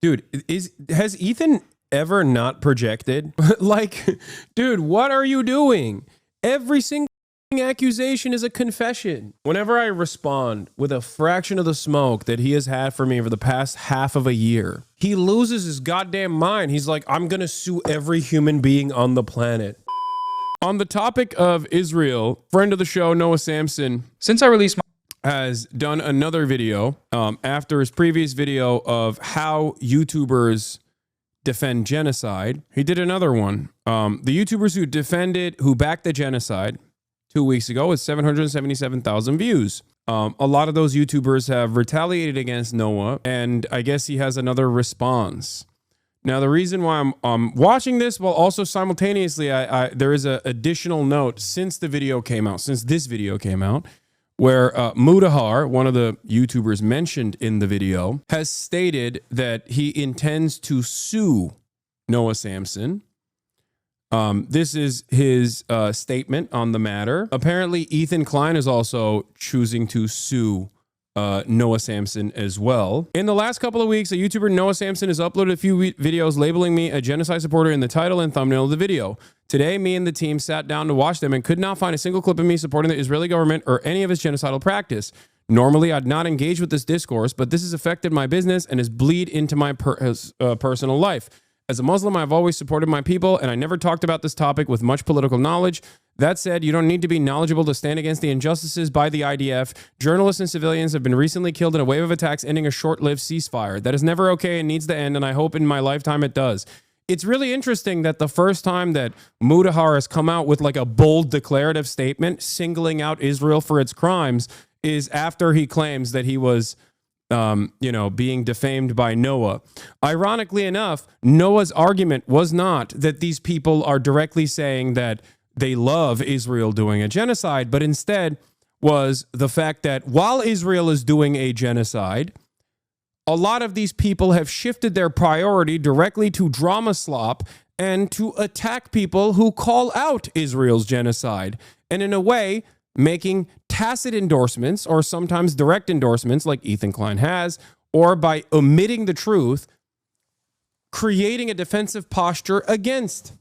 Dude, has Ethan ever not projected? Like, dude, what are you doing? Every single accusation is a confession. Whenever I respond with a fraction of the smoke that he has had for me over the past half of a year, he loses his goddamn mind. He's like, I'm gonna sue every human being on the planet. On the topic of Israel, friend of the show, Noah Samsen, since I released my has done another video after his previous video of how YouTubers defend genocide. He did another one. The YouTubers who backed the genocide 2 weeks ago with 777,000 views. A lot of those YouTubers have retaliated against Noah, and I guess he has another response. Now, the reason why I'm watching this, well, also simultaneously, there is an additional note since this video came out, where Mudahar, one of the YouTubers mentioned in the video, has stated that he intends to sue Noah Samsen. This is his statement on the matter. Apparently, Ethan Klein is also choosing to sue Noah Samsen as well. In the last couple of weeks, a YouTuber, Noah Samsen, has uploaded a few videos labeling me a genocide supporter in the title and thumbnail of the video. Today, me and the team sat down to watch them and could not find a single clip of me supporting the Israeli government or any of its genocidal practice. Normally, I'd not engage with this discourse, but this has affected my business and has bleed into my personal life. As a Muslim, I've always supported my people, and I never talked about this topic with much political knowledge. That said, you don't need to be knowledgeable to stand against the injustices by the IDF. Journalists and civilians have been recently killed in a wave of attacks, ending a short-lived ceasefire. That is never okay and needs to end, and I hope in my lifetime it does. It's really interesting that the first time that Mudahar has come out with like a bold declarative statement singling out Israel for its crimes is after he claims that he was being defamed by Noah. Ironically enough, Noah's argument was not that these people are directly saying that they love Israel doing a genocide, but instead was the fact that while Israel is doing a genocide, a lot of these people have shifted their priority directly to drama slop and to attack people who call out Israel's genocide. And in a way, making tacit endorsements or sometimes direct endorsements like Ethan Klein has, or by omitting the truth, creating a defensive posture against,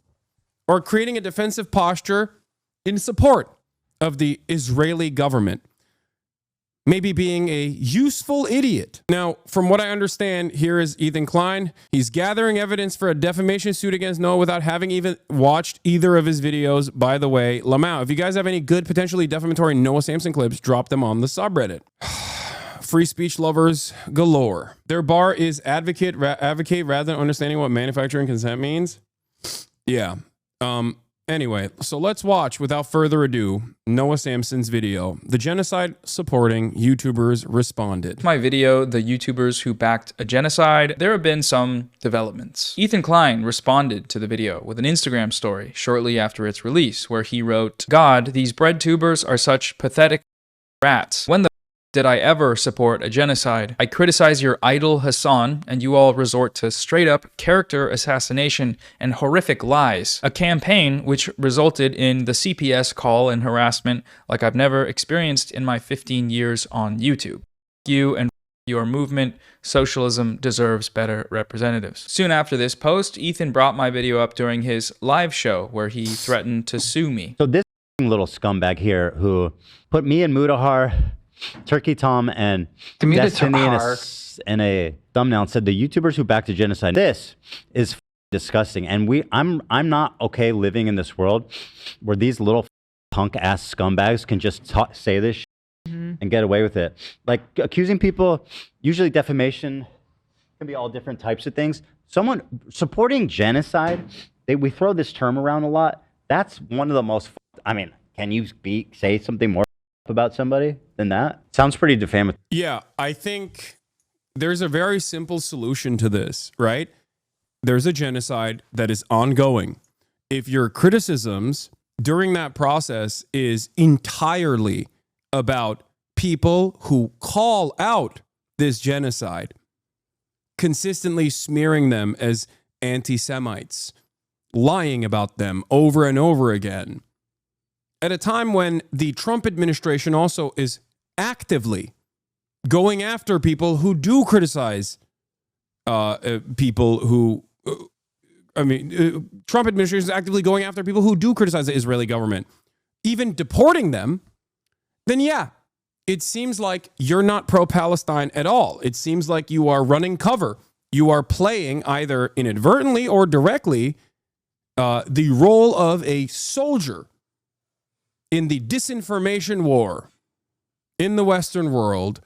or creating a defensive posture in support of the Israeli government. Maybe being a useful idiot. Now, from what I understand, here is Ethan Klein. He's gathering evidence for a defamation suit against Noah without having even watched either of his videos. By the way, Lamau, if you guys have any good, potentially defamatory Noah Samsen clips, drop them on the subreddit. Free speech lovers galore. Their bar is advocate rather than understanding what manufacturing consent means. Yeah. Anyway, so let's watch, without further ado, Noah Samsen's video. The genocide supporting YouTubers responded. My video, the YouTubers who backed a genocide, there have been some developments. Ethan Klein responded to the video with an Instagram story shortly after its release, where he wrote, "God, these bread tubers are such pathetic rats. When the did I ever support a genocide? I criticize your idol Hasan, and you all resort to straight-up character assassination and horrific lies. A campaign which resulted in the CPS call and harassment like I've never experienced in my 15 years on YouTube. You and your movement, socialism deserves better representatives." Soon after this post, Ethan brought my video up during his live show where he threatened to sue me. So this little scumbag here who put me and Mudahar, Turkey Tom, and Destiny in a thumbnail and said the YouTubers who backed the genocide. This is disgusting, and I'm not okay living in this world where these little punk ass scumbags can just say this shit and get away with it. Like accusing people, usually defamation can be all different types of things. Someone supporting genocide, we throw this term around a lot. That's one of the most. I mean, can you say something more about somebody than that? Sounds pretty defamatory. Yeah, I think there's a very simple solution to this, right? There's a genocide that is ongoing. If your criticisms during that process is entirely about people who call out this genocide, consistently smearing them as anti-Semites, lying about them over and over again, at a time when the Trump administration also is actively going after people who do criticize people who, Trump administration is actively going after people who do criticize the Israeli government, even deporting them, then yeah, it seems like you're not pro-Palestine at all. It seems like you are running cover. You are playing either inadvertently or directly the role of a soldier in the disinformation war in the Western world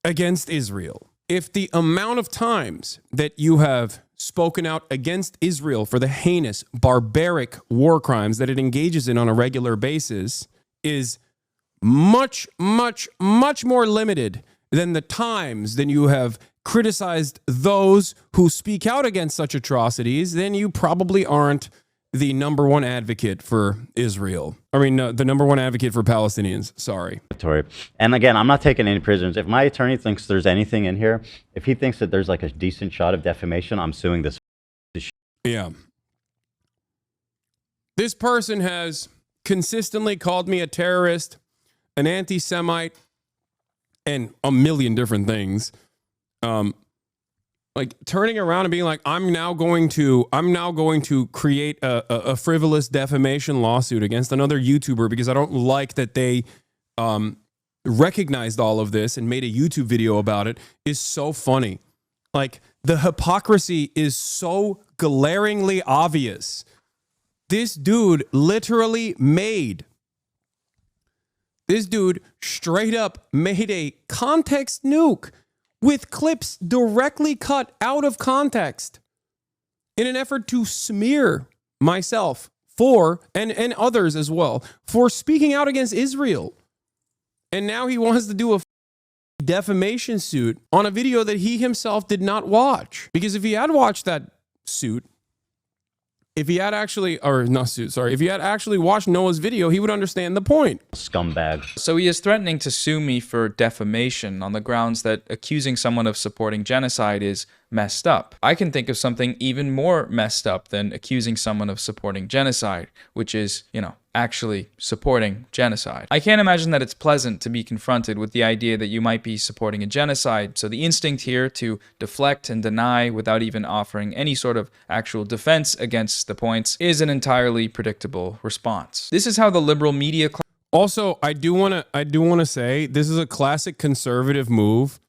against Israel. If the amount of times that you have spoken out against Israel for the heinous, barbaric war crimes that it engages in on a regular basis is much, much, much more limited than the times that you have criticized those who speak out against such atrocities, then you probably aren't the number one advocate for Israel. The number one advocate for Palestinians. Sorry. And again, I'm not taking any prisoners. If my attorney thinks there's anything in here, if he thinks that there's like a decent shot of defamation, I'm suing this. Yeah. This person has consistently called me a terrorist, an anti-Semite, and a million different things. Like turning around and being like, I'm now going to create a frivolous defamation lawsuit against another YouTuber because I don't like that they recognized all of this and made a YouTube video about it is so funny. Like the hypocrisy is so glaringly obvious. This dude straight up made a context nuke with clips directly cut out of context in an effort to smear myself and others as well for speaking out against Israel. And now he wants to do a defamation suit on a video that he himself did not watch. Because if he had watched that suit, if he had actually watched Noah's video, he would understand the point. Scumbag. So he is threatening to sue me for defamation on the grounds that accusing someone of supporting genocide is messed up. I can think of something even more messed up than accusing someone of supporting genocide, which is, actually supporting genocide. I can't imagine that it's pleasant to be confronted with the idea that you might be supporting a genocide, so the instinct here to deflect and deny without even offering any sort of actual defense against the points is an entirely predictable response. This is how the liberal media also, I do want to say this is a classic conservative move.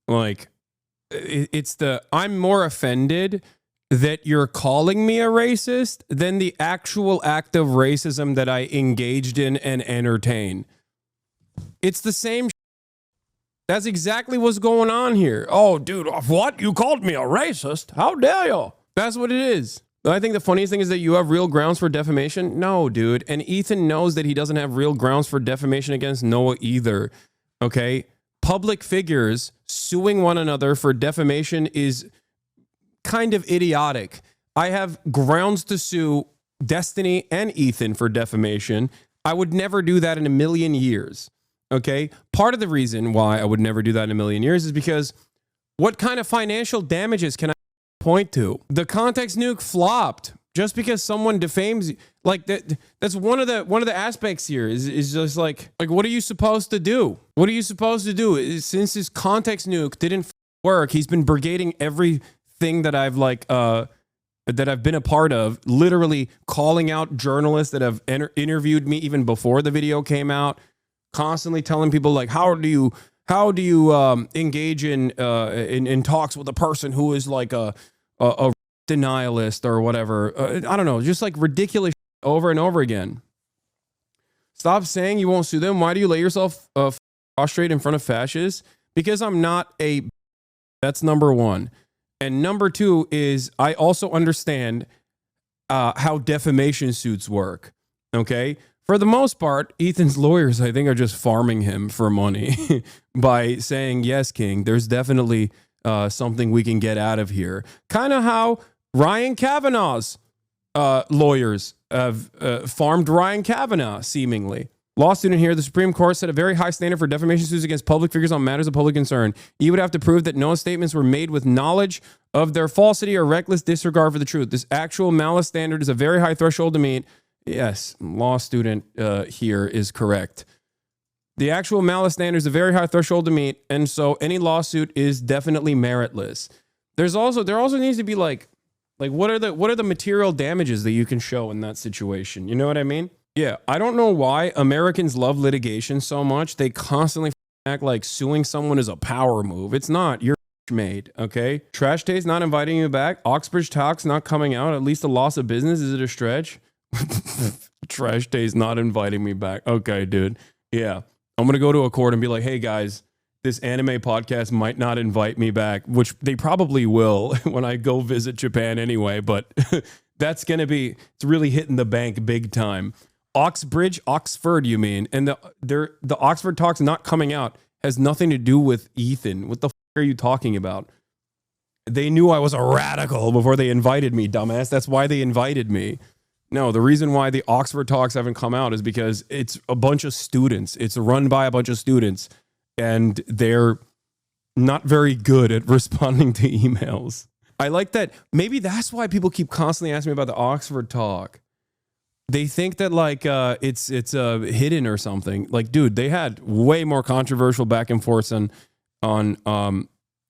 Like I'm more offended that you're calling me a racist than the actual act of racism that I engaged in and entertain. It's the same. That's exactly what's going on here. Oh, dude, what? You called me a racist? How dare you? That's what it is. I think the funniest thing is that you have real grounds for defamation. No, dude. And Ethan knows that he doesn't have real grounds for defamation against Noah either. Okay? Public figures suing one another for defamation is kind of idiotic. I have grounds to sue Destiny and Ethan for defamation. I would never do that in a million years. Okay? Part of the reason why I would never do that in a million years is because what kind of financial damages can I point to? The context nuke flopped just because someone defames you. Like that's one of the aspects here is just like what are you supposed to do? What are you supposed to do? Since his context nuke didn't work, he's been brigading everything that I've that I've been a part of, literally calling out journalists that have interviewed me even before the video came out, constantly telling people like, how do you engage in talks with a person who is like a denialist or whatever. I don't know, just like ridiculous over and over again. Stop saying you won't sue them. Why do you lay yourself prostrate in front of fascists? Because I'm not a. That's number one. And number two is I also understand how defamation suits work. Okay. For the most part, Ethan's lawyers, I think, are just farming him for money by saying, yes, King, there's definitely something we can get out of here. Kind of how Ryan Kavanaugh's lawyers have farmed Ryan Kavanaugh, seemingly. Law student here, the Supreme Court set a very high standard for defamation suits against public figures on matters of public concern. You would have to prove that no statements were made with knowledge of their falsity or reckless disregard for the truth. This actual malice standard is a very high threshold to meet. Yes, law student here is correct. The actual malice standard is a very high threshold to meet, and so any lawsuit is definitely meritless. there also needs to be like what are the material damages that you can show in that situation? You know what I mean? Yeah, I don't know why Americans love litigation so much. They constantly act like suing someone is a power move. It's not. You're made, okay? Trash Day's not inviting you back. Oxbridge Talk's not coming out. At least a loss of business. Is it a stretch? Trash Day's not inviting me back. Okay, dude. Yeah. I'm going to go to a court and be like, hey, guys, this anime podcast might not invite me back, which they probably will when I go visit Japan anyway, but that's going to be, it's really hitting the bank big time. Oxbridge, Oxford, you mean? And the Oxford Talk's not coming out has nothing to do with Ethan. What the f*** are you talking about? They knew I was a radical before they invited me, dumbass. That's why they invited me. No, the reason why the Oxford Talks haven't come out is because it's a bunch of students. It's run by a bunch of students, and they're not very good at responding to emails. I like that. Maybe that's why people keep constantly asking me about the Oxford Talk. They think that like it's hidden or something. Like, dude, they had way more controversial back and forths on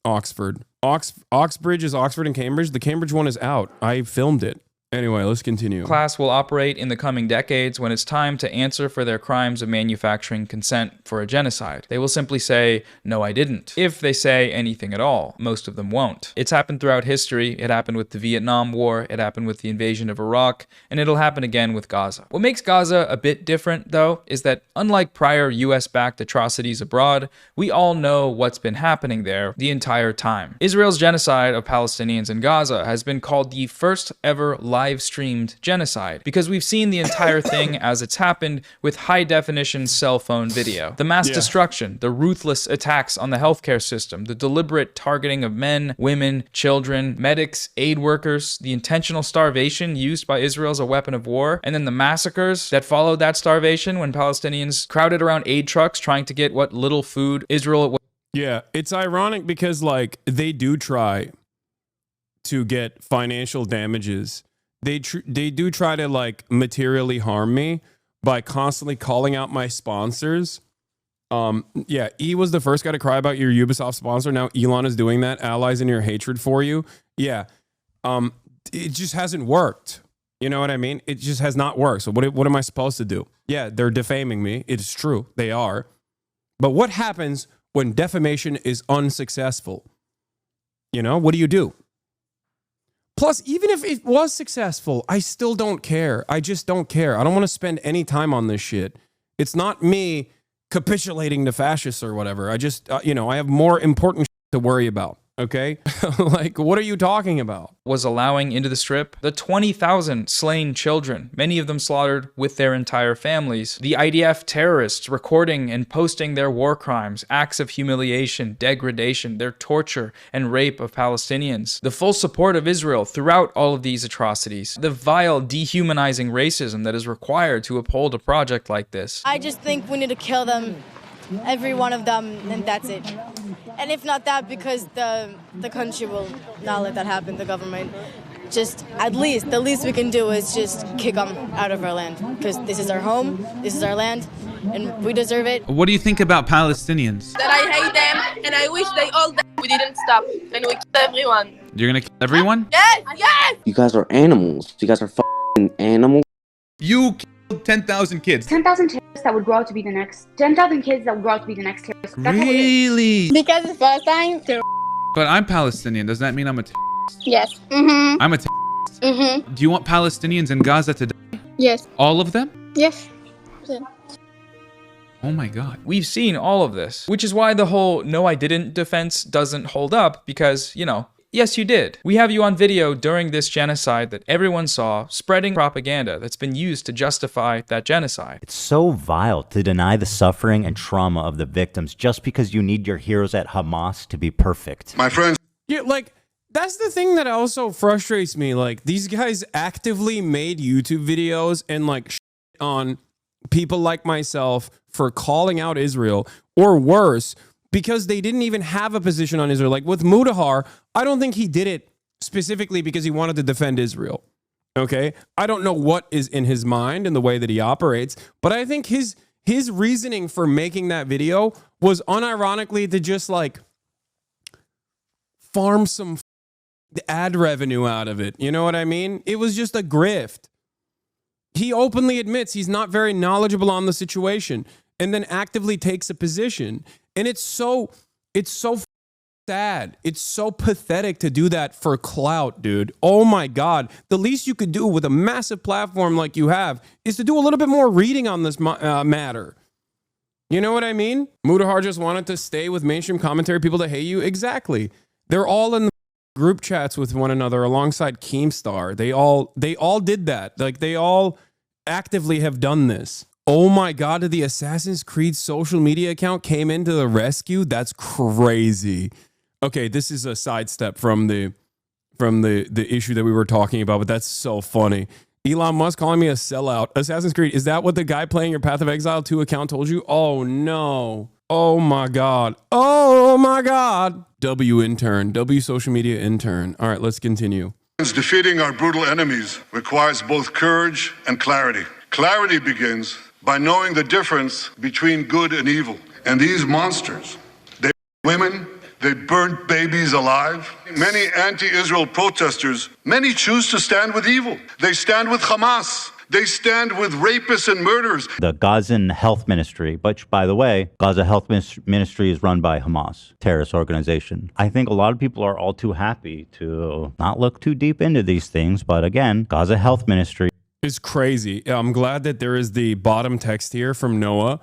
Oxford. Oxbridge is Oxford and Cambridge. The Cambridge one is out. I filmed it. Anyway, let's continue. Class will operate in the coming decades when it's time to answer for their crimes of manufacturing consent for a genocide. They will simply say, no, I didn't. If they say anything at all, most of them won't. It's happened throughout history. It happened with the Vietnam War. It happened with the invasion of Iraq. And it'll happen again with Gaza. What makes Gaza a bit different, though, is that unlike prior US-backed atrocities abroad, we all know what's been happening there the entire time. Israel's genocide of Palestinians in Gaza has been called the first ever live-streamed genocide because we've seen the entire thing as it's happened with high-definition cell phone video. The mass destruction, the ruthless attacks on the healthcare system, the deliberate targeting of men, women, children, medics, aid workers, the intentional starvation used by Israel as a weapon of war, and then the massacres that followed that starvation when Palestinians crowded around aid trucks trying to get what little food Israel... Yeah, it's ironic because like they do try to get financial damages. They do try to like materially harm me by constantly calling out my sponsors. Yeah, E was the first guy to cry about your Ubisoft sponsor. Now Elon is doing that. Allies in your hatred for you. Yeah. It just hasn't worked. You know what I mean? It just has not worked. So what am I supposed to do? Yeah, they're defaming me. It's true. They are. But what happens when defamation is unsuccessful? You know, what do you do? Plus, even if it was successful, I still don't care. I just don't care. I don't want to spend any time on this shit. It's not me capitulating to fascists or whatever. I just, I have more important shit to worry about. Okay? Like, what are you talking about? Was allowing into the Strip the 20,000 slain children, many of them slaughtered with their entire families. The IDF terrorists recording and posting their war crimes, acts of humiliation, degradation, their torture and rape of Palestinians. The full support of Israel throughout all of these atrocities. The vile, dehumanizing racism that is required to uphold a project like this. I just think we need to kill them, every one of them, and that's it. And if not that, because the country will not let that happen, the government. Just the least we can do is just kick them out of our land. Because this is our home, this is our land, and we deserve it. What do you think about Palestinians? That I hate them, and I wish they all died. We didn't stop, and we killed everyone. You're gonna kill everyone? Yes, yes! You guys are animals. You guys are f***ing animals. You killed 10,000 kids. 10,000 terrorists that would grow up to be the next. 10,000 kids that would grow up to be the next terrorists. That's what it is. Really? Because it's Palestine. But I'm Palestinian. Does that mean I'm a terrorist? Yes. Mm-hmm. I'm a terrorist. Mm-hmm. Do you want Palestinians in Gaza to die? Yes. All of them? Yes. Oh my God. We've seen all of this, which is why the whole no I didn't defense doesn't hold up because, yes, you did. We have you on video during this genocide that everyone saw, spreading propaganda that's been used to justify that genocide. It's so vile to deny the suffering and trauma of the victims just because you need your heroes at Hamas to be perfect. My friends. Yeah, like, that's the thing that also frustrates me. Like, these guys actively made YouTube videos and, like, shit on people like myself for calling out Israel, or worse, because they didn't even have a position on Israel. Like, with Mudahar, I don't think he did it specifically because he wanted to defend Israel. Okay? I don't know what is in his mind and the way that he operates, but I think his reasoning for making that video was unironically to just, like, farm some ad revenue out of it. You know what I mean? It was just a grift. He openly admits he's not very knowledgeable on the situation and then actively takes a position. And it's so sad. It's so pathetic to do that for clout, dude. Oh my God. The least you could do with a massive platform like you have is to do a little bit more reading on this matter. You know what I mean? Mudahar just wanted to stay with mainstream commentary people that hate you. Exactly. They're all in the group chats with one another alongside Keemstar. They all did that. Like, they all actively have done this. Oh my God, the Assassin's Creed social media account came into the rescue? That's crazy. Okay, this is a sidestep from the issue that we were talking about, but that's so funny. Elon Musk calling me a sellout. Assassin's Creed, is that what the guy playing your Path of Exile 2 account told you? Oh no. Oh my God. Oh my God. W intern, W social media intern. All right, let's continue. Defeating our brutal enemies requires both courage and clarity. Clarity begins by knowing the difference between good and evil. And these monsters, they women, they burnt babies alive. Many anti-Israel protesters, many choose to stand with evil. They stand with Hamas. They stand with rapists and murderers. The Gazan Health Ministry, which, by the way, Gaza Health Ministry is run by Hamas, terrorist organization. I think a lot of people are all too happy to not look too deep into these things. But again, Gaza Health Ministry is crazy. I'm glad that there is the bottom text here from Noah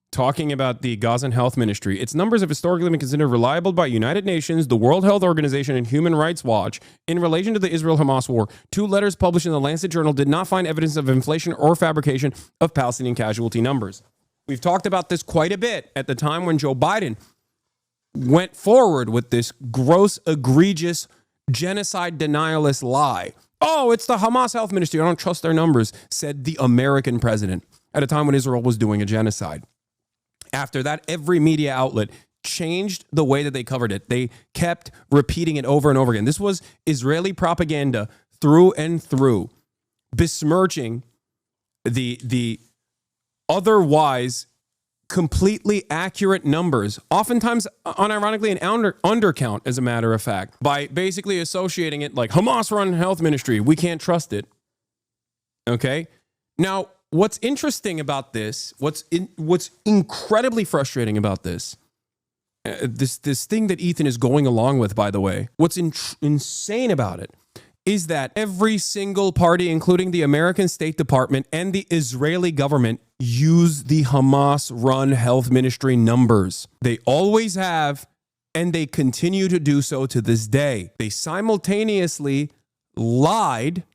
talking about the Gazan Health Ministry. Its numbers have historically been considered reliable by United Nations, the World Health Organization, and Human Rights Watch in relation to the Israel-Hamas war. 2 letters published in the Lancet Journal did not find evidence of inflation or fabrication of Palestinian casualty numbers. We've talked about this quite a bit at the time when Joe Biden went forward with this gross, egregious, genocide denialist lie. Oh, it's the Hamas Health Ministry. I don't trust their numbers, said the American president at a time when Israel was doing a genocide. After that, every media outlet changed the way that they covered it. They kept repeating it over and over again. This was Israeli propaganda through and through, besmirching the otherwise completely accurate numbers, oftentimes unironically an undercount, as a matter of fact, by basically associating it like Hamas-run health ministry. We can't trust it. Okay? Now, what's interesting about this, what's incredibly frustrating about this, this thing that Ethan is going along with, by the way, what's insane about it is that every single party, including the American State Department and the Israeli government, use the Hamas-run health ministry numbers. They always have, and they continue to do so to this day. They simultaneously lied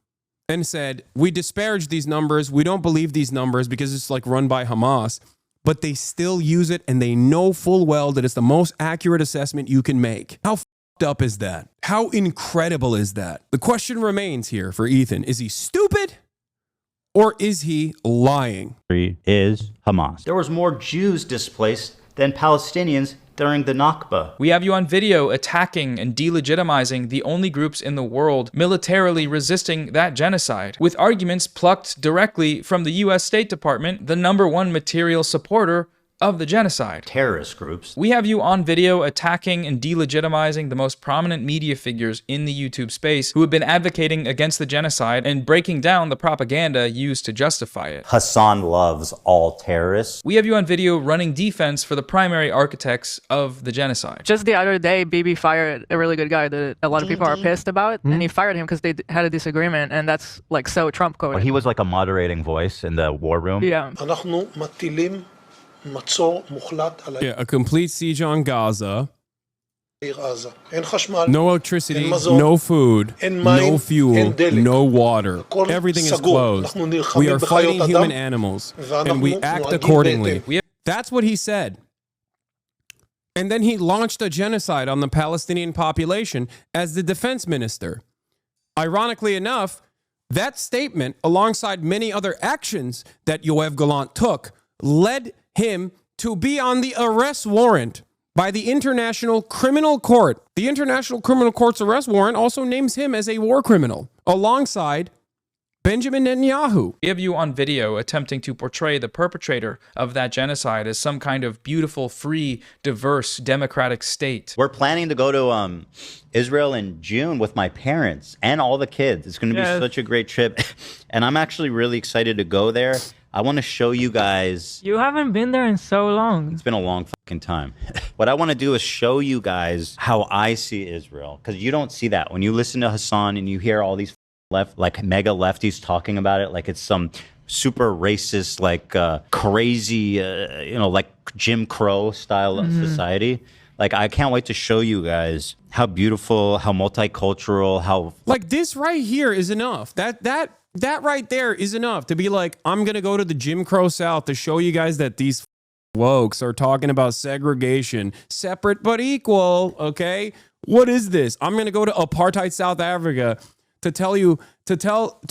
and said, we disparage these numbers, we don't believe these numbers because it's like run by Hamas, but they still use it and they know full well that it's the most accurate assessment you can make. How f***ed up is that? How incredible is that? The question remains here for Ethan. Is he stupid or is he lying? Is Hamas. There was more Jews displaced than Palestinians during the Nakba. We have you on video attacking and delegitimizing the only groups in the world militarily resisting that genocide, with arguments plucked directly from the US State Department, the #1 material supporter of the genocide. Terrorist groups. We have you on video attacking and delegitimizing the most prominent media figures in the YouTube space who have been advocating against the genocide and breaking down the propaganda used to justify it. Hasan loves all terrorists. We have you on video running defense for the primary architects of the genocide. Just the other day, Bibi fired a really good guy that a lot of people are pissed about, and he fired him because they had a disagreement, and that's like so Trump coded. Well, he was like a moderating voice in the war room. Yeah. Yeah, a complete siege on Gaza. No electricity, no food, no fuel, no water. Everything is closed. We are fighting human animals, and we act accordingly. That's what he said. And then he launched a genocide on the Palestinian population as the defense minister. Ironically enough, that statement, alongside many other actions that Yoav Gallant took, led him to be on the arrest warrant by the International Criminal Court. The International Criminal Court's arrest warrant also names him as a war criminal, alongside Benjamin Netanyahu. We have you on video attempting to portray the perpetrator of that genocide as some kind of beautiful, free, diverse, democratic state. We're planning to go to Israel in June with my parents and all the kids. It's going to be such a great trip. And I'm actually really excited to go there. I want to show you guys. You haven't been there in so long. It's been a long fucking time. What I want to do is show you guys how I see Israel, because you don't see that. When you listen to Hasan and you hear all these mega lefties talking about it like it's some super racist, like crazy, like Jim Crow style of society. Like, I can't wait to show you guys how beautiful, how multicultural, how... Like, this right here is enough. That right there is enough to be like, I'm going to go to the Jim Crow South to show you guys that these wokes are talking about segregation, separate but equal, okay? What is this? I'm going to go to apartheid South Africa to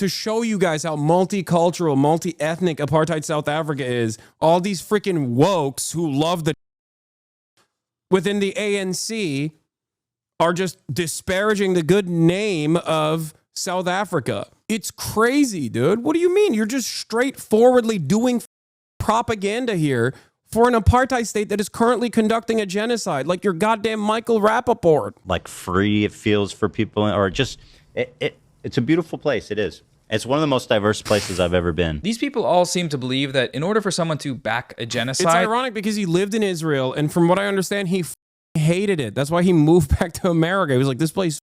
show you guys how multicultural, multi-ethnic apartheid South Africa is. All these freaking wokes who love the within the ANC are just disparaging the good name of South Africa. It's crazy, dude. What do you mean? You're just straightforwardly doing propaganda here for an apartheid state that is currently conducting a genocide, like your goddamn Michael Rappaport. Like, free it feels for people, or just... It's a beautiful place. It is. It's one of the most diverse places I've ever been. These people all seem to believe that in order for someone to back a genocide... It's ironic because he lived in Israel, and from what I understand, he hated it. That's why he moved back to America. He was like, this place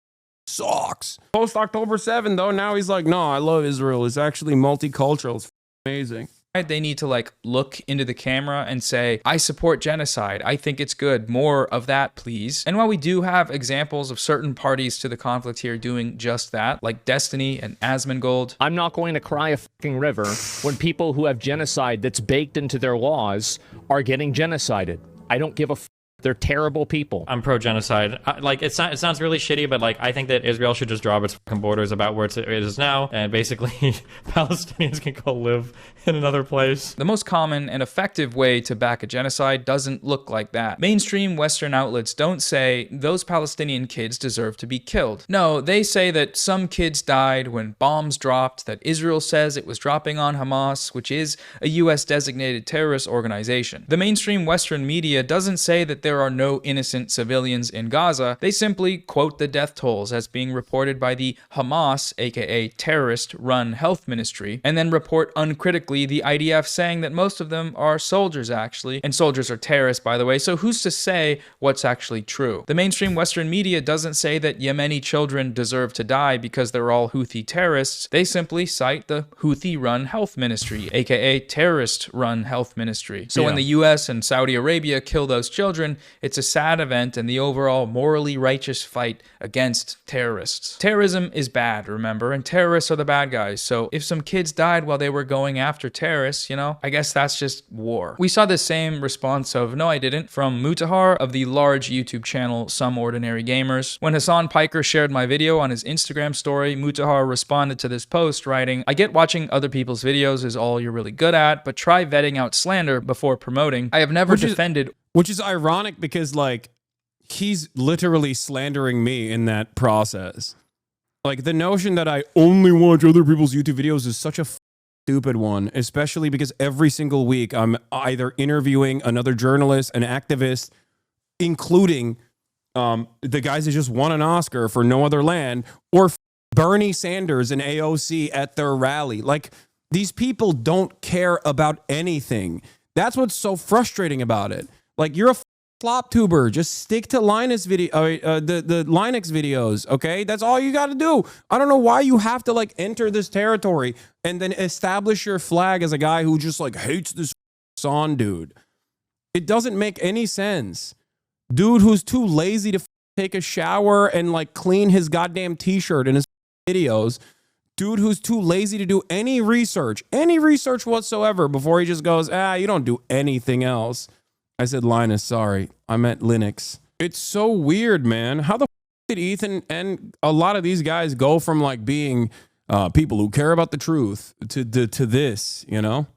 sucks. Post October 7, though, now he's like, no, I love Israel. It's actually multicultural. It's amazing. They need to like look into the camera and say, I support genocide. I think it's good. More of that, please. And while we do have examples of certain parties to the conflict here doing just that, like Destiny and Asmongold, I'm not going to cry a fucking river when people who have genocide that's baked into their laws are getting genocided. I don't give a They're terrible people. I'm pro-genocide. Like, it sounds really shitty, but like, I think that Israel should just draw its fucking borders about where it is now, and basically Palestinians can go live in another place. The most common and effective way to back a genocide doesn't look like that. Mainstream Western outlets don't say those Palestinian kids deserve to be killed. No, they say that some kids died when bombs dropped, that Israel says it was dropping on Hamas, which is a US designated terrorist organization. The mainstream Western media doesn't say that there are no innocent civilians in Gaza. They simply quote the death tolls as being reported by the Hamas, aka terrorist-run health ministry, and then report uncritically the IDF saying that most of them are soldiers actually, and soldiers are terrorists by the way, so who's to say what's actually true? The mainstream Western media doesn't say that Yemeni children deserve to die because they're all Houthi terrorists. They simply cite the Houthi-run health ministry, aka terrorist-run health ministry. So when the US and Saudi Arabia kill those children, it's a sad event and the overall morally righteous fight against terrorists. Terrorism is bad, remember, and terrorists are the bad guys. So if some kids died while they were going after terrorists, you know, I guess that's just war. We saw the same response of "no, I didn't" from Mutahar of the large YouTube channel Some Ordinary Gamers. When Hasan Piker shared my video on his Instagram story, Mutahar responded to this post writing, "I get watching other people's videos is all you're really good at, but try vetting out slander before promoting. I have never defended..." Which is ironic because, like, he's literally slandering me in that process. Like, the notion that I only watch other people's YouTube videos is such a stupid one, especially because every single week I'm either interviewing another journalist, an activist, including the guys that just won an Oscar for No Other Land, or Bernie Sanders and AOC at their rally. Like, these people don't care about anything. That's what's so frustrating about it. Like, you're a flop tuber. Just stick to Linus video, the Linux videos, okay? That's all you got to do. I don't know why you have to, like, enter this territory and then establish your flag as a guy who just, like, hates this son dude. It doesn't make any sense. Dude who's too lazy to take a shower and, like, clean his goddamn t-shirt in his videos. Dude who's too lazy to do any research whatsoever before he just goes, you don't do anything else. I said Linus, sorry. I meant Linux. It's so weird, man. How the did Ethan and a lot of these guys go from, like, being people who care about the truth to this, you know?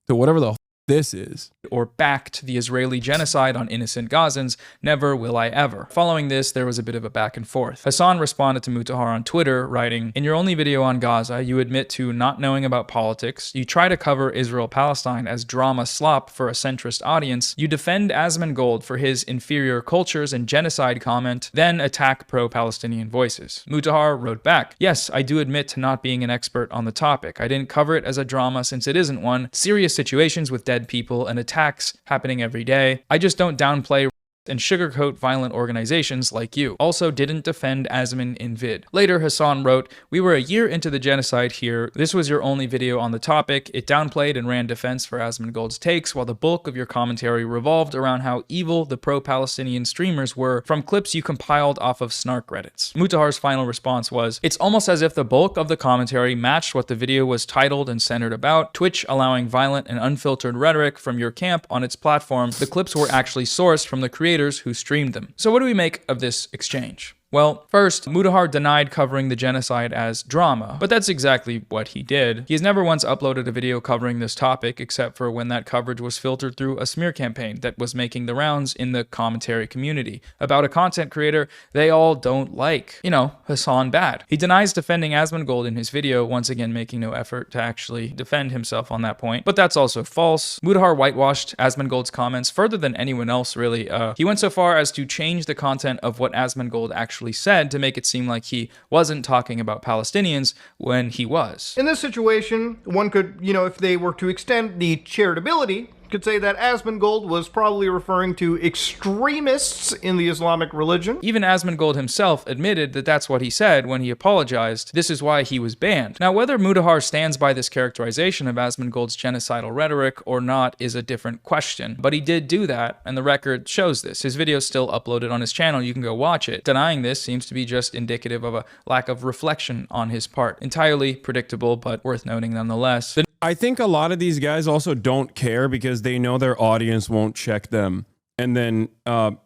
To whatever the this is. Or backed the Israeli genocide on innocent Gazans. Never will I ever. Following this, there was a bit of a back and forth. Hasan responded to Mutahar on Twitter, writing, "In your only video on Gaza, you admit to not knowing about politics. You try to cover Israel-Palestine as drama slop for a centrist audience. You defend Asmongold for his inferior cultures and genocide comment, then attack pro-Palestinian voices." Mutahar wrote back, "Yes, I do admit to not being an expert on the topic. I didn't cover it as a drama since it isn't one. Serious situations with dead people and attacks happening every day. I just don't downplay and sugarcoat violent organizations like you. Also didn't defend Asman in vid." Later, Hasan wrote, "We were a year into the genocide here. This was your only video on the topic. It downplayed and ran defense for Asmongold's takes, while the bulk of your commentary revolved around how evil the pro-Palestinian streamers were from clips you compiled off of Snark Reddits." Mutahar's final response was, "It's almost as if the bulk of the commentary matched what the video was titled and centered about, Twitch allowing violent and unfiltered rhetoric from your camp on its platform. The clips were actually sourced from the creators who streamed them." So what do we make of this exchange? Well, first, Mutahar denied covering the genocide as drama, but that's exactly what he did. He has never once uploaded a video covering this topic, except for when that coverage was filtered through a smear campaign that was making the rounds in the commentary community about a content creator they all don't like. You know, Hasan bad. He denies defending Asmongold in his video, once again making no effort to actually defend himself on that point, but that's also false. Mutahar whitewashed Asmongold's comments further than anyone else, really. He went so far as to change the content of what Asmongold actually said to make it seem like he wasn't talking about Palestinians when he was. In this situation, one could, if they were to extend the charitability, could say that Asmongold was probably referring to extremists in the Islamic religion. Even Asmongold himself admitted that that's what he said when he apologized. This is why he was banned. Now, whether Mutahar stands by this characterization of Asmongold's genocidal rhetoric or not is a different question, but he did do that, and the record shows this. His video is still uploaded on his channel. You can go watch it. Denying this seems to be just indicative of a lack of reflection on his part. Entirely predictable, but worth noting nonetheless. I think a lot of these guys also don't care because they know their audience won't check them and then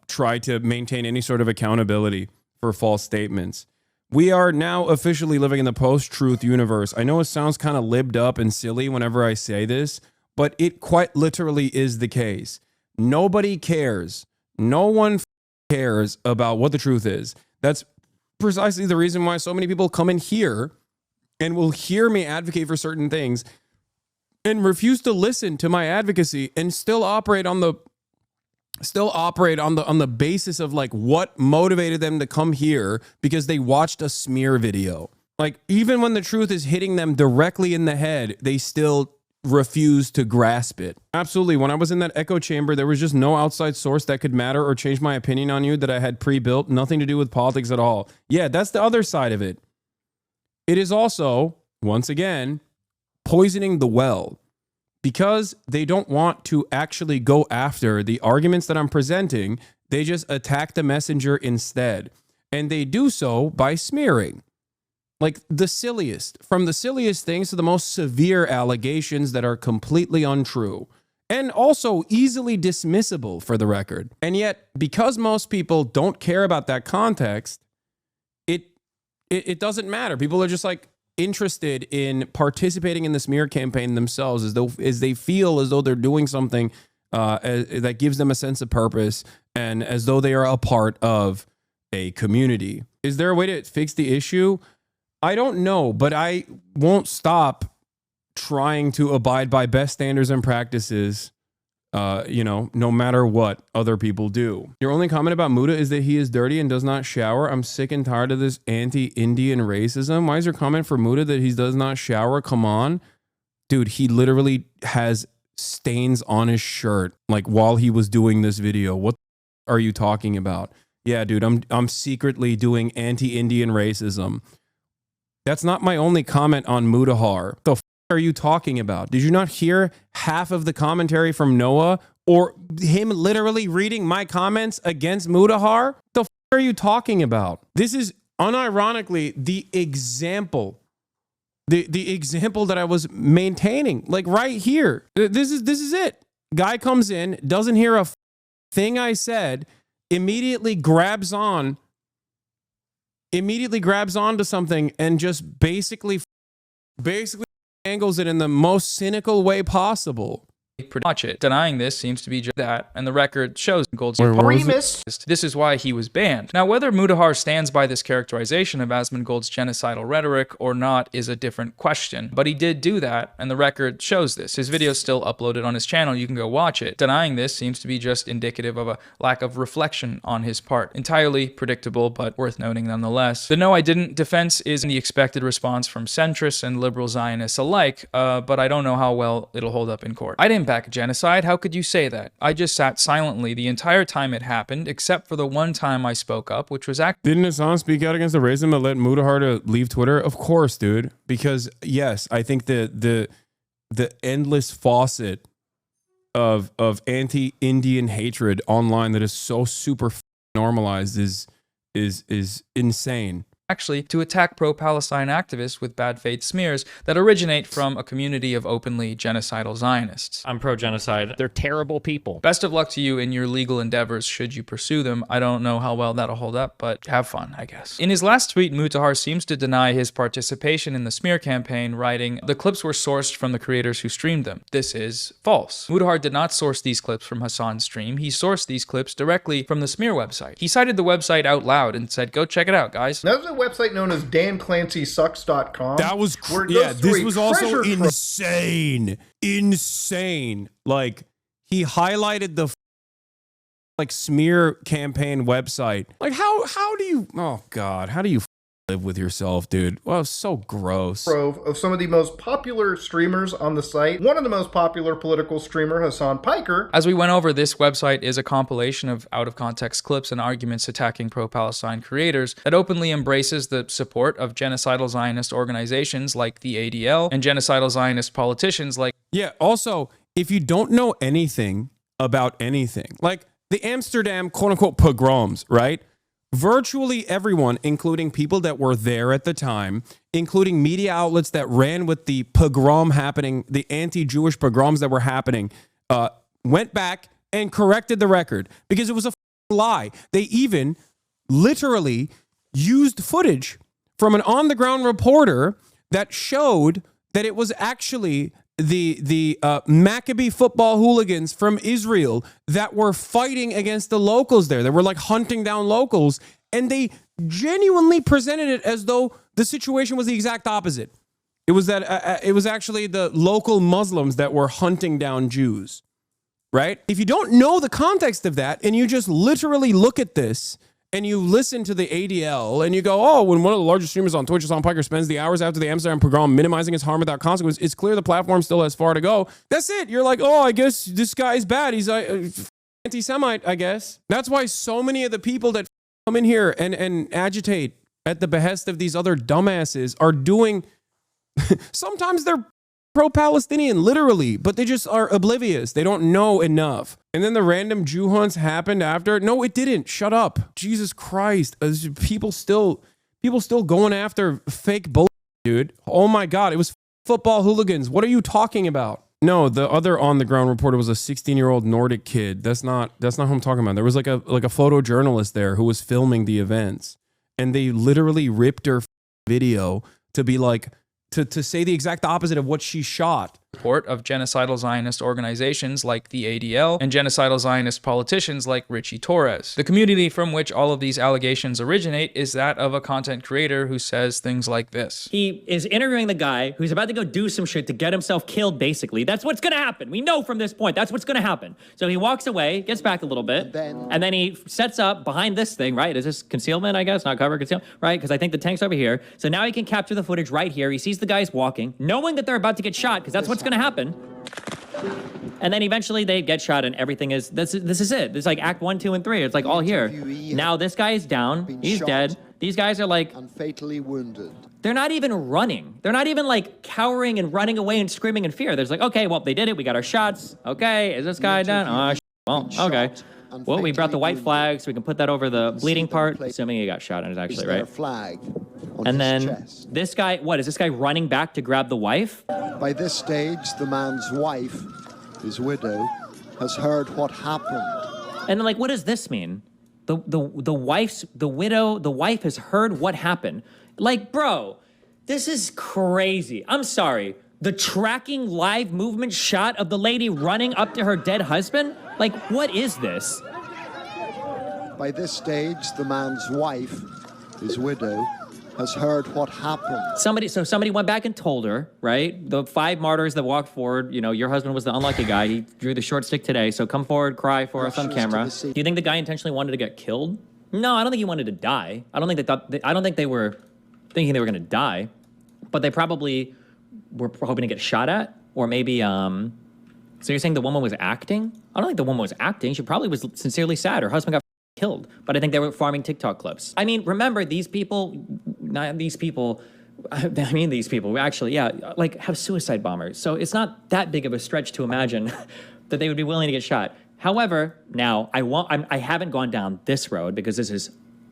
try to maintain any sort of accountability for false statements. We are now officially living in the post-truth universe. I know it sounds kind of libbed up and silly whenever I say this, but it quite literally is the case. Nobody cares. No one cares about what the truth is. That's precisely the reason why so many people come in here and will hear me advocate for certain things and refuse to listen to my advocacy and still operate on the basis of like what motivated them to come here because they watched a smear video. Like even when the truth is hitting them directly in the head, they still refuse to grasp it. Absolutely. When I was in that echo chamber, there was just no outside source that could matter or change my opinion on you that I had pre-built. Nothing to do with politics at all. Yeah, that's the other side of it. It is also, once again, poisoning the well because they don't want to actually go after the arguments that I'm presenting. They just attack the messenger instead. And they do so by smearing. Like the silliest, from the silliest things to the most severe allegations that are completely untrue and also easily dismissible for the record. And yet, because most people don't care about that context, it doesn't matter. People are just like, interested in participating in the smear campaign themselves as they feel as though they're doing something that gives them a sense of purpose and as though they are a part of a community. Is there a way to fix the issue? I don't know, but I won't stop trying to abide by best standards and practices, no matter what other people do. Your only comment about Muda is that he is dirty and does not shower. I'm sick and tired of this anti-Indian racism. Why is your comment for Muda that he does not shower? Come on. Dude, he literally has stains on his shirt like while he was doing this video. What are you talking about? Yeah, dude, I'm secretly doing anti-Indian racism. That's not my only comment on Mutahar. The f are you talking about? Did you not hear half of the commentary from Noah or him literally reading my comments against Mutahar? The f are you talking about? This is unironically the example, the example that I was maintaining, like right here. This is it. Guy comes in, doesn't hear a thing I said, immediately grabs on to something and just basically angles it in the most cynical way possible. watch it. Denying this seems to be just that, and the record shows Gold's Extremist. This is why he was banned. Now, whether Mudahar stands by this characterization of Asmongold's genocidal rhetoric or not is a different question, but he did do that, and the record shows this. His video's still uploaded on his channel. You can go watch it. Denying this seems to be just indicative of a lack of reflection on his part. Entirely predictable, but worth noting nonetheless. The "no, I didn't" defense is the expected response from centrists and liberal Zionists alike, but I don't know how well it'll hold up in court. I didn't back genocide. How could you say that? I just sat silently the entire time it happened, except for the one time I spoke up, which was Didn't Hasan speak out against the racism that led Mudahar to leave Twitter? Of course, dude. Because yes, I think the endless faucet of anti-Indian hatred online that is so super normalized is insane. Actually to attack pro-Palestine activists with bad faith smears that originate from a community of openly genocidal Zionists. I'm pro-genocide. They're terrible people. Best of luck to you in your legal endeavors should you pursue them. I don't know how well that'll hold up, but have fun, I guess. In his last tweet, Mudahar seems to deny his participation in the smear campaign, writing, "The clips were sourced from the creators who streamed them." This is false. Mudahar did not source these clips from Hasan's stream. He sourced these clips directly from the smear website. He cited the website out loud and said, "Go check it out, guys." There's a website known as danclancysucks.com. That was this was also insane. Insane. Like, he highlighted the smear campaign website. Like, how do you, oh God, how do you live with yourself, dude? Well, so gross. Of some of the most popular streamers on the site. One of the most popular political streamer, Hasan Piker. As we went over, this website is a compilation of out-of-context clips and arguments attacking pro-Palestine creators that openly embraces the support of genocidal Zionist organizations like the ADL and genocidal Zionist politicians like... Yeah, also, if you don't know anything about anything, like the Amsterdam quote-unquote pogroms, right? Virtually everyone, including people that were there at the time, including media outlets that ran with the pogrom happening, the anti-Jewish pogroms that were happening, went back and corrected the record because it was a lie. They even literally used footage from an on-the-ground reporter that showed that it was actually the Maccabi football hooligans from Israel that were fighting against the locals there. They were like hunting down locals, and they genuinely presented it as though the situation was the exact opposite. It was that it was actually the local Muslims that were hunting down Jews, right? If you don't know the context of that and you just literally look at this and you listen to the ADL and you go, oh, when one of the largest streamers on Twitch, Hasan Piker, spends the hours after the Amsterdam pogrom minimizing his harm without consequence, it's clear the platform still has far to go. That's it. You're like, oh, I guess this guy's bad. He's anti-Semite, I guess. That's why so many of the people that come in here and agitate at the behest of these other dumbasses are doing, sometimes they're pro-Palestinian, literally, but they just are oblivious. They don't know enough. And then the random Jew hunts happened after. No, it didn't. Shut up. Jesus Christ. People still going after fake bullshit, dude. Oh my God. It was football hooligans. What are you talking about? No, the other on-the-ground reporter was a 16-year-old Nordic kid. That's not who I'm talking about. There was like a photojournalist there who was filming the events, and they literally ripped her video to be like, to say the exact opposite of what she shot. Support of genocidal Zionist organizations like the ADL and genocidal Zionist politicians like Richie Torres. The community from which all of these allegations originate is that of a content creator who says things like this. He is interviewing the guy who's about to go do some shit to get himself killed, basically. That's what's gonna happen. We know from this point, that's what's gonna happen. So he walks away, gets back a little bit, and then he sets up behind this thing, right? Is this concealment, I guess? Not cover, concealment, right? Because I think the tank's over here. So now he can capture the footage right here. He sees the guys walking, knowing that they're about to get shot, because that's what's going to happen. And then eventually they get shot and everything is, this is it. It's like act 1, 2, and 3. It's like all here. Now this guy is down. He's dead. These guys are like... and fatally wounded. They're not even running. They're not even like cowering and running away and screaming in fear. There's like, okay, well, they did it. We got our shots. Okay, is this guy down? Oh, well, okay. Well, we brought the white flag so we can put that over the bleeding part, assuming he got shot in it actually, right? Flag and then this guy, what, is this guy running back to grab the wife? By this stage, the man's wife, his widow, has heard what happened. And then like, what does this mean? The wife has heard what happened. Like, bro, this is crazy. I'm sorry. The tracking live movement shot of the lady running up to her dead husband? Like, what is this? By this stage, the man's wife, his widow, has heard what happened. Somebody went back and told her, right? The 5 martyrs that walked forward, you know, your husband was the unlucky guy. He drew the short stick today, so come forward, cry for us on camera. Do you think the guy intentionally wanted to get killed? No, I don't think he wanted to die. I don't think they were thinking they were going to die, but they probably were hoping to get shot at, or maybe, so you're saying the woman was acting? I don't think the woman was acting. She probably was sincerely sad. Her husband got killed, but I think they were farming TikTok clips. I mean, remember, these people actually, yeah, like have suicide bombers. So it's not that big of a stretch to imagine that they would be willing to get shot. However, now I haven't gone down this road because this is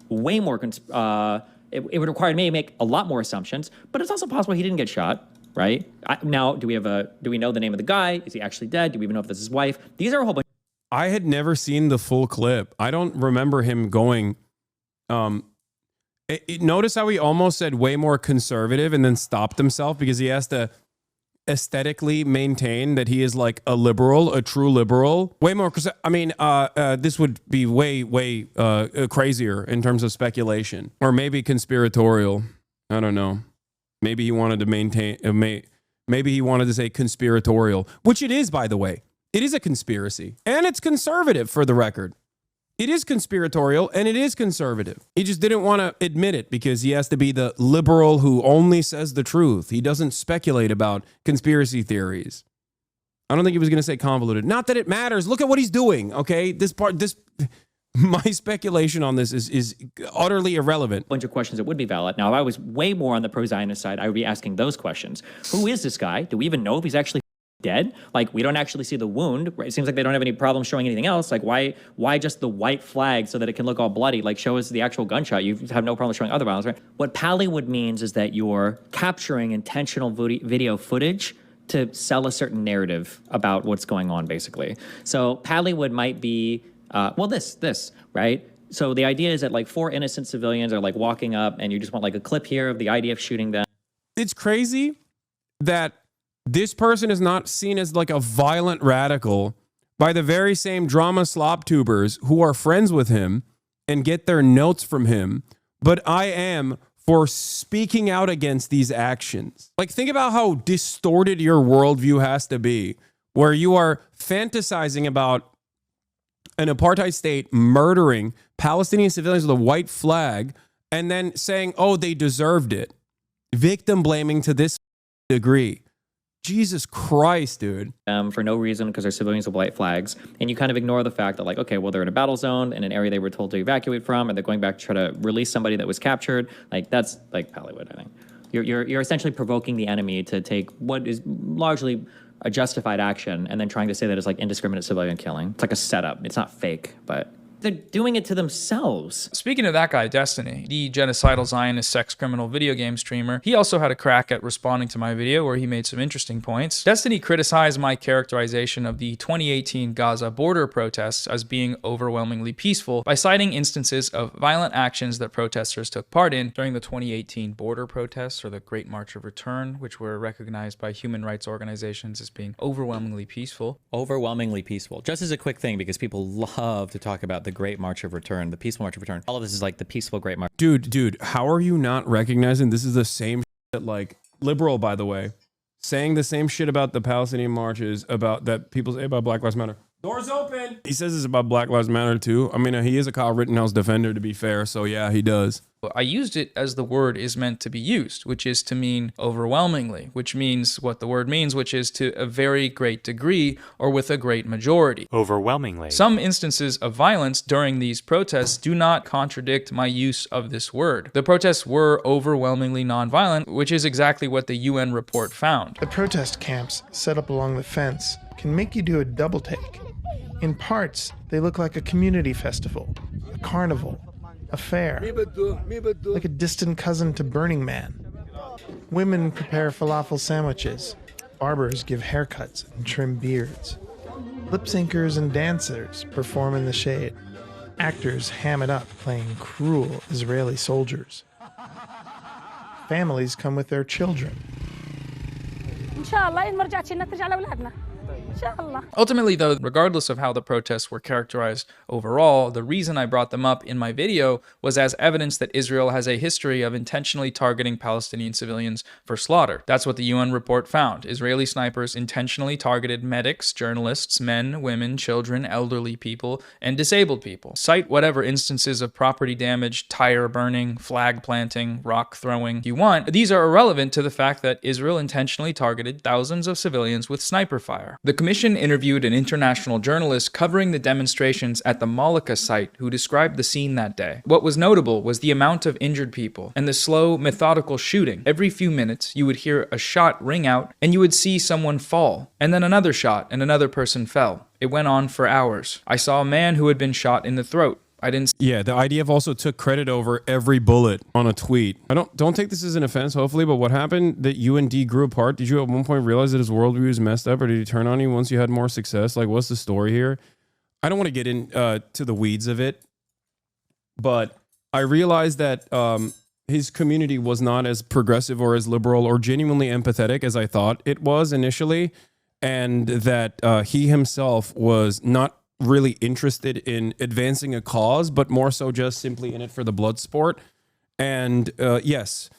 way more, it would require me to make a lot more assumptions, but it's also possible he didn't get shot, right? Now, do we know the name of the guy? Is he actually dead? Do we even know if that's his wife? These are a whole bunch. I had never seen the full clip. I don't remember him going. Notice how he almost said way more conservative and then stopped himself because he has to aesthetically maintain that he is like a liberal, a true liberal. Way more. I mean, this would be way crazier in terms of speculation, or maybe conspiratorial. I don't know. Maybe he wanted to maintain. Maybe he wanted to say conspiratorial, which it is, by the way. It is a conspiracy, and it's conservative, for the record. It is conspiratorial, and it is conservative. He just didn't want to admit it because he has to be the liberal who only says the truth. He doesn't speculate about conspiracy theories. I don't think he was going to say convoluted. Not that it matters. Look at what he's doing, okay? My speculation on this is utterly irrelevant. Bunch of questions that would be valid. Now, if I was way more on the pro-Zionist side, I would be asking those questions. Who is this guy? Do we even know if he's actually dead? Like, we don't actually see the wound, right? It seems like they don't have any problem showing anything else. Like, why just the white flag so that it can look all bloody? Like, show us the actual gunshot. You have no problem showing other violence, right? What Pallywood means is that you're capturing intentional video footage to sell a certain narrative about what's going on, basically. So Pallywood might be, this, right? So the idea is that like 4 innocent civilians are like walking up and you just want like a clip here of the idea of shooting them. It's crazy that this person is not seen as like a violent radical by the very same drama slop tubers who are friends with him and get their notes from him. But I am for speaking out against these actions. Like, think about how distorted your worldview has to be, where you are fantasizing about an apartheid state murdering Palestinian civilians with a white flag and then saying, oh, they deserved it. Victim blaming to this degree. Jesus Christ, dude. For no reason, because they're civilians with white flags. And you kind of ignore the fact that, like, okay, well, they're in a battle zone in an area they were told to evacuate from, and they're going back to try to release somebody that was captured. Like, that's like Pallywood, I think. You're essentially provoking the enemy to take what is largely a justified action and then trying to say that it's like indiscriminate civilian killing. It's like a setup. It's not fake, but they're doing it to themselves. Speaking of that guy, Destiny, the genocidal Zionist sex criminal video game streamer, he also had a crack at responding to my video where he made some interesting points. Destiny criticized my characterization of the 2018 Gaza border protests as being overwhelmingly peaceful by citing instances of violent actions that protesters took part in during the 2018 border protests, or the Great March of Return, which were recognized by human rights organizations as being overwhelmingly peaceful. Overwhelmingly peaceful. Just as a quick thing, because people love to talk about the Great March of Return, the Peaceful March of Return. All of this is like the peaceful Great March. Dude, how are you not recognizing this is the same shit, like, liberal, by the way, saying the same shit about the Palestinian marches, about that people say about Black Lives Matter. Doors open! He says it's about Black Lives Matter too. I mean, he is a Kyle Rittenhouse defender, to be fair, so yeah, he does. I used it as the word is meant to be used, which is to mean overwhelmingly, which means what the word means, which is to a very great degree or with a great majority. Overwhelmingly. Some instances of violence during these protests do not contradict my use of this word. The protests were overwhelmingly nonviolent, which is exactly what the UN report found. The protest camps set up along the fence can make you do a double take. In parts, they look like a community festival, a carnival, a fair, like a distant cousin to Burning Man. Women prepare falafel sandwiches. Barbers give haircuts and trim beards. Lip syncers and dancers perform in the shade. Actors ham it up playing cruel Israeli soldiers. Families come with their children. Ultimately, though, regardless of how the protests were characterized overall, the reason I brought them up in my video was as evidence that Israel has a history of intentionally targeting Palestinian civilians for slaughter. That's what the UN report found. Israeli snipers intentionally targeted medics, journalists, men, women, children, elderly people, and disabled people. Cite whatever instances of property damage, tire burning, flag planting, rock throwing you want. These are irrelevant to the fact that Israel intentionally targeted thousands of civilians with sniper fire. The commission interviewed an international journalist covering the demonstrations at the Malika site who described the scene that day. What was notable was the amount of injured people and the slow, methodical shooting. Every few minutes, you would hear a shot ring out and you would see someone fall, and then another shot and another person fell. It went on for hours. I saw a man who had been shot in the throat. I didn't. Yeah, the IDF also took credit over every bullet on a tweet. I don't take this as an offense, hopefully, but what happened that you and D grew apart? Did you at one point realize that his worldview was messed up, or did he turn on you once you had more success? Like, what's the story here? I don't want to get into the weeds of it, but I realized that his community was not as progressive or as liberal or genuinely empathetic as I thought it was initially, and that he himself was not really interested in advancing a cause, but more so just simply in it for the blood sport. And yes,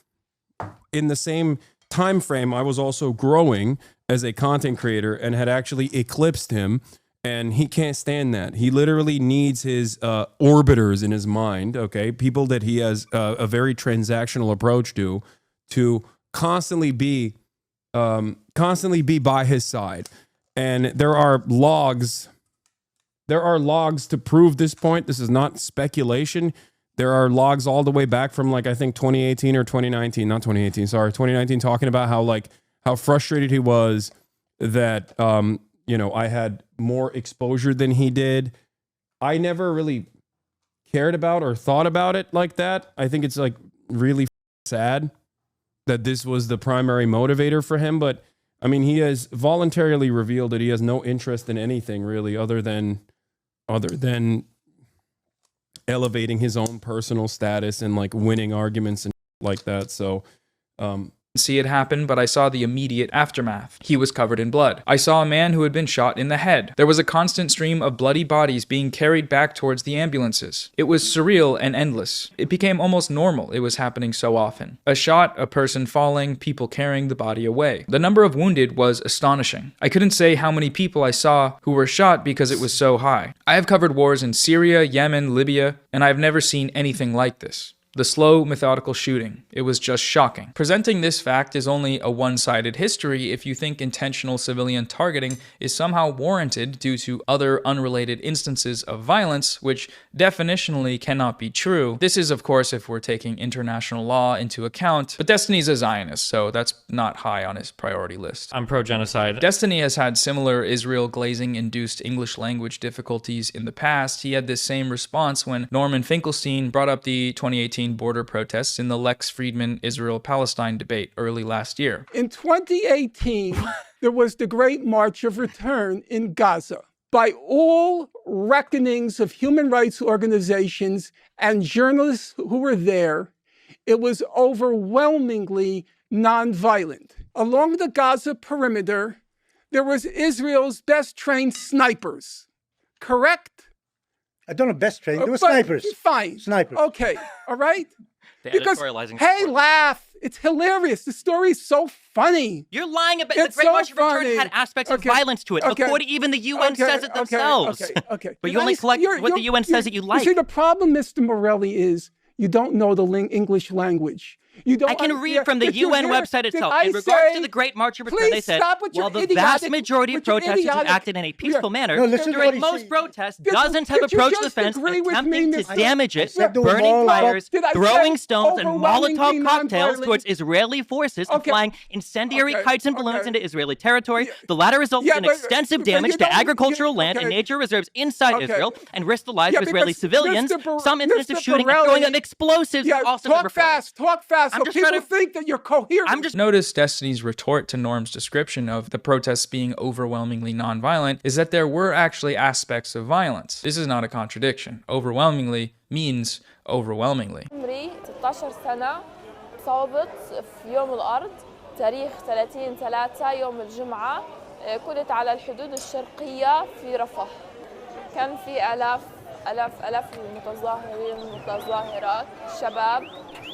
in the same time frame, I was also growing as a content creator and had actually eclipsed him, and he can't stand that. He literally needs his orbiters in his mind, okay, people that he has a very transactional approach to constantly be by his side. And there are logs to prove this point. This is not speculation. There are logs all the way back from, like, I think 2018 or 2019, not 2018, sorry, 2019, talking about how frustrated he was that, I had more exposure than he did. I never really cared about or thought about it like that. I think it's like really sad that this was the primary motivator for him. But I mean, he has voluntarily revealed that he has no interest in anything really other than elevating his own personal status and like winning arguments and like that. So, see it happen, but I saw the immediate aftermath. He was covered in blood. I saw a man who had been shot in the head. There was a constant stream of bloody bodies being carried back towards the ambulances. It was surreal and endless. It became almost normal. It was happening so often. A shot, a person falling, people carrying the body away. The number of wounded was astonishing. I couldn't say how many people I saw who were shot because it was so high. I have covered wars in Syria, Yemen, Libya, and I've never seen anything like this. The slow, methodical shooting. It was just shocking. Presenting this fact is only a one-sided history if you think intentional civilian targeting is somehow warranted due to other unrelated instances of violence, which definitionally cannot be true. This is, of course, if we're taking international law into account, but Destiny's a Zionist, so that's not high on his priority list. I'm pro-genocide. Destiny has had similar Israel glazing-induced English language difficulties in the past. He had this same response when Norman Finkelstein brought up the 2018 border protests in the Lex Friedman Israel-Palestine debate early last year. In 2018, there was the Great March of Return in Gaza. By all reckonings of human rights organizations and journalists who were there, it was overwhelmingly nonviolent. Along the Gaza perimeter, there was Israel's best trained snipers, correct? I don't know best trained. They were snipers. Fine. Snipers. Okay. All right. Because hey, laugh. It's hilarious. The story's so funny. You're lying about it's the Great so March of Return funny. had aspects of violence to it. According, even the UN says it themselves. Okay. But you only collect what the UN says that you like. You see, the problem, Mr. Morelli, is you don't know the English language. You don't. I can read from the UN website itself. In regards to the Great March of Return, they said, while the vast majority of protesters have acted in a peaceful manner, during most protests, dozens have approached the fence attempting to damage it, burning tires, throwing stones and Molotov cocktails towards Israeli forces, and flying incendiary kites and balloons into Israeli territory. The latter resulted in extensive damage to agricultural land and nature reserves inside Israel and risked the lives of Israeli civilians. Some incidents of shooting and throwing of explosives have also been reported. Talk fast. So people think that you're coherent. Notice Destiny's retort to Norm's description of the protests being overwhelmingly nonviolent is that there were actually aspects of violence. This is not a contradiction. Overwhelmingly means overwhelmingly. تاريخ 30/3 يوم الجمعة كنت على الحدود الشرقية في رفح. كان في آلاف المتظاهرين والمتظاهرات شباب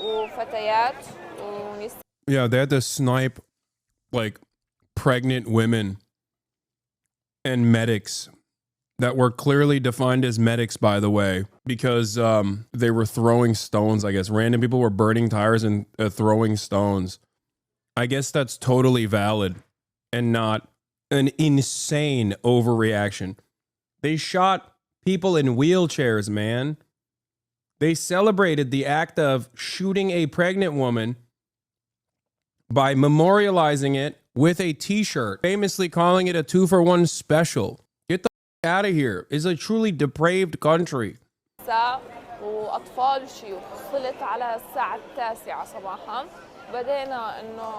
وفتيات ونساء. Yeah, they had to snipe like pregnant women and medics that were clearly defined as medics, by the way, because they were throwing stones. I guess random people were burning tires and throwing stones. I guess that's totally valid and not an insane overreaction. They shot people in wheelchairs, man. They celebrated the act of shooting a pregnant woman by memorializing it with a t-shirt, famously calling it a 2-for-1 special. Get the out of here. It's a truly depraved country. وأطفال وشيوخ. وصلت على الساعة 9 صباحا. بدينا إنه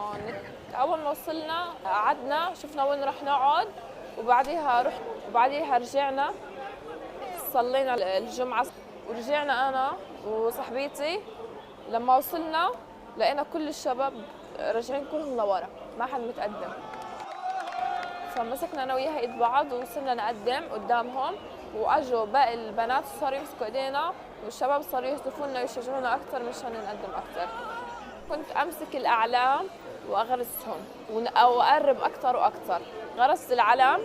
أول ما وصلنا قعدنا شفنا وين رح نقعد وبعديها رجعنا صلينا الجمعة ورجعنا أنا وصاحبتي. لما وصلنا لقينا كل الشباب راجعين كلهم لورا، ما حد متقدم. فمسكنا أنا وياها إيد بعض ووصلنا نقدم قدامهم، وأجوا باقي البنات صاروا يمسكوا إيدينا والشباب صاروا يهتفونا ويشجعونا أكثر مشان نقدم أكثر. كنت أمسك الأعلام وأغرسهم وأقرب أكثر وأكثر. غرست العلم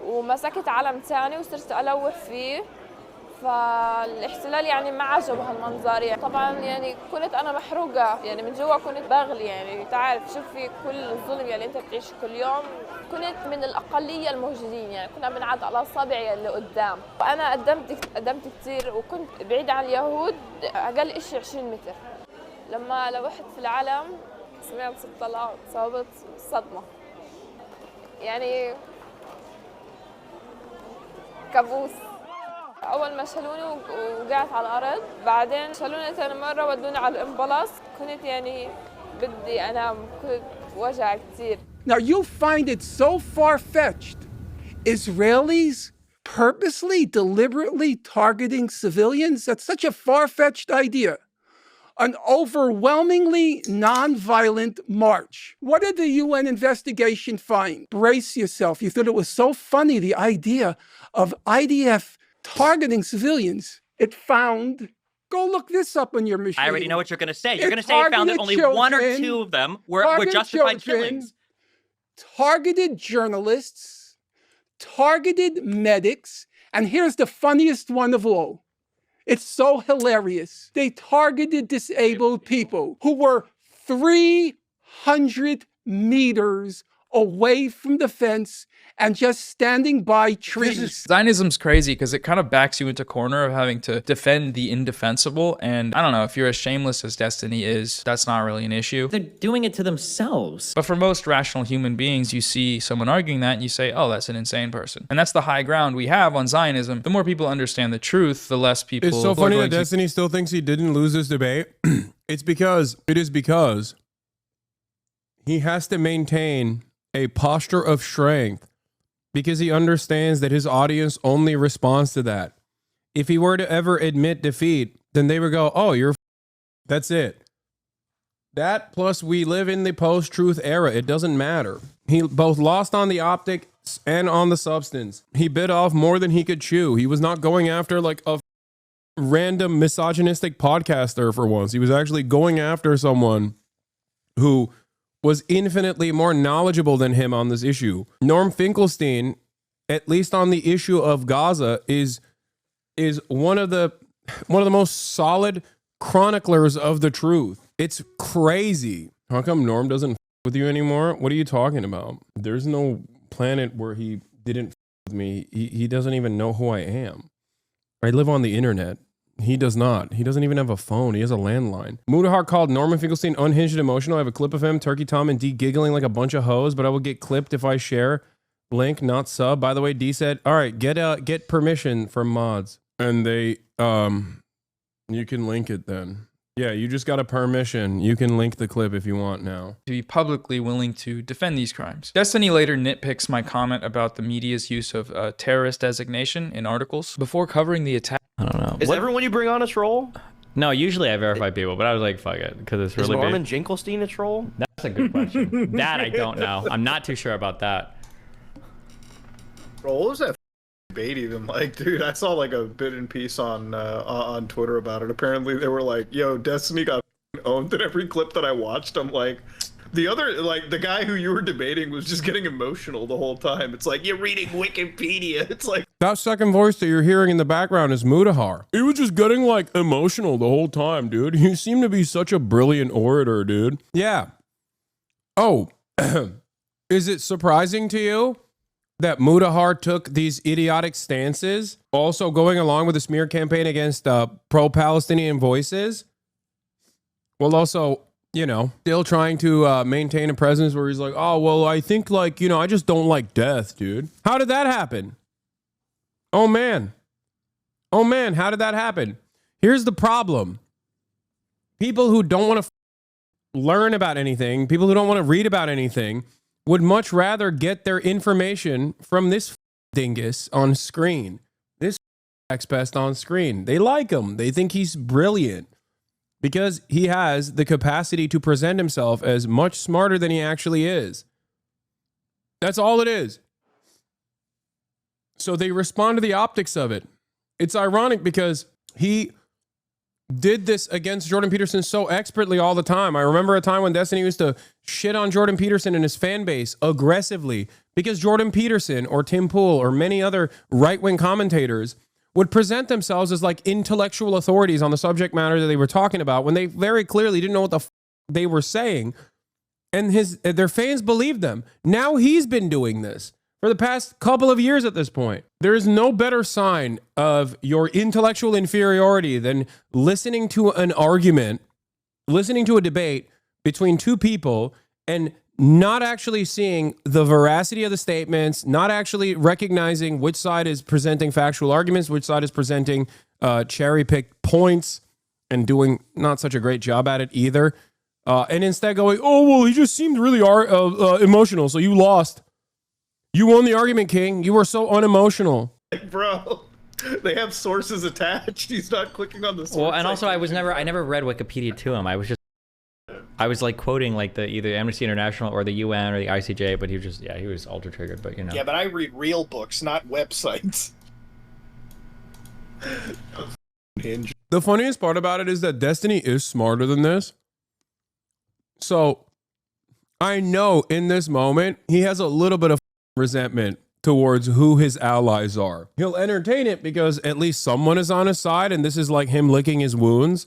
ومسكت علم ثاني وصرت ألوح فيه. فالاحتلال يعني ما عجبه هالمنظر يعني. طبعا يعني كنت انا محروقه يعني من جوا، كنت بغلي يعني. تعرف شوفي كل الظلم اللي انت بتعيش كل يوم. كنت من الاقليه الموجودين يعني، كنا بنعد على اصابعي اللي قدام. وانا قدمت كثير وكنت بعيد عن اليهود اقل شيء 20 متر. لما لوحت في العلم سمعت صوت طلقات، صابت صدمه يعني كابوس. أول ما شالوني وقعت على الأرض، بعدين شالوني ثاني مرة ودوني على الأمبلاس. كنت يعني بدي أنام، كنت وجع كتير. Now you find it so far-fetched. Israelis purposely, deliberately targeting civilians? That's such a far-fetched idea. An overwhelmingly non-violent march. What did the UN investigation find? Brace yourself. You thought it was so funny, the idea of IDF targeting civilians. It found, go look this up on your machine. I already know what you're going to say. You're going to say it found that only one or two of them were justified killings. Targeted journalists, targeted medics, and here's the funniest one of all. It's so hilarious. They targeted disabled people who were 300 meters away from the fence and just standing by trees. Zionism's crazy because it kind of backs you into a corner of having to defend the indefensible. And I don't know, if you're as shameless as Destiny is, that's not really an issue. They're doing it to themselves. But for most rational human beings, you see someone arguing that and you say, oh, that's an insane person. And that's the high ground we have on Zionism. The more people understand the truth, the less people... It's so funny that Destiny still thinks he didn't lose this debate. It is because he has to maintain a posture of strength because he understands that his audience only responds to that. If he were to ever admit defeat, then they would go, oh, that's it. That plus we live in the post-truth era. It doesn't matter. He both lost on the optics and on the substance. He bit off more than he could chew. He was not going after like a random misogynistic podcaster for once. He was actually going after someone who was infinitely more knowledgeable than him on this issue. Norm Finkelstein, at least on the issue of Gaza, is one of the most solid chroniclers of the truth. It's crazy. How come Norm doesn't with you anymore? What are you talking about? There's no planet where he didn't with me. He doesn't even know who I am. I live on the internet. He does not. He doesn't even have a phone. He has a landline. Mudahar called Norman Finkelstein unhinged and emotional. I have a clip of him, Turkey Tom, and D giggling like a bunch of hoes, but I will get clipped if I share. Link, not sub. By the way, D said, all right, get permission from mods. And they, you can link it then. Yeah, you just got a permission. You can link the clip if you want now. To be publicly willing to defend these crimes. Destiny later nitpicks my comment about the media's use of terrorist designation in articles. Before covering the attack, I don't know. Is everyone you bring on a troll? No, usually I verify people, but I was like, fuck it, because it's really Is Norman big. Jinkelstein a troll? That's a good question. That I don't know. I'm not too sure about that. Bro, what was that debate even like, dude? I saw like a bit in piece on Twitter about it. Apparently they were like, yo, Destiny got owned in every clip that I watched. I'm like, the other, like, the guy who you were debating was just getting emotional the whole time. It's like, you're reading Wikipedia. It's like... That second voice that you're hearing in the background is Mudahar. He was just getting, like, emotional the whole time, dude. He seemed to be such a brilliant orator, dude. Yeah. Oh, is it surprising to you that Mudahar took these idiotic stances, also going along with the smear campaign against pro-Palestinian voices? Well, also... you know, still trying to maintain a presence where he's like, oh, well, I think, like, you know, I just don't like death, dude. How did that happen? Oh, man. Oh, man, how did that happen? Here's the problem. People who don't want to learn about anything, people who don't want to read about anything, would much rather get their information from this dingus on screen. This expest on screen. They like him. They think he's brilliant. Because he has the capacity to present himself as much smarter than he actually is. That's all it is. So they respond to the optics of it. It's ironic because he did this against Jordan Peterson so expertly all the time. I remember a time when Destiny used to shit on Jordan Peterson and his fan base aggressively because Jordan Peterson or Tim Pool or many other right-wing commentators would present themselves as like intellectual authorities on the subject matter that they were talking about when they very clearly didn't know what the they were saying. And their fans believed them. Now he's been doing this for the past couple of years at this point. There is no better sign of your intellectual inferiority than listening to an argument, listening to a debate between two people and not actually seeing the veracity of the statements, not actually recognizing which side is presenting factual arguments, which side is presenting cherry-picked points, and doing not such a great job at it either. And instead going, oh, well, he just seemed really emotional, so you lost. You won the argument, King. You were so unemotional. Like, bro, they have sources attached. He's not clicking on the source. Well, and also I never read Wikipedia to him. I was like quoting like the either Amnesty International or the UN or the ICJ, but he was ultra triggered, but you know. Yeah, but I read real books, not websites. The funniest part about it is that Destiny is smarter than this. So I know in this moment he has a little bit of resentment towards who his allies are. He'll entertain it because at least someone is on his side, and this is like him licking his wounds.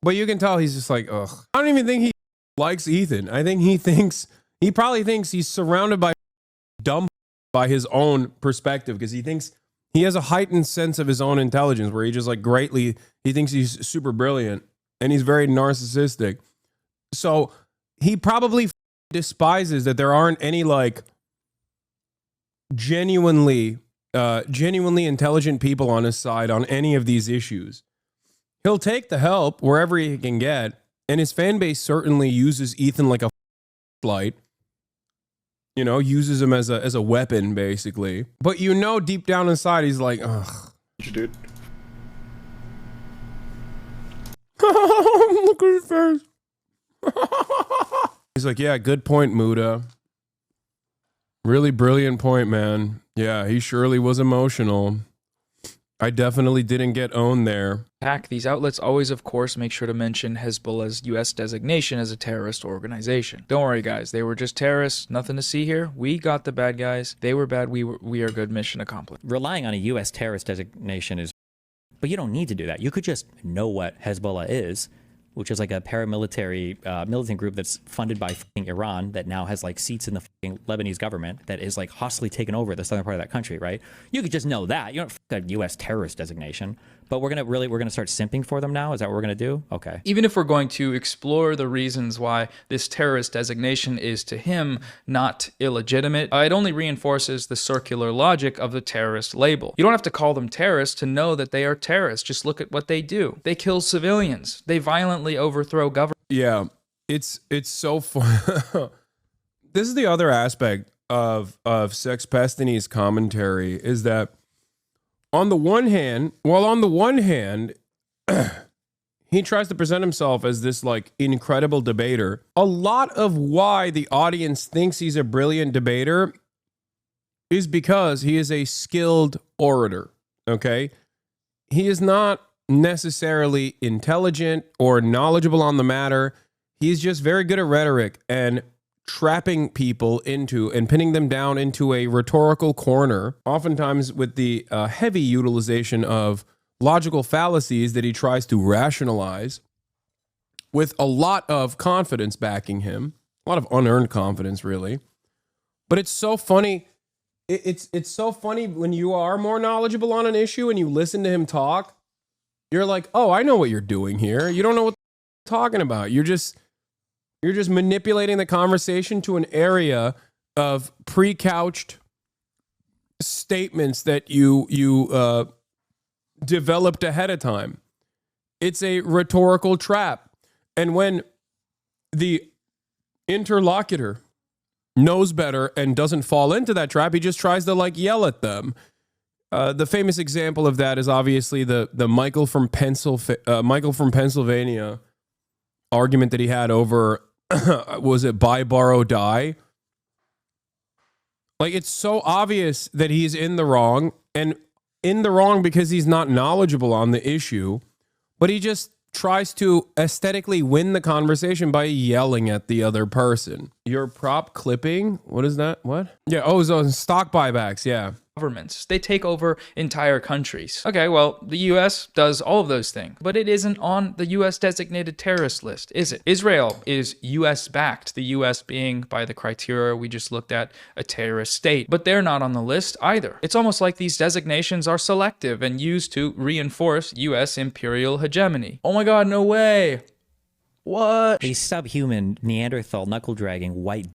But you can tell he's just like, ugh. I don't even think he likes Ethan. I think he probably thinks he's surrounded by dumb by his own perspective because he thinks he has a heightened sense of his own intelligence where he just like he thinks he's super brilliant and he's very narcissistic. So he probably despises that there aren't any like genuinely intelligent people on his side on any of these issues. He'll take the help wherever he can get, and his fan base certainly uses Ethan like a light. You know, uses him as a weapon, basically. But you know, deep down inside, he's like, ugh. Dude. Look at his face. He's like, yeah, good point, Muda. Really brilliant point, man. Yeah, he surely was emotional. I definitely didn't get owned there. These outlets always, of course, make sure to mention Hezbollah's U.S. designation as a terrorist organization. Don't worry, guys. They were just terrorists. Nothing to see here. We got the bad guys. They were bad. We are good. Mission accomplished. Relying on a U.S. terrorist designation is... But you don't need to do that. You could just know what Hezbollah is, which is like a paramilitary militant group that's funded by Iran that now has like seats in the Lebanese government that is like hostily taken over the southern part of that country, right? You could just know that. You don't a U.S. terrorist designation. But we're gonna start simping for them now? Is that what we're gonna do? Okay. Even if we're going to explore the reasons why this terrorist designation is to him not illegitimate, it only reinforces the circular logic of the terrorist label. You don't have to call them terrorists to know that they are terrorists. Just look at what they do. They kill civilians. They violently overthrow government. Yeah, it's so fun. This is the other aspect of Sexpestany's commentary is that on the one hand, he tries to present himself as this like incredible debater. A lot of why the audience thinks he's a brilliant debater is because he is a skilled orator, okay? He is not necessarily intelligent or knowledgeable on the matter. He's just very good at rhetoric and trapping people into and pinning them down into a rhetorical corner, oftentimes with the heavy utilization of logical fallacies that he tries to rationalize with a lot of confidence backing him, a lot of unearned confidence, really. But it's so funny. It's so funny when you are more knowledgeable on an issue and you listen to him talk, you're like, oh, I know what you're doing here. You don't know what you're talking about. You're just manipulating the conversation to an area of pre-couched statements that you developed ahead of time. It's a rhetorical trap. And when the interlocutor knows better and doesn't fall into that trap, he just tries to like yell at them. The famous example of that is obviously the Michael from Pennsylvania argument that he had over was it buy, borrow, die? Like, it's so obvious that he's in the wrong, and in the wrong because he's not knowledgeable on the issue, but he just tries to aesthetically win the conversation by yelling at the other person. Your prop clipping? What is that? What? Yeah, so stock buybacks, yeah. Governments. They take over entire countries. Okay, well, the US does all of those things, but it isn't on the US designated terrorist list, is it? Israel is US backed, the US being, by the criteria we just looked at, a terrorist state, but they're not on the list either. It's almost like these designations are selective and used to reinforce US imperial hegemony. Oh my God, no way. What? These subhuman, Neanderthal, knuckle-dragging white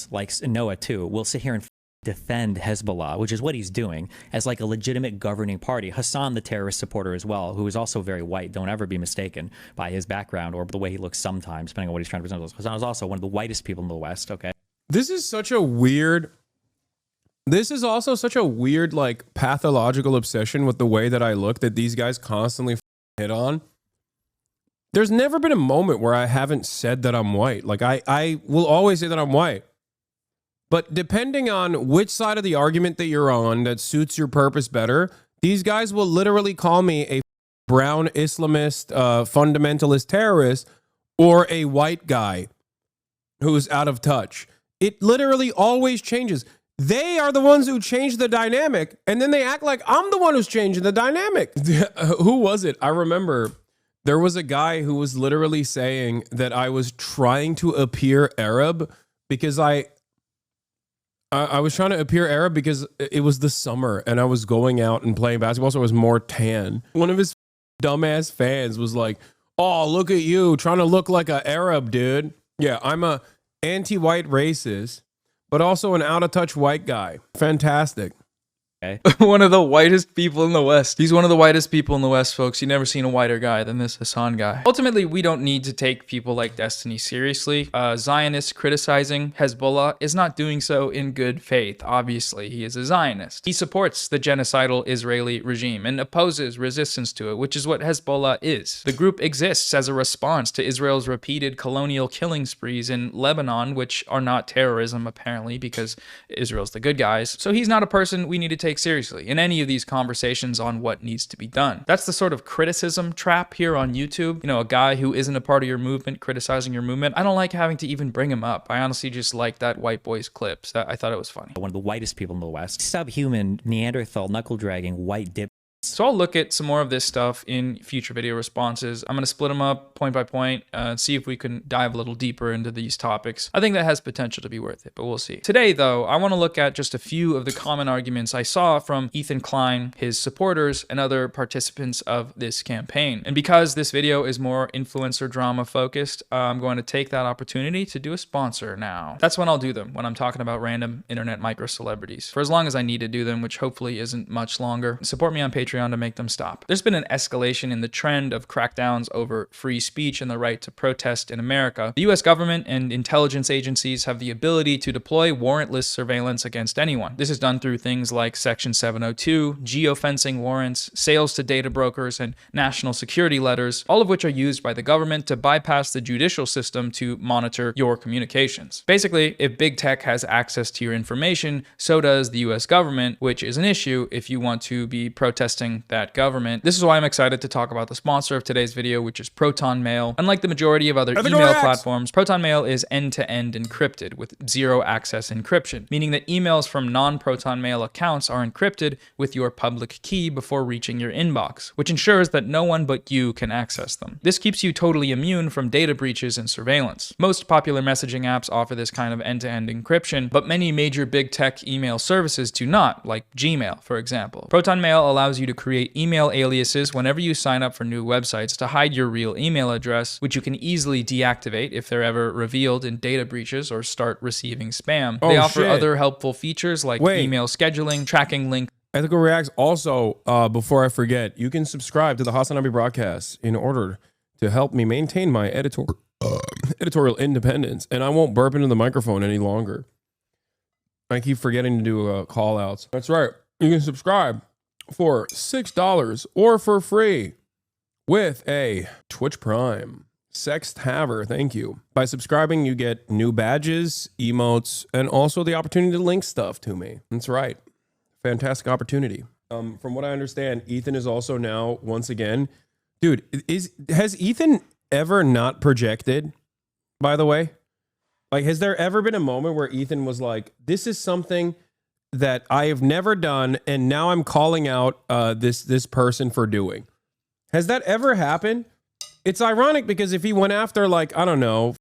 like Noah too will sit here and defend Hezbollah, which is what he's doing, as like a legitimate governing party. Hasan, the terrorist supporter as well, who is also very white. Don't ever be mistaken by his background or the way he looks sometimes, depending on what he's trying to present. Hasan is also one of the whitest people in the West, okay? This is also such a weird, like, pathological obsession with the way that I look that these guys constantly hit on. There's never been a moment where I haven't said that I'm white. Like, I will always say that I'm white. But depending on which side of the argument that you're on that suits your purpose better, these guys will literally call me a brown Islamist, fundamentalist terrorist, or a white guy who's out of touch. It literally always changes. They are the ones who change the dynamic, and then they act like I'm the one who's changing the dynamic. Who was it? I remember there was a guy who was literally saying that I was trying to appear Arab because I was trying to appear Arab because it was the summer and I was going out and playing basketball, so I was more tan. One of his dumbass fans was like, oh, look at you trying to look like an Arab, dude. Yeah, I'm a anti-white racist, but also an out-of-touch white guy. Fantastic. Okay. One of the whitest people in the West. He's one of the whitest people in the West, folks. You've never seen a whiter guy than this Hasan guy. Ultimately, we don't need to take people like Destiny seriously. Zionists criticizing Hezbollah is not doing so in good faith. Obviously, he is a Zionist. He supports the genocidal Israeli regime and opposes resistance to it, which is what Hezbollah is. The group exists as a response to Israel's repeated colonial killing sprees in Lebanon, which are not terrorism, apparently, because Israel's the good guys. So he's not a person we need to take seriously in any of these conversations on what needs to be done. That's the sort of criticism trap here on YouTube. You know, a guy who isn't a part of your movement criticizing your movement. I don't like having to even bring him up. I honestly just like that white boy's clips. I thought it was funny. One of the whitest people in the West. Subhuman, Neanderthal, knuckle-dragging, white dip. So I'll look at some more of this stuff in future video responses. I'm going to split them up point by point and see if we can dive a little deeper into these topics. I think that has potential to be worth it, but we'll see. Today, though, I want to look at just a few of the common arguments I saw from Ethan Klein, his supporters, and other participants of this campaign. And because this video is more influencer drama focused, I'm going to take that opportunity to do a sponsor now. That's when I'll do them, when I'm talking about random internet micro celebrities. For as long as I need to do them, which hopefully isn't much longer. Support me on Patreon Patreon to make them stop. There's been an escalation in the trend of crackdowns over free speech and the right to protest in America. The US government and intelligence agencies have the ability to deploy warrantless surveillance against anyone. This is done through things like Section 702, geofencing warrants, sales to data brokers, and national security letters, all of which are used by the government to bypass the judicial system to monitor your communications. Basically, if big tech has access to your information, so does the US government, which is an issue if you want to be protesting that government. This is why I'm excited to talk about the sponsor of today's video, which is Proton Mail. Unlike the majority of other email platforms, Proton Mail is end-to-end encrypted with zero access encryption, meaning that emails from non-Proton Mail accounts are encrypted with your public key before reaching your inbox, which ensures that no one but you can access them. This keeps you totally immune from data breaches and surveillance. Most popular messaging apps offer this kind of end-to-end encryption, but many major big tech email services do not, like Gmail, for example. Proton Mail allows you to create email aliases whenever you sign up for new websites to hide your real email address, which you can easily deactivate if they're ever revealed in data breaches or start receiving spam. They offer other helpful features like email scheduling, tracking links. Ethical Reacts also, before I forget, you can subscribe to the Hasanabi broadcast in order to help me maintain my editorial independence, and I won't burp into the microphone any longer. I keep forgetting to do call outs. That's right. You can subscribe for $6 or for free with a Twitch Prime. Sex Haver, thank you. By subscribing, you get new badges, emotes, and also the opportunity to link stuff to me. That's right. Fantastic opportunity. From what I understand, Ethan is also now, once again, dude, has Ethan ever not projected, by the way? Like, has there ever been a moment where Ethan was like, this is something that I have never done, and now I'm calling out this person for doing? Has that ever happened? It's ironic because if he went after, like, I don't know,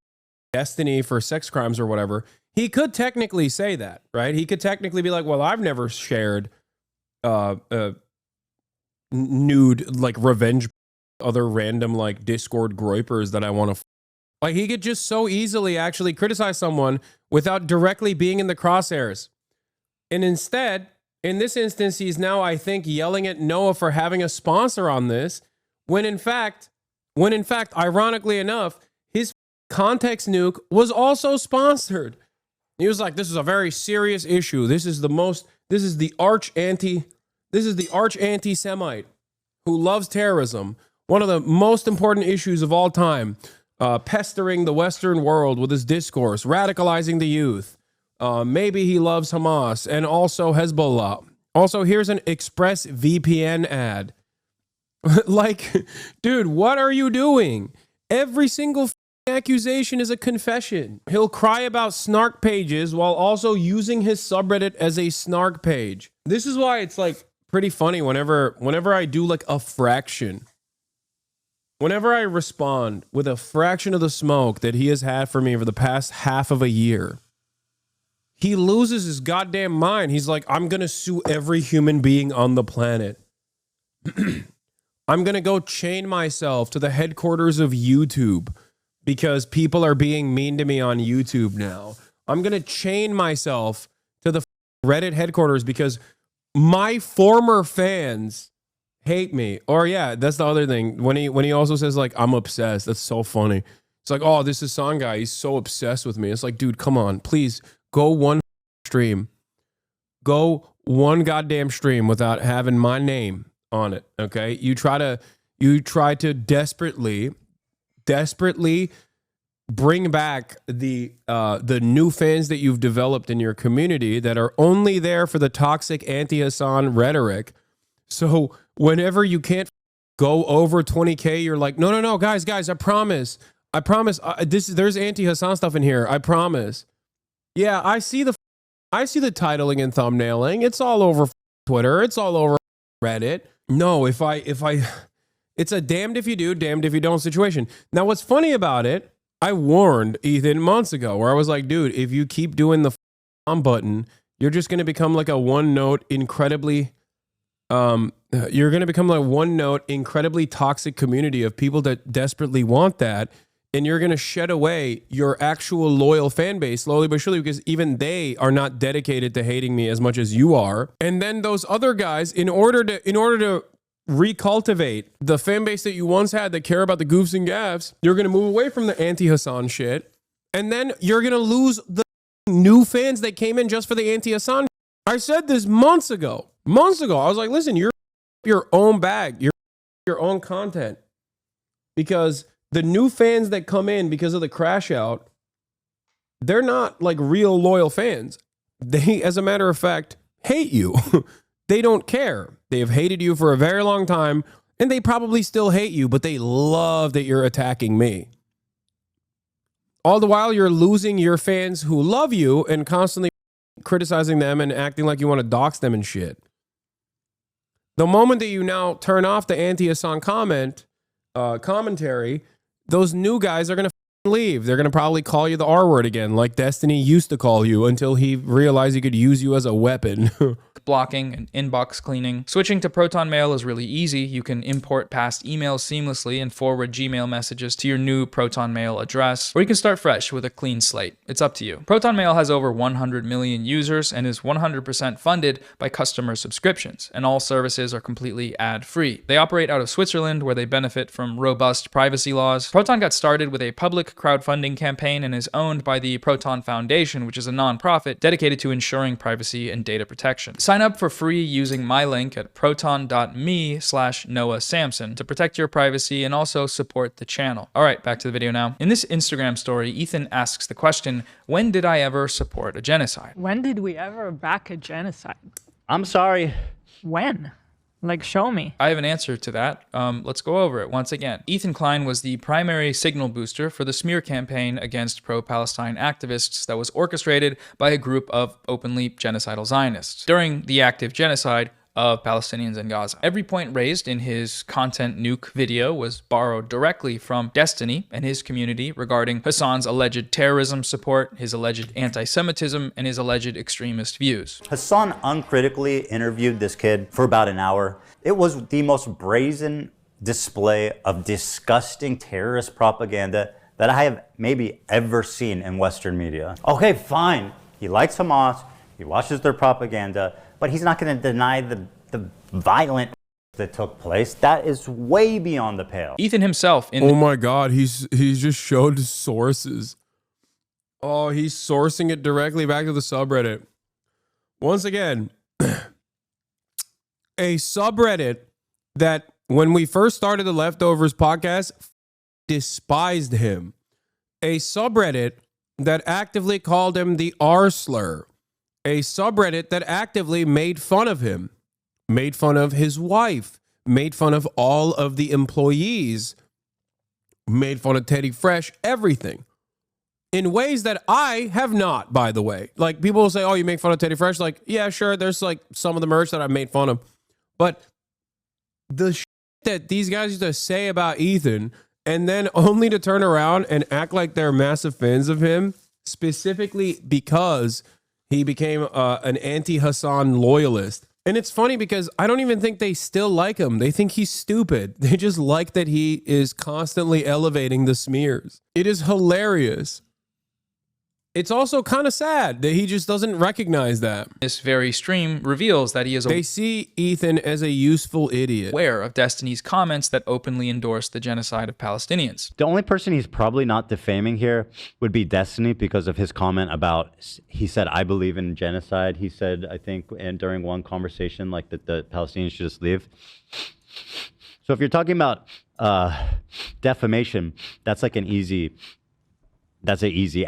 Destiny for sex crimes or whatever, he could technically say that, right? He could technically be like, well, I've never shared nude, like, revenge, other random, like, Discord groypers that I want to. Like, he could just so easily actually criticize someone without directly being in the crosshairs. And instead, in this instance, he's now, I think, yelling at Noah for having a sponsor on this, when in fact, ironically enough, his context nuke was also sponsored. He was like, this is a very serious issue. This is the arch anti-Semite who loves terrorism. One of the most important issues of all time. Pestering the Western world with his discourse, radicalizing the youth. Maybe he loves Hamas and also Hezbollah. Also, here's an Express VPN ad. Like, dude, what are you doing? Every single accusation is a confession. He'll cry about snark pages while also using his subreddit as a snark page. This is why it's like pretty funny whenever I do like a fraction. Whenever I respond with a fraction of the smoke that he has had for me for the past half of a year, he loses his goddamn mind. He's like, I'm going to sue every human being on the planet. I'm going to go chain myself to the headquarters of YouTube because people are being mean to me on YouTube now. I'm going to chain myself to the Reddit headquarters because my former fans hate me. Or yeah, that's the other thing. When he also says like, I'm obsessed. That's so funny. It's like, oh, this Hasan guy, he's so obsessed with me. It's like, dude, come on, please go one stream. Go one goddamn stream without having my name on it. Okay. You try to desperately bring back the new fans that you've developed in your community that are only there for the toxic anti-Hasan rhetoric. So whenever you can't go over 20K, you're like, no, guys, I promise. There's anti-Hasan stuff in here. I promise. Yeah, I see the titling and thumbnailing. It's all over Twitter. It's all over Reddit. No, if I, it's a damned if you do, damned if you don't situation. Now, what's funny about it, I warned Ethan months ago where I was like, dude, if you keep doing the on button, you're just going to become like a one-note, incredibly toxic community of people that desperately want that. And you're going to shed away your actual loyal fan base slowly but surely because even they are not dedicated to hating me as much as you are. And then those other guys, in order to recultivate the fan base that you once had that care about the goofs and gaffs. You're going to move away from the anti-Hasan shit. And then you're going to lose the new fans that came in just for the anti-Hasan. I said this months ago. Months ago. I was like, listen, you're your own bag. You're your own content. Because the new fans that come in because of the crash out, they're not like real loyal fans. They, as a matter of fact, hate you. They don't care. They have hated you for a very long time, and they probably still hate you, but they love that you're attacking me. All the while, you're losing your fans who love you and constantly criticizing them and acting like you want to dox them and shit. The moment that you now turn off the anti-Hasan commentary, those new guys are going to leave. They're going to probably call you the R word again, like Destiny used to call you until he realized he could use you as a weapon. Blocking and inbox cleaning. Switching to Proton Mail is really easy. You can import past emails seamlessly and forward Gmail messages to your new Proton Mail address, or you can start fresh with a clean slate. It's up to you. Proton Mail has over 100 million users and is 100% funded by customer subscriptions, and all services are completely ad-free. They operate out of Switzerland, where they benefit from robust privacy laws. Proton got started with a public crowdfunding campaign and is owned by the Proton Foundation, which is a nonprofit dedicated to ensuring privacy and data protection. Sign up for free using my link at proton.me/Noah Samsen to protect your privacy and also support the channel. All right, back to the video now. In this Instagram story, Ethan asks the question, when did I ever support a genocide? When did we ever back a genocide? I'm sorry. When? Like, show me. I have an answer to that. Let's go over it once again. Ethan Klein was the primary signal booster for the smear campaign against pro-Palestine activists that was orchestrated by a group of openly genocidal Zionists during the active genocide of Palestinians in Gaza. Every point raised in his content nuke video was borrowed directly from Destiny and his community regarding Hasan's alleged terrorism support, his alleged anti-Semitism, and his alleged extremist views. Hasan uncritically interviewed this kid for about an hour. It was the most brazen display of disgusting terrorist propaganda that I have maybe ever seen in Western media. Okay, fine. He likes Hamas, he watches their propaganda, but he's not going to deny the violent that took place. That is way beyond the pale. Ethan himself oh my God, he's just showed sources. Oh, he's sourcing it directly back to the subreddit. Once again, a subreddit that when we first started the Leftovers podcast despised him. A subreddit that actively called him the R slur. A subreddit that actively made fun of him, made fun of his wife, made fun of all of the employees, made fun of Teddy Fresh, everything. In ways that I have not, by the way. Like, people will say, oh, you make fun of Teddy Fresh? Like, yeah, sure, there's like some of the merch that I made fun of. But the shit that these guys used to say about Ethan, and then only to turn around and act like they're massive fans of him, specifically because he became an anti-Hasan loyalist. And it's funny because I don't even think they still like him. They think he's stupid. They just like that he is constantly elevating the smears. It is hilarious. It's also kind of sad that he just doesn't recognize that. This very stream reveals that he is They see Ethan as a useful idiot. aware of Destiny's comments that openly endorse the genocide of Palestinians. The only person he's probably not defaming here would be Destiny because of his comment about, he said, I believe in genocide. He said, I think, and during one conversation, like that the Palestinians should just leave. So if you're talking about defamation, that's like an easy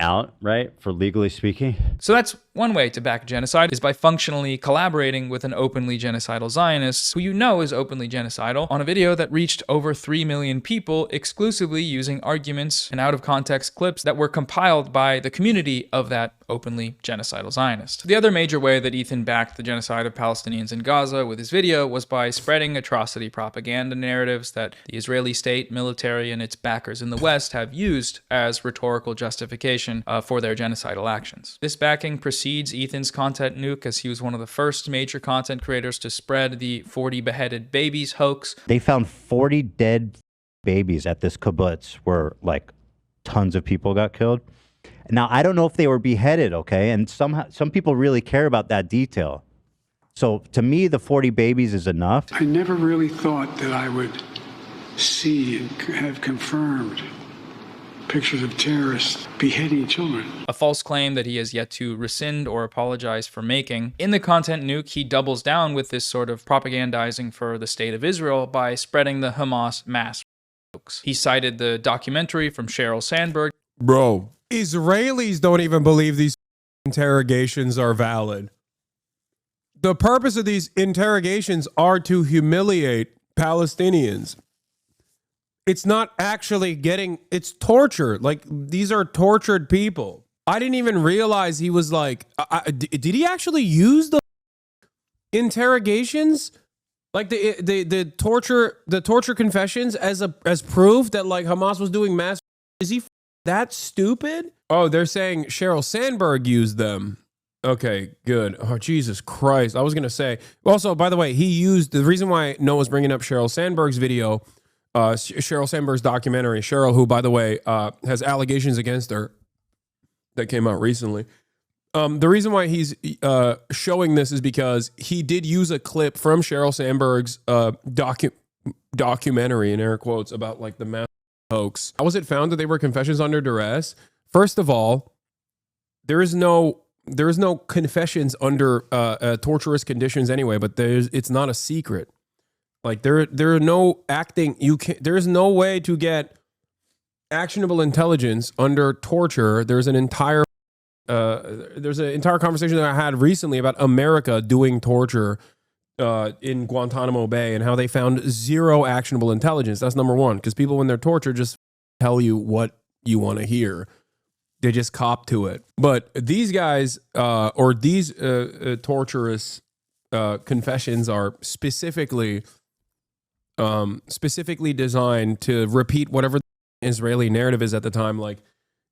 out, right? For legally speaking. So that's one way to back genocide, is by functionally collaborating with an openly genocidal Zionist who you know is openly genocidal on a video that reached over 3 million people exclusively using arguments and out-of-context clips that were compiled by the community of that openly genocidal Zionist. The other major way that Ethan backed the genocide of Palestinians in Gaza with his video was by spreading atrocity propaganda narratives that the Israeli state, military, and its backers in the West have used as rhetorical justification for their genocidal actions. This backing precedes Ethan's content nuke, as he was one of the first major content creators to spread the 40 beheaded babies hoax. They found 40 dead babies at this kibbutz where like tons of people got killed. Now, I don't know if they were beheaded, okay? And some people really care about that detail. So to me, the 40 babies is enough. I never really thought that I would see and have confirmed pictures of terrorists beheading children. A false claim that he has yet to rescind or apologize for making. In the content nuke, he doubles down with this sort of propagandizing for the state of Israel by spreading the Hamas mass hoax. He cited the documentary from Sheryl Sandberg. Bro, Israelis don't even believe these interrogations are valid. The purpose of these interrogations are to humiliate Palestinians. It's not actually it's torture. Like, these are tortured people. I didn't even realize he was like, did he actually use the interrogations? Like the torture confessions as proof that like Hamas was doing mass? Is he that stupid? Oh, they're saying Sheryl Sandberg used them. Okay, good. Oh, Jesus Christ. I was going to say, also, by the way, he used the reason why Noah's bringing up Sheryl Sandberg's video, Sheryl Sandberg's documentary. Sheryl, who, by the way, has allegations against her that came out recently. The reason why he's showing this is because he did use a clip from Sheryl Sandberg's documentary, in air quotes, about like the mass hoax. How was it found that they were confessions under duress? First of all, there is no confessions under torturous conditions anyway, but it's not a secret. Like there are no acting. There's no way to get actionable intelligence under torture. There's an entire conversation that I had recently about America doing torture in Guantanamo Bay and how they found zero actionable intelligence. That's number one, because people, when they're tortured, just tell you what you want to hear. They just cop to it. But these guys, or these torturous confessions, are specifically designed to repeat whatever the Israeli narrative is at the time. Like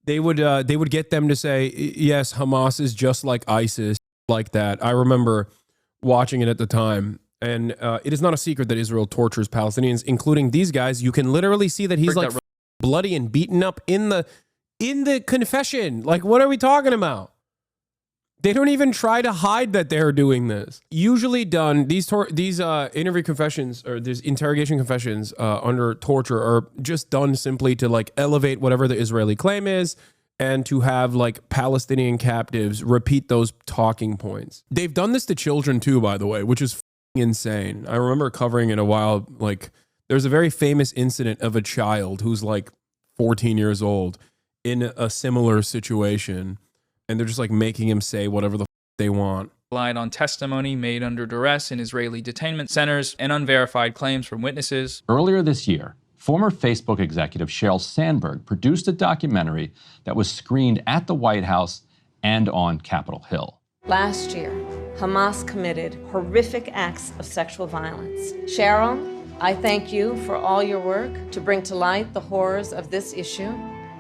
they would get them to say, yes, Hamas is just like ISIS, like that. I remember watching it at the time, and it is not a secret that Israel tortures Palestinians, including these guys. You can literally see that he's like bloody and beaten up in the confession. Like, what are we talking about? They don't even try to hide that they're doing this. Usually done, these interview confessions or these interrogation confessions under torture are just done simply to like elevate whatever the Israeli claim is and to have like Palestinian captives repeat those talking points. They've done this to children too, by the way, which is insane. I remember covering it a while. Like, there's a very famous incident of a child who's like 14 years old in a similar situation, and they're just like making him say whatever the they want. Relied on testimony made under duress in Israeli detainment centers and unverified claims from witnesses. Earlier this year, former Facebook executive Sheryl Sandberg produced a documentary that was screened at the White House and on Capitol Hill. Last year, Hamas committed horrific acts of sexual violence. Sheryl, I thank you for all your work to bring to light the horrors of this issue,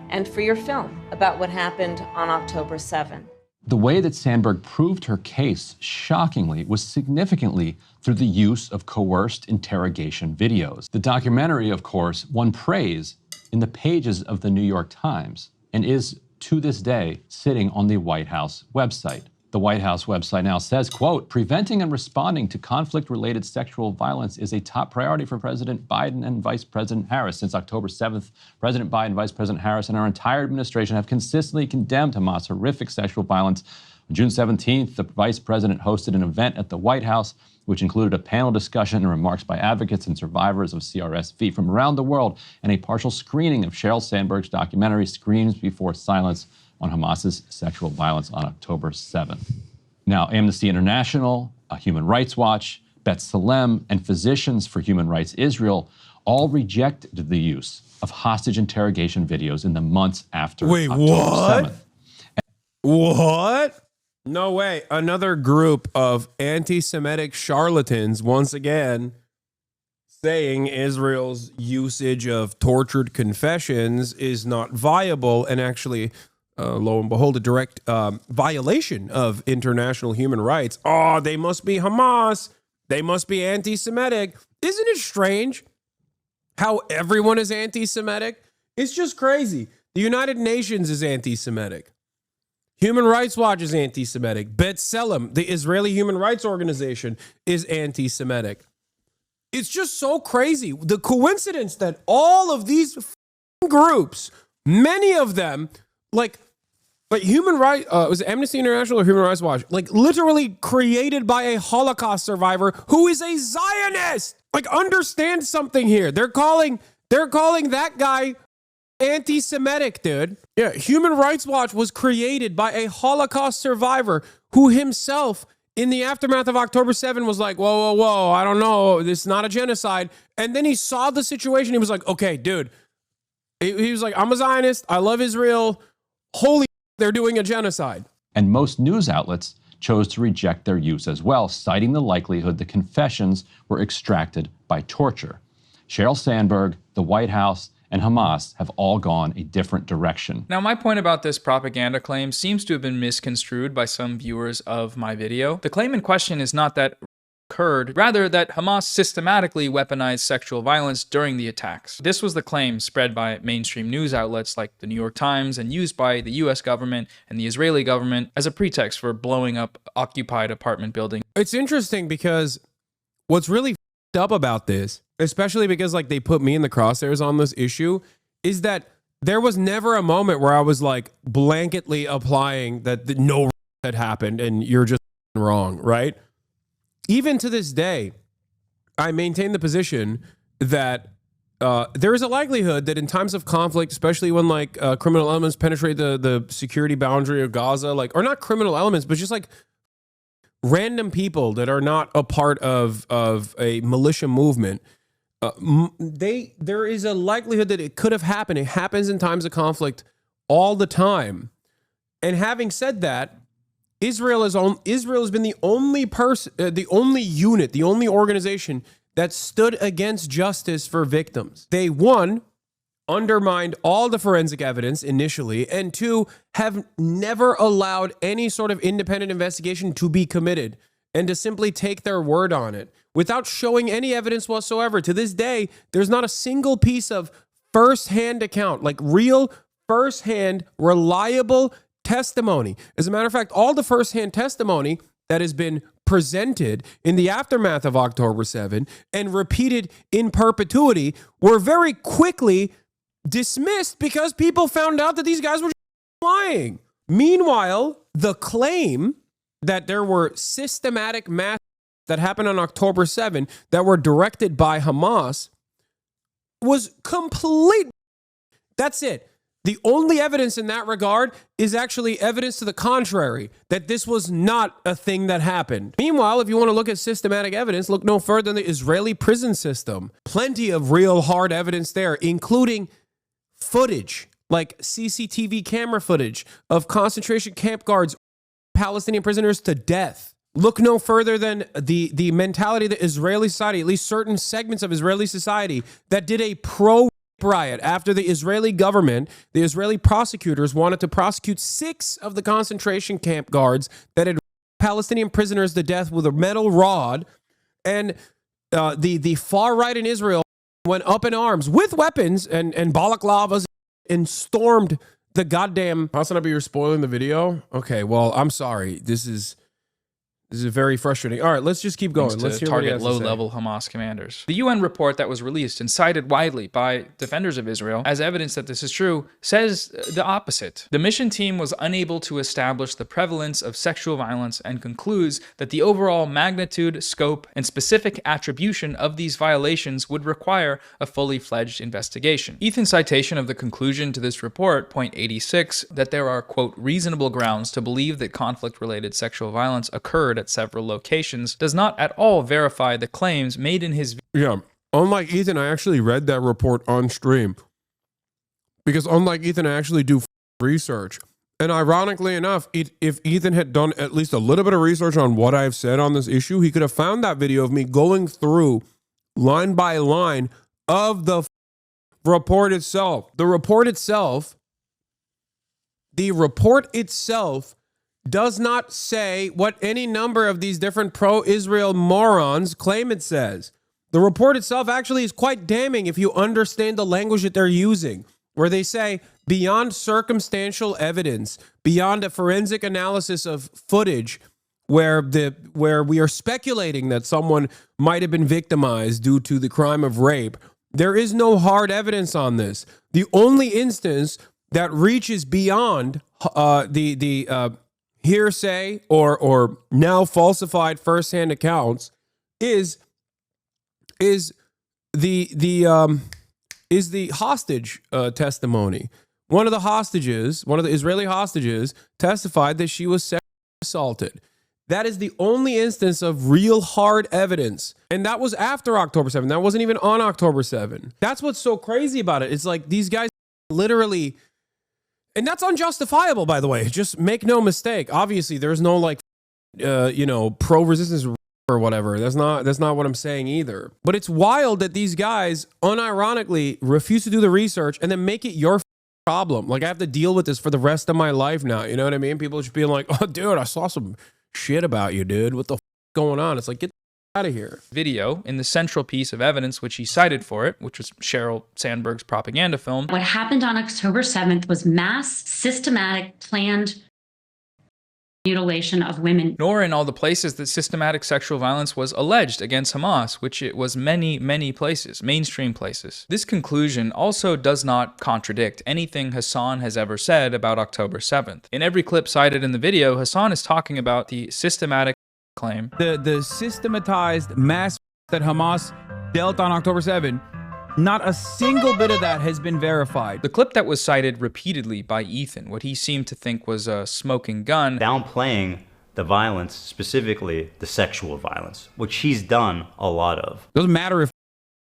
and for your film about what happened on October 7. The way that Sandberg proved her case, shockingly, was significantly through the use of coerced interrogation videos. The documentary, of course, won praise in the pages of the New York Times and is, to this day, sitting on the White House website. The White House website now says, quote, preventing and responding to conflict-related sexual violence is a top priority for President Biden and Vice President Harris. Since October 7th, President Biden, Vice President Harris, and our entire administration have consistently condemned Hamas' horrific sexual violence. On June 17th, the Vice President hosted an event at the White House, which included a panel discussion and remarks by advocates and survivors of CRSV from around the world, and a partial screening of Sheryl Sandberg's documentary, Screams Before Silence, on Hamas's sexual violence on October 7th. Now, Amnesty International, Human Rights Watch, B'Tselem, and Physicians for Human Rights Israel all rejected the use of hostage interrogation videos in the months after October 7th. What? No way. Another group of anti-Semitic charlatans, once again, saying Israel's usage of tortured confessions is not viable and actually, lo and behold, a direct violation of international human rights. Oh, they must be Hamas. They must be anti-Semitic. Isn't it strange how everyone is anti-Semitic? It's just crazy. The United Nations is anti-Semitic. Human Rights Watch is anti-Semitic. B'Tselem, the Israeli human rights organization, is anti-Semitic. It's just so crazy. The coincidence that all of these groups, many of them, like human rights, was it Amnesty International or Human Rights Watch? Like literally created by a Holocaust survivor who is a Zionist. Like understand something here. They're calling that guy anti-Semitic, dude. Yeah, Human Rights Watch was created by a Holocaust survivor who himself, in the aftermath of October 7, was like, whoa, whoa, whoa, I don't know, this is not a genocide. And then he saw the situation. He was like, okay, dude. He was like, I'm a Zionist. I love Israel. Holy, they're doing a genocide. And most news outlets chose to reject their use as well, citing the likelihood the confessions were extracted by torture. Sheryl Sandberg, the White House, and Hamas have all gone a different direction. Now, my point about this propaganda claim seems to have been misconstrued by some viewers of my video. The claim in question is not that occurred, rather that Hamas systematically weaponized sexual violence during the attacks. This was the claim spread by mainstream news outlets like the New York Times and used by the US government and the Israeli government as a pretext for blowing up occupied apartment buildings. It's interesting because what's really f***ed up about this, especially because like they put me in the crosshairs on this issue, is that there was never a moment where I was like blanketly applying that no had happened and you're just wrong, right? Even to this day, I maintain the position that there is a likelihood that in times of conflict, especially when like criminal elements penetrate the security boundary of Gaza, like, or not criminal elements, but just like random people that are not a part of a militia movement, there is a likelihood that it could have happened. It happens in times of conflict all the time. And having said that, Israel has been the only person, the only unit, the only organization that stood against justice for victims. They, one, undermined all the forensic evidence initially, and two, have never allowed any sort of independent investigation to be committed and to simply take their word on it without showing any evidence whatsoever. To this day, there's not a single piece of first-hand account, like real first-hand, reliable testimony. As a matter of fact, all the first-hand testimony that has been presented in the aftermath of October 7 and repeated in perpetuity were very quickly dismissed because people found out that these guys were lying. Meanwhile, the claim that there were systematic mass that happened on October 7 that were directed by Hamas was complete. That's it. The only evidence in that regard is actually evidence to the contrary, that this was not a thing that happened. Meanwhile, if you want to look at systematic evidence, look no further than the Israeli prison system. Plenty of real hard evidence there, including footage, like CCTV camera footage of concentration camp guards, Palestinian prisoners to death. Look no further than the mentality of the Israeli society, at least certain segments of Israeli society, that did a riot after the Israeli government, the Israeli prosecutors wanted to prosecute 6 of the concentration camp guards that had Palestinian prisoners to death with a metal rod. And the far right in Israel went up in arms with weapons and balaclavas and stormed the goddamn... Hasanabi, you're spoiling the video? Okay, well, I'm sorry. This is very frustrating. All right, let's just keep going. Let's hear target low-level Hamas commanders. The UN report that was released and cited widely by defenders of Israel as evidence that this is true says the opposite. The mission team was unable to establish the prevalence of sexual violence and concludes that the overall magnitude, scope, and specific attribution of these violations would require a fully fledged investigation. Ethan's citation of the conclusion to this report, point 86, that there are, quote, reasonable grounds to believe that conflict-related sexual violence occurred at several locations, does not at all verify the claims made in his Yeah, unlike Ethan, I actually read that report on stream. Because unlike Ethan, I actually do research. And ironically enough, if Ethan had done at least a little bit of research on what I've said on this issue, he could have found that video of me going through line by line of the report itself. The report itself does not say what any number of these different pro-Israel morons claim it says. The report itself actually is quite damning if you understand the language that they're using, where they say beyond circumstantial evidence, beyond a forensic analysis of footage where we are speculating that someone might have been victimized due to the crime of rape. There is no hard evidence on this. The only instance that reaches beyond the hearsay or now falsified firsthand accounts is the hostage testimony. One of the Israeli hostages testified that she was sexually assaulted. That is the only instance of real hard evidence. And that was after October 7th. That wasn't even on October 7th. That's what's so crazy about it. It's like these guys literally, and that's unjustifiable, by the way. Just make no mistake. Obviously, there's no like, pro-resistance or whatever. That's not what I'm saying either. But it's wild that these guys unironically refuse to do the research and then make it your problem. Like I have to deal with this for the rest of my life now. You know what I mean? People just being like, oh, dude, I saw some shit about you, dude. What the f going on? It's like, get out of here. Video in the central piece of evidence which he cited for it, which was Sheryl Sandberg's propaganda film. What happened on October 7th was mass, systematic, planned mutilation of women. Nor in all the places that systematic sexual violence was alleged against Hamas, which it was many, many places, mainstream places. This conclusion also does not contradict anything Hasan has ever said about October 7th. In every clip cited in the video, Hasan is talking about the systematic claim. The systematized mass that Hamas dealt on October 7th, not a single bit of that has been verified. The clip that was cited repeatedly by Ethan, what he seemed to think was a smoking gun, downplaying the violence, specifically the sexual violence, which he's done a lot of. Doesn't matter if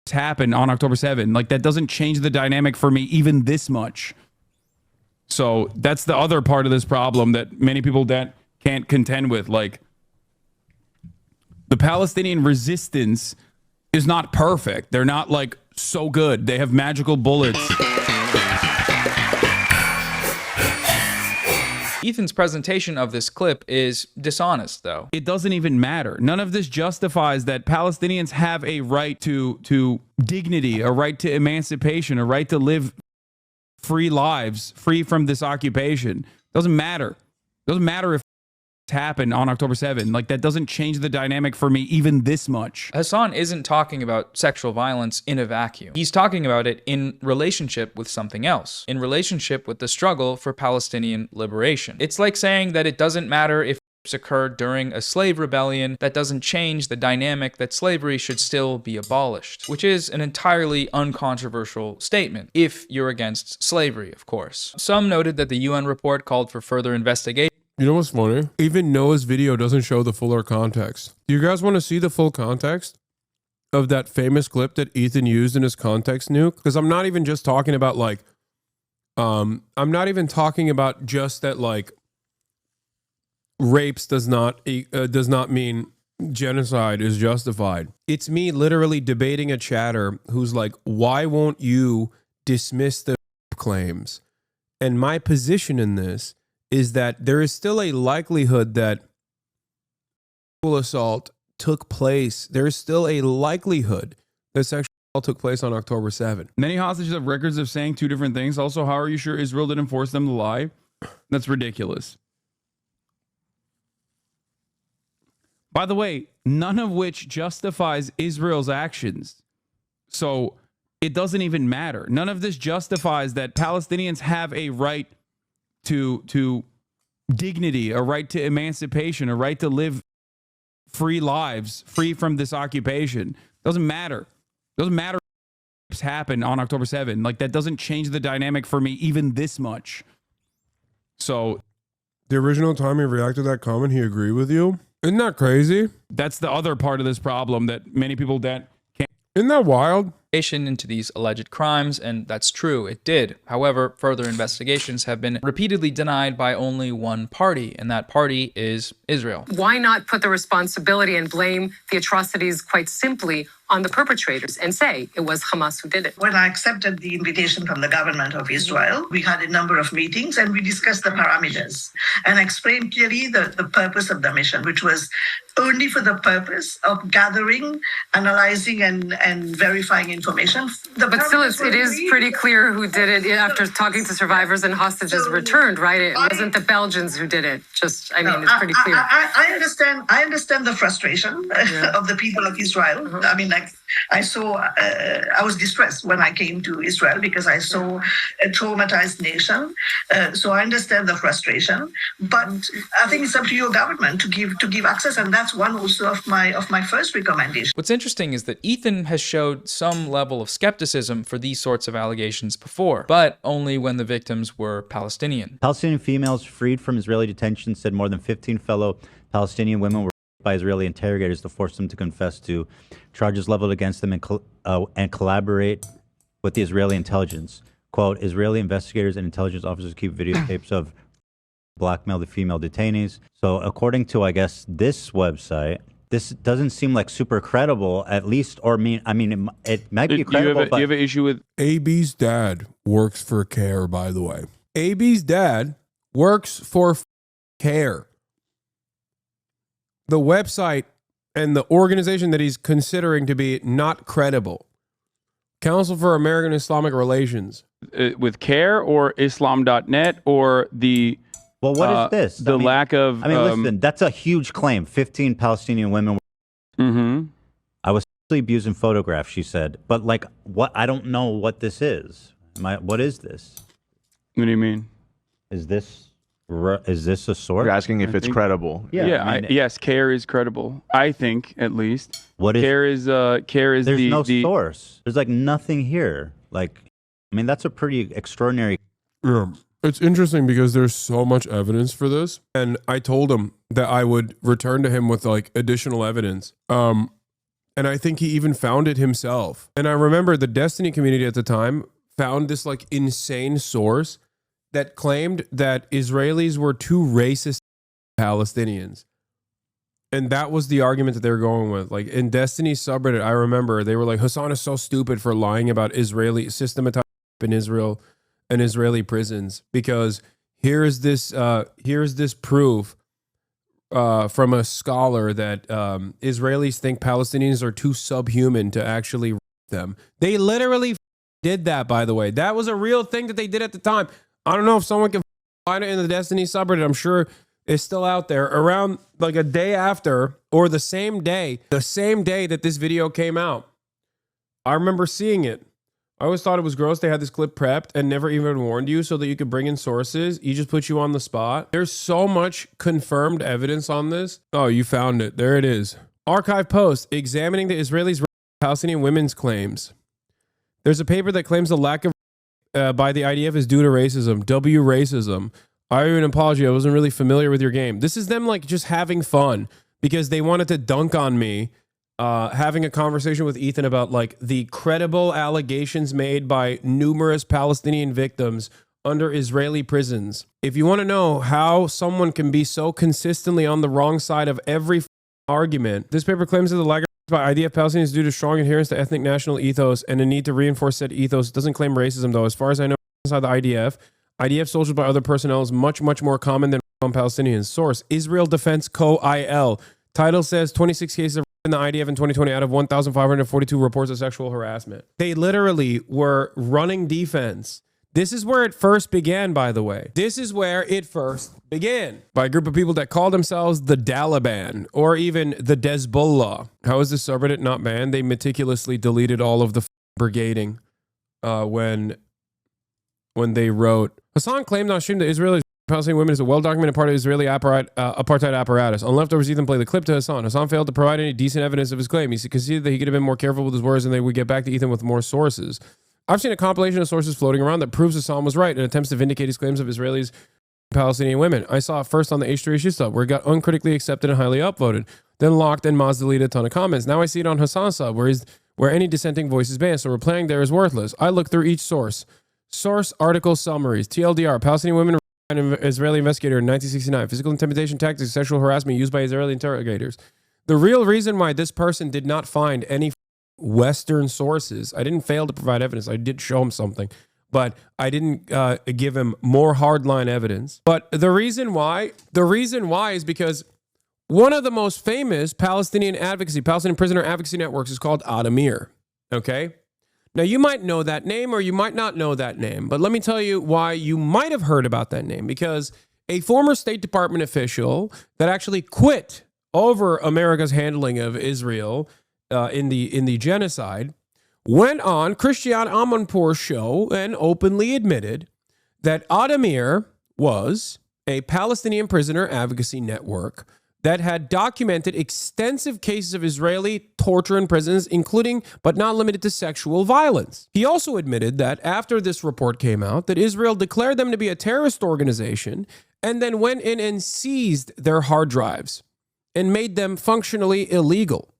it's happened on October 7th. Like, that doesn't change the dynamic for me even this much. So that's the other part of this problem that many people that can't contend with. Like, the Palestinian resistance is not perfect. They're not like so good. They have magical bullets. Ethan's presentation of this clip is dishonest, though. It doesn't even matter. None of this justifies that Palestinians have a right to dignity, a right to emancipation, a right to live free lives, free from this occupation. Doesn't matter. Doesn't matter if happened on October 7th. Like, that doesn't change the dynamic for me even this much. Hasan isn't talking about sexual violence in a vacuum. He's talking about it in relationship with something else, in relationship with the struggle for Palestinian liberation. It's like saying that it doesn't matter if occurred during a slave rebellion. That doesn't change the dynamic that slavery should still be abolished, which is an entirely uncontroversial statement, if you're against slavery, of course. Some noted that the UN report called for further investigation. You know what's funny? Even Noah's video doesn't show the fuller context. Do you guys want to see the full context of that famous clip that Ethan used in his context nuke? Because I'm not even just talking about like, I'm not even talking about just that like rapes does not mean genocide is justified. It's me literally debating a chatter who's like, why won't you dismiss the claims? And my position in this is that there is still a likelihood that sexual assault took place. There is still a likelihood that sexual assault took place on October 7th. Many hostages have records of saying two different things. Also, how are you sure Israel didn't force them to lie? That's ridiculous. By the way, none of which justifies Israel's actions. So it doesn't even matter. None of this justifies that Palestinians have a right to dignity, a right to emancipation, a right to live free lives, free from this occupation. Doesn't matter. Doesn't matter if it's happened on October 7th. Like, that doesn't change the dynamic for me even this much. So the original time he reacted to that comment, he agreed with you. Isn't that crazy? That's the other part of this problem that many people that can't. Isn't that wild? Into these alleged crimes, and that's true, it did. However, further investigations have been repeatedly denied by only one party, and that party is Israel. Why not put the responsibility and blame the atrocities quite simply on the perpetrators and say it was Hamas who did it. When I accepted the invitation from the government of Israel, we had a number of meetings and we discussed the parameters and explained clearly the purpose of the mission, which was only for the purpose of gathering, analyzing, and verifying information. But still, it is pretty clear who did it after talking to survivors and hostages returned, right? It wasn't the Belgians who did it. It's pretty clear. I understand the frustration of the people of Israel. I mean, I was distressed when I came to Israel because I saw a traumatized nation. So I understand the frustration, but I think it's up to your government to give access, and that's one also of my first recommendation. What's interesting is that Ethan has showed some level of skepticism for these sorts of allegations before, but only when the victims were Palestinian. Palestinian females freed from Israeli detention said more than 15 fellow Palestinian women were by Israeli interrogators to force them to confess to charges leveled against them and collaborate with the Israeli intelligence. Quote, Israeli investigators and intelligence officers keep videotapes of blackmail the female detainees. So according to, I guess, this website, this doesn't seem like super credible, at least, or it might be credible. Do you have an issue with AB's dad works for CARE, by the way. AB's dad works for CARE. The website and the organization that he's considering to be not credible. Council for American Islamic Relations. With CARE or Islam.net or the... Well, what is this? The lack of... listen, that's a huge claim. 15 Palestinian women were... I was sexually abused in photographs, she said. But what? I don't know what this is. What is this? What do you mean? Is this a source? You're asking if it's credible. Yeah. Yes, CARE is credible. I think, at least. What is CARE is? CARE is There's no source. There's nothing here. That's a pretty extraordinary. Yeah. It's interesting because there's so much evidence for this. And I told him that I would return to him with additional evidence. And I think he even found it himself. And I remember the Destiny community at the time found this insane source that claimed that Israelis were too racist Palestinians. And that was the argument that they were going with. In Destiny subreddit, I remember they were like, Hasan is so stupid for lying about Israeli systematized in Israel and Israeli prisons, because here's this proof from a scholar that Israelis think Palestinians are too subhuman to actually rape them. They literally did that, by the way. That was a real thing that they did at the time. I don't know if someone can find it in the Destiny subreddit. I'm sure it's still out there. Around a day after, or the same day that this video came out, I remember seeing it. I always thought it was gross. They had this clip prepped and never even warned you so that you could bring in sources. He just put you on the spot. There's so much confirmed evidence on this. Oh, you found it. There it is. Archive post examining the Israelis' Palestinian women's claims. There's a paper that claims the lack of by the IDF is due to racism. W racism. I owe you an apology. I wasn't really familiar with your game. This is them just having fun because they wanted to dunk on me. Having a conversation with Ethan about the credible allegations made by numerous Palestinian victims under Israeli prisons. If you want to know how someone can be so consistently on the wrong side of every argument, this paper claims that the lack of by IDF Palestinians is due to strong adherence to ethnic national ethos and a need to reinforce said ethos. It doesn't claim racism, though. As far as I know, inside the IDF soldiers by other personnel is much, much more common than on Palestinians. Source, Israel Defense Co. IL. Title says 26 cases of in the IDF in 2020 out of 1,542 reports of sexual harassment. They literally were running defense. This is where it first began, by the way. This is where it first began. By a group of people that call themselves the Taliban or even the Hezbollah. How is this subreddit not banned? They meticulously deleted all of the brigading when they wrote. Hasan claimed on stream that Israelis Palestinian women is a well-documented part of Israeli apartheid apparatus. On leftovers, Ethan played the clip to Hasan. Hasan failed to provide any decent evidence of his claim. He conceded that he could have been more careful with his words and they would get back to Ethan with more sources. I've seen a compilation of sources floating around that proves Hasan was right and attempts to vindicate his claims of Israelis Palestinian women. I saw it first on the H3 issue sub, where it got uncritically accepted and highly upvoted, then locked and Moz deleted a ton of comments. Now I see it on Hasan's sub, where any dissenting voice is banned, so replying there is worthless. I look through each source. Source, article summaries. TLDR, Palestinian women an Israeli investigator in 1969. Physical intimidation tactics, sexual harassment used by Israeli interrogators. The real reason why this person did not find any Western sources. I didn't fail to provide evidence. I did show him something, but I didn't give him more hardline evidence. But the reason why is because one of the most famous Palestinian prisoner advocacy networks is called Adamir. Okay? Now, you might know that name or you might not know that name, but let me tell you why you might have heard about that name. Because a former State Department official that actually quit over America's handling of Israel in the genocide went on Christian Amanpour's show and openly admitted that Adamir was a Palestinian prisoner advocacy network that had documented extensive cases of Israeli torture in prisons, including but not limited to sexual violence. He also admitted that after this report came out, that Israel declared them to be a terrorist organization and then went in and seized their hard drives and made them functionally illegal.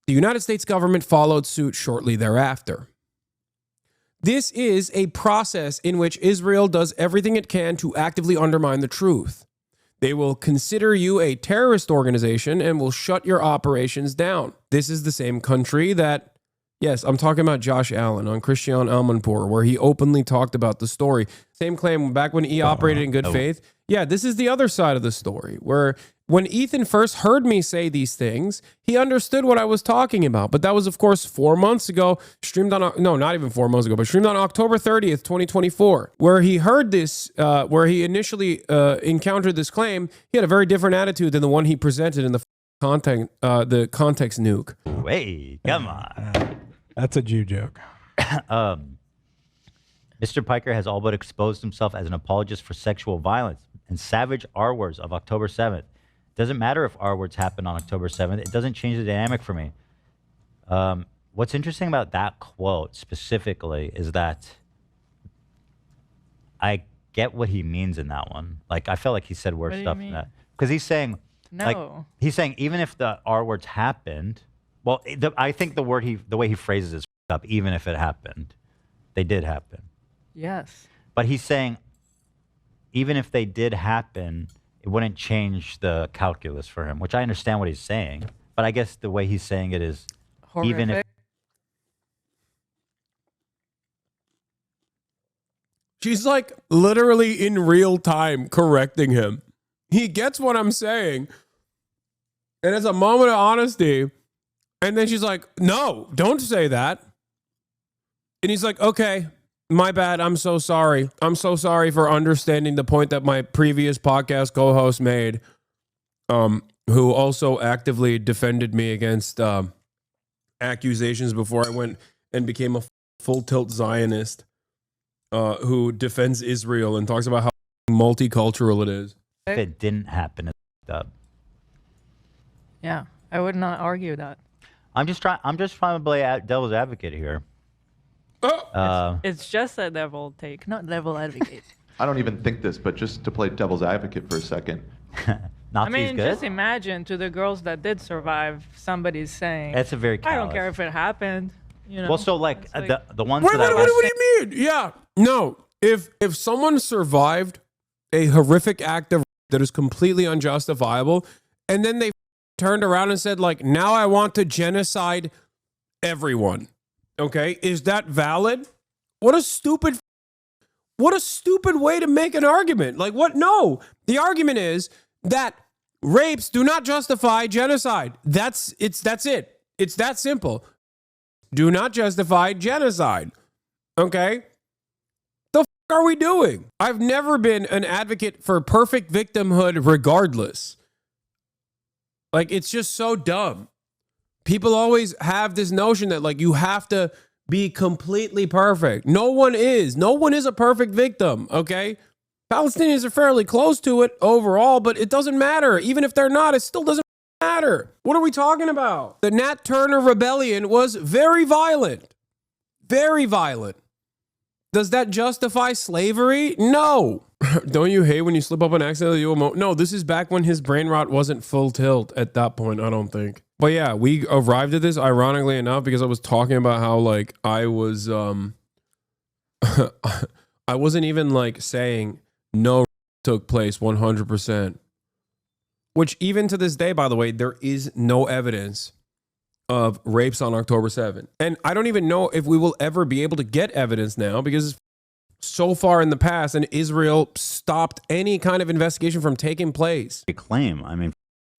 The United States government followed suit shortly thereafter. This is a process in which Israel does everything it can to actively undermine the truth. They will consider you a terrorist organization and will shut your operations down. This is the same country that, yes, I'm talking about Josh Allen on Christian Amanpour, where he openly talked about the story. Same claim back when he operated in good faith. Yeah, this is the other side of the story, where when Ethan first heard me say these things, he understood what I was talking about. But that was, of course, 4 months ago, streamed on, no, not even 4 months ago, but streamed on October 30th, 2024, where he heard this, where he initially encountered this claim. He had a very different attitude than the one he presented in the context nuke. Hey, come on. That's a Jew joke. Mr. Piker has all but exposed himself as an apologist for sexual violence and savage R words of October 7th. Doesn't matter if R words happen on October 7th. It doesn't change the dynamic for me. What's interesting about that quote specifically is that I get what he means in that one. Like, I felt like he said worse stuff than that. Because he's saying, he's saying even if the R words happened, well, I think the way he phrases is up, even if it happened. They did happen. Yes. But he's saying, even if they did happen, it wouldn't change the calculus for him, which I understand what he's saying. But I guess the way he's saying it is, horrific. Even if... She's like literally in real time correcting him. He gets what I'm saying. And it's a moment of honesty. And then she's like, no, don't say that. And he's like, okay, my bad. I'm so sorry. I'm so sorry for understanding the point that my previous podcast co-host made, who also actively defended me against accusations before I went and became a full tilt Zionist, who defends Israel and talks about how multicultural it is. If it didn't happen, it's up. Yeah, I would not argue that. I'm just trying to play devil's advocate here. It's just a devil take, not devil advocate. I don't even think this, but just to play devil's advocate for a second. I mean, just imagine to the girls that did survive, somebody's saying, that's a very I don't care if it happened. You know? Well, so like the ones Wait, what do you mean? Yeah. No. If someone survived a horrific act of that is completely unjustifiable, and then they turned around and said, like, now I want to genocide everyone. Okay, is that valid? What a stupid way to make an argument. Like, what? No, the argument is that rapes do not justify genocide. That's it. It's that simple. Do not justify genocide. Okay? The f are we doing? I've never been an advocate for perfect victimhood regardless. Like, it's just so dumb. People always have this notion that, like, you have to be completely perfect. No one is. No one is a perfect victim, okay? Palestinians are fairly close to it overall, but it doesn't matter. Even if they're not, it still doesn't matter. What are we talking about? The Nat Turner Rebellion was very violent. Very violent. Does that justify slavery? No. Don't you hate when you slip up on accident? No, this is back when his brain rot wasn't full tilt at that point, I don't think. But yeah, we arrived at this ironically enough because I was talking about how, like, I was I wasn't even like saying no took place 100%. Which even to this day, by the way, there is no evidence of rapes on October 7. And I don't even know if we will ever be able to get evidence now because so far in the past, and Israel stopped any kind of investigation from taking place. Claim, I mean,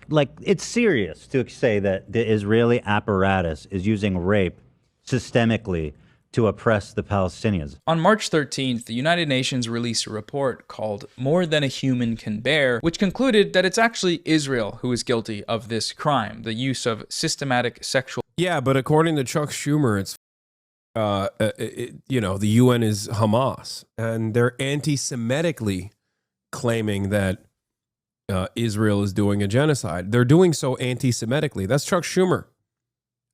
like, it's serious to say that the Israeli apparatus is using rape systemically to oppress the Palestinians. On March 13th, the United Nations released a report called More Than a Human Can Bear, which concluded that it's actually Israel who is guilty of this crime, the use of systematic sexual... Yeah, but according to Chuck Schumer, it's, you know, the UN is Hamas, and they're anti-Semitically claiming that Israel is doing a genocide. They're doing so anti-Semitically. That's Chuck Schumer.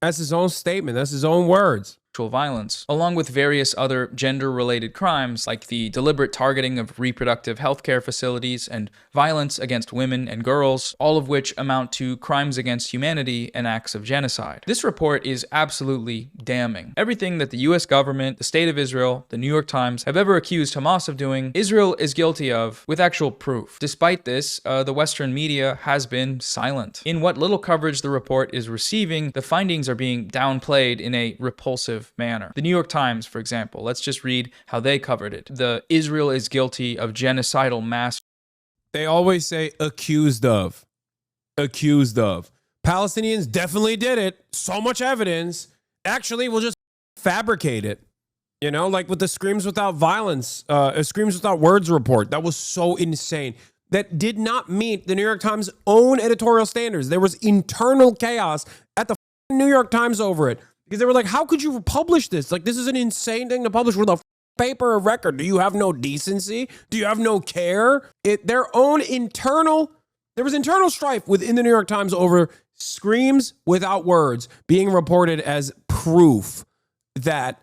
That's his own statement. That's his own words. Violence, along with various other gender-related crimes like the deliberate targeting of reproductive healthcare facilities and violence against women and girls, all of which amount to crimes against humanity and acts of genocide. This report is absolutely damning. Everything that the US government, the State of Israel, the New York Times have ever accused Hamas of doing, Israel is guilty of with actual proof. Despite this, the Western media has been silent. In what little coverage the report is receiving, the findings are being downplayed in a repulsive manner. The New York Times, for example, let's just read how they covered it. The Israel is guilty of genocidal mass. They always say accused of. Accused of. Palestinians definitely did it. So much evidence. Actually, we'll just fabricate it. You know, like with the Screams Without Violence, Screams Without Words report. That was so insane. That did not meet the New York Times' own editorial standards. There was internal chaos at the New York Times over it. Because they were like, how could you publish this? Like, this is an insane thing to publish with a paper of record. Do you have no decency? Do you have no care? Their own internal, there was internal strife within the New York Times over Screams Without Words being reported as proof that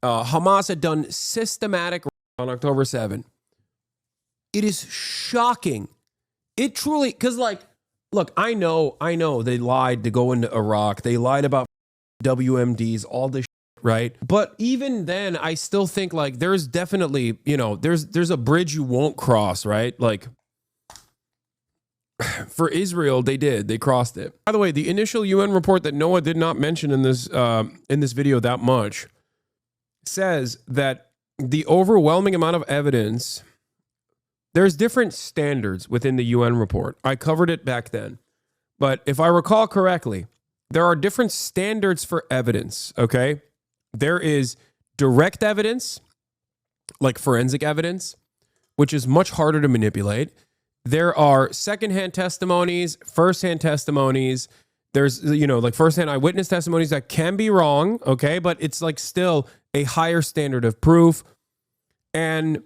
Hamas had done systematic on October 7. It is shocking. It truly, because like, look, I know they lied to go into Iraq. They lied about WMDs, all this shit, right? But even then, I still think like there's definitely, you know, there's a bridge you won't cross, right? Like for Israel, they crossed it. By the way, the initial UN report that Noah did not mention in this video that much says that the overwhelming amount of evidence, there's different standards within the UN report. I covered it back then. But if I recall correctly, there are different standards for evidence, okay? There is direct evidence, like forensic evidence, which is much harder to manipulate. There are secondhand testimonies, firsthand testimonies. There's, you know, like firsthand eyewitness testimonies that can be wrong, okay? But it's like still a higher standard of proof. And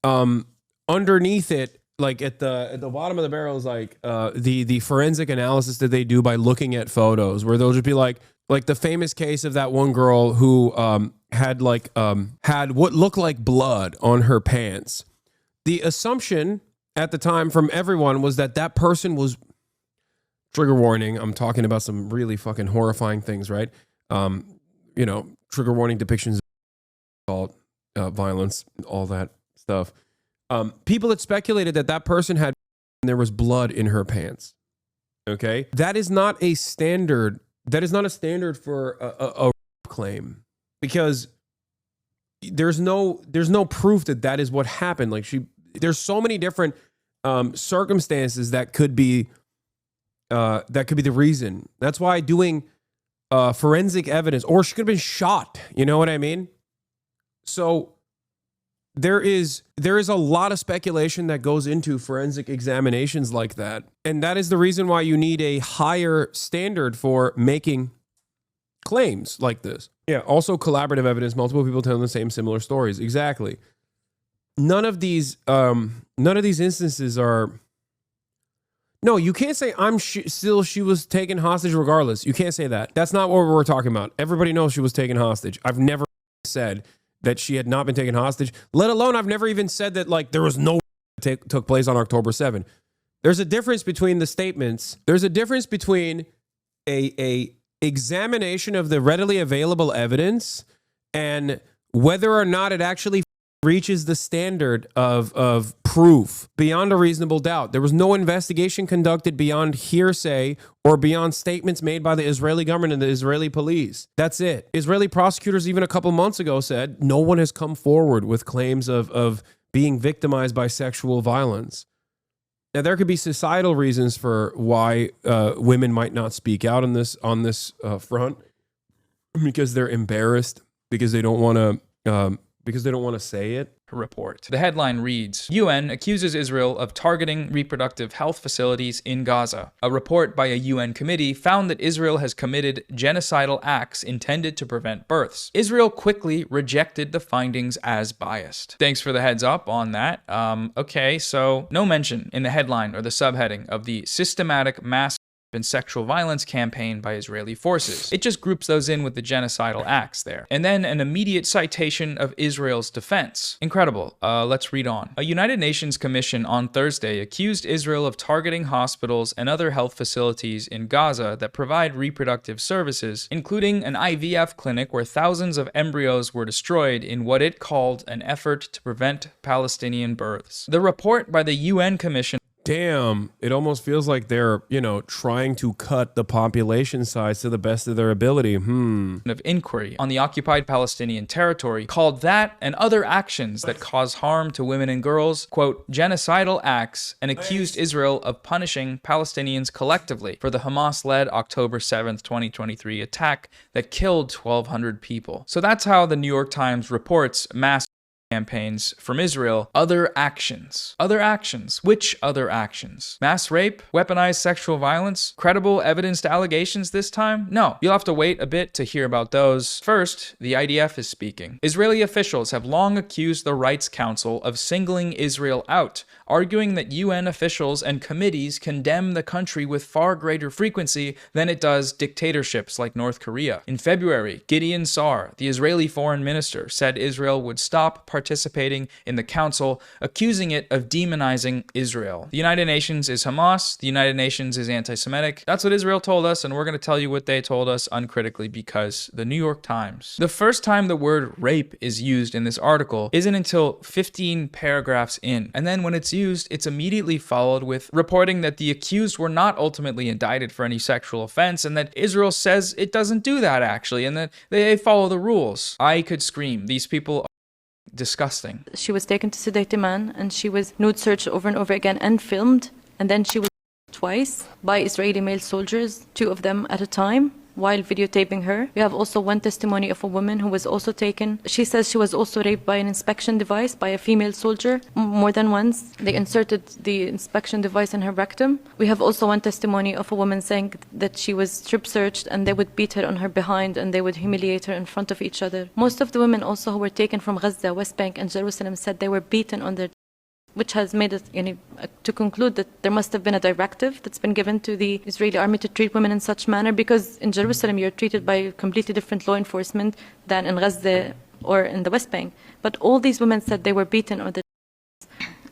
underneath it, like at the bottom of the barrel is like the forensic analysis that they do by looking at photos, where they'll just be like the famous case of that one girl who had what looked like blood on her pants. The assumption at the time from everyone was that that person was, trigger warning, I'm talking about some really fucking horrifying things, right? You know, trigger warning depictions of violence, all that stuff. People had speculated that that person had, and there was blood in her pants. Okay, that is not a standard. That is not a standard for a claim, because there's no proof that that is what happened. Like there's so many different circumstances that could be the reason. That's why doing forensic evidence, or she could have been shot. You know what I mean? So there is a lot of speculation that goes into forensic examinations like that. And that is the reason why you need a higher standard for making claims like this. Yeah, also collaborative evidence, multiple people telling the same similar stories. Exactly. None of these instances are. No, you can't say she was taken hostage regardless. You can't say that. That's not what we're talking about. Everybody knows she was taken hostage. I've never said that she had not been taken hostage, let alone I've never even said that like there was no took place on October 7. There's a difference between the statements. There's a difference between a examination of the readily available evidence and whether or not it actually reaches the standard of proof beyond a reasonable doubt. There was no investigation conducted beyond hearsay or beyond statements made by the Israeli government and the Israeli police. That's it. Israeli prosecutors even a couple months ago said no one has come forward with claims of being victimized by sexual violence. Now, there could be societal reasons for why women might not speak out on this front, because they're embarrassed, because they don't want to say it. Report. The headline reads, UN accuses Israel of targeting reproductive health facilities in Gaza. A report by a UN committee found that Israel has committed genocidal acts intended to prevent births. Israel quickly rejected the findings as biased. Thanks for the heads up on that. Okay, so no mention in the headline or the subheading of the systematic mass and sexual violence campaign by Israeli forces. It just groups those in with the genocidal acts there. And then an immediate citation of Israel's defense. Incredible. Let's read on. A United Nations commission on Thursday accused Israel of targeting hospitals and other health facilities in Gaza that provide reproductive services, including an IVF clinic where thousands of embryos were destroyed in what it called an effort to prevent Palestinian births. The report by the UN commission. Damn, it almost feels like they're, trying to cut the population size to the best of their ability. Of inquiry on the occupied Palestinian territory called that and other actions that cause harm to women and girls, quote, genocidal acts, and accused Israel of punishing Palestinians collectively for the Hamas-led October 7th, 2023 attack that killed 1,200 people. So that's how the New York Times reports mass campaigns from Israel. Other actions. Other actions. Which other actions? Mass rape? Weaponized sexual violence? Credible evidence to allegations this time? No. You'll have to wait a bit to hear about those. First, the IDF is speaking. Israeli officials have long accused the Rights Council of singling Israel out, arguing that UN officials and committees condemn the country with far greater frequency than it does dictatorships like North Korea. In February, Gideon Sa'ar, the Israeli foreign minister, said Israel would stop participating in the council, accusing it of demonizing Israel. The United Nations is Hamas. The United Nations is anti-Semitic. That's what Israel told us, and we're going to tell you what they told us uncritically because the New York Times. The first time the word rape is used in this article isn't until 15 paragraphs in, and then when it's used, it's immediately followed with reporting that the accused were not ultimately indicted for any sexual offense, and that Israel says it doesn't do that actually, and that they follow the rules. I could scream. These people are disgusting. She was taken to sedate a man, and she was nude searched over and over again and filmed, and then she was twice by Israeli male soldiers, 2 of them at a time, while videotaping her. We have also one testimony of a woman who was also taken. She says she was also raped by an inspection device by a female soldier more than once. They inserted the inspection device in her rectum. We have also one testimony of a woman saying that she was strip searched and they would beat her on her behind and they would humiliate her in front of each other. Most of the women also who were taken from Gaza, West Bank and Jerusalem said they were beaten on their, which has made us to conclude that there must have been a directive that's been given to the Israeli army to treat women in such manner, because in Jerusalem you're treated by completely different law enforcement than in Gaza or in the West Bank. But all these women said they were beaten or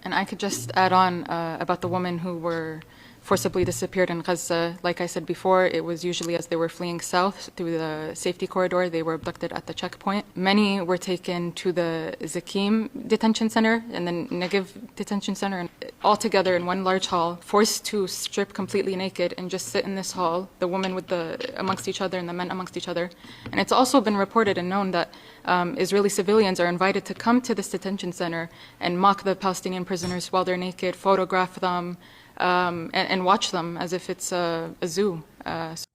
And I could just add on about the women who were forcibly disappeared in Gaza. Like I said before, it was usually as they were fleeing south through the safety corridor, they were abducted at the checkpoint. Many were taken to the Zakim detention center and then Negev detention center, and all together in one large hall, forced to strip completely naked and just sit in this hall, the women with amongst each other and the men amongst each other. And it's also been reported and known that Israeli civilians are invited to come to this detention center and mock the Palestinian prisoners while they're naked, photograph them, and watch them as if it's a zoo.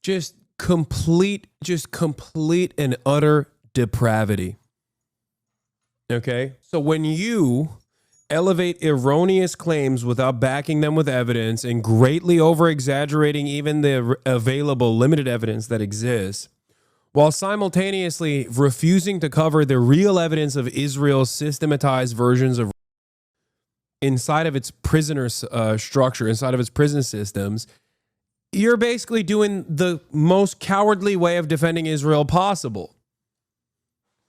Just complete and utter depravity. Okay? So when you elevate erroneous claims without backing them with evidence and greatly over-exaggerating even the available limited evidence that exists, while simultaneously refusing to cover the real evidence of Israel's systematized versions of inside of its prisoner structure, inside of its prison systems, you're basically doing the most cowardly way of defending Israel possible.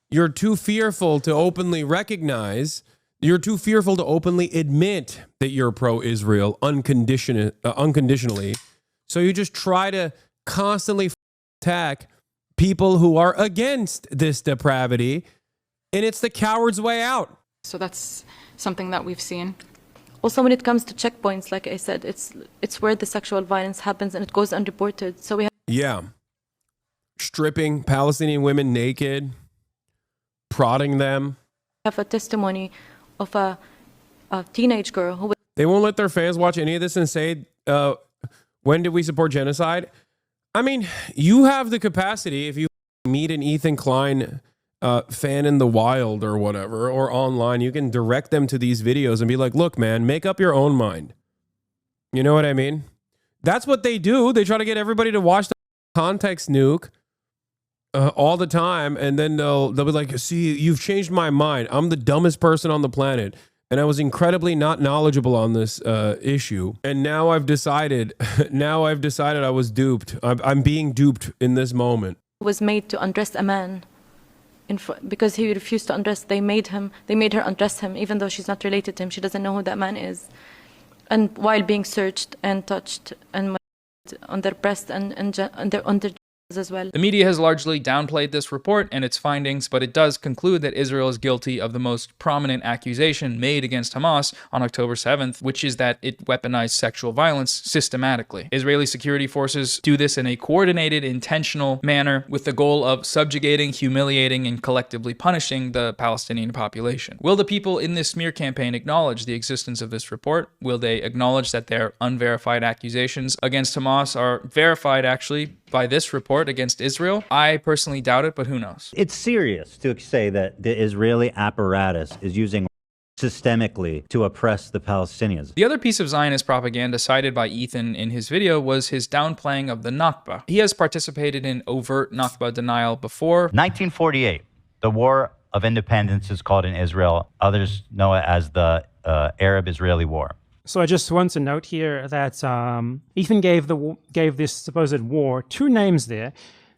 You're too fearful to openly recognize, you're too fearful to openly admit that you're pro-Israel unconditionally. So you just try to constantly attack people who are against this depravity, and it's the coward's way out. So that's something that we've seen. Also, when it comes to checkpoints, like I said, it's where the sexual violence happens and it goes unreported. So we Yeah. Stripping Palestinian women naked, prodding them. have a testimony of a teenage girl who They won't let their fans watch any of this and say, when did we support genocide? I mean, you have the capacity, if you meet an Ethan Klein fan in the wild or whatever, or online, you can direct them to these videos and be like, look, man, make up your own mind. You know what I mean? That's what they do. They try to get everybody to watch the context nuke all the time, and then they'll be like, see, you've changed my mind. I'm the dumbest person on the planet, and I was incredibly not knowledgeable on this issue, and now I've decided I was duped. I'm being duped in this moment. was made to undress a man because he refused to undress. They made her undress him, even though she's not related to him. She doesn't know who that man is. And while being searched and touched and on their breast and on their as well. The media has largely downplayed this report and its findings, but it does conclude that Israel is guilty of the most prominent accusation made against Hamas on October 7th, which is that it weaponized sexual violence systematically. Israeli security forces do this in a coordinated, intentional manner with the goal of subjugating, humiliating, and collectively punishing the Palestinian population. Will the people in this smear campaign acknowledge the existence of this report? Will they acknowledge that their unverified accusations against Hamas are verified actually by this report against Israel? I personally doubt it, but who knows? It's serious to say that the Israeli apparatus is using systemically to oppress the Palestinians. The other piece of Zionist propaganda cited by Ethan in his video was his downplaying of the Nakba. He has participated in overt Nakba denial before. 1948, the War of Independence is called in Israel. Others know it as the Arab-Israeli War. So I just want to note here that Ethan gave this supposed war 2 names there,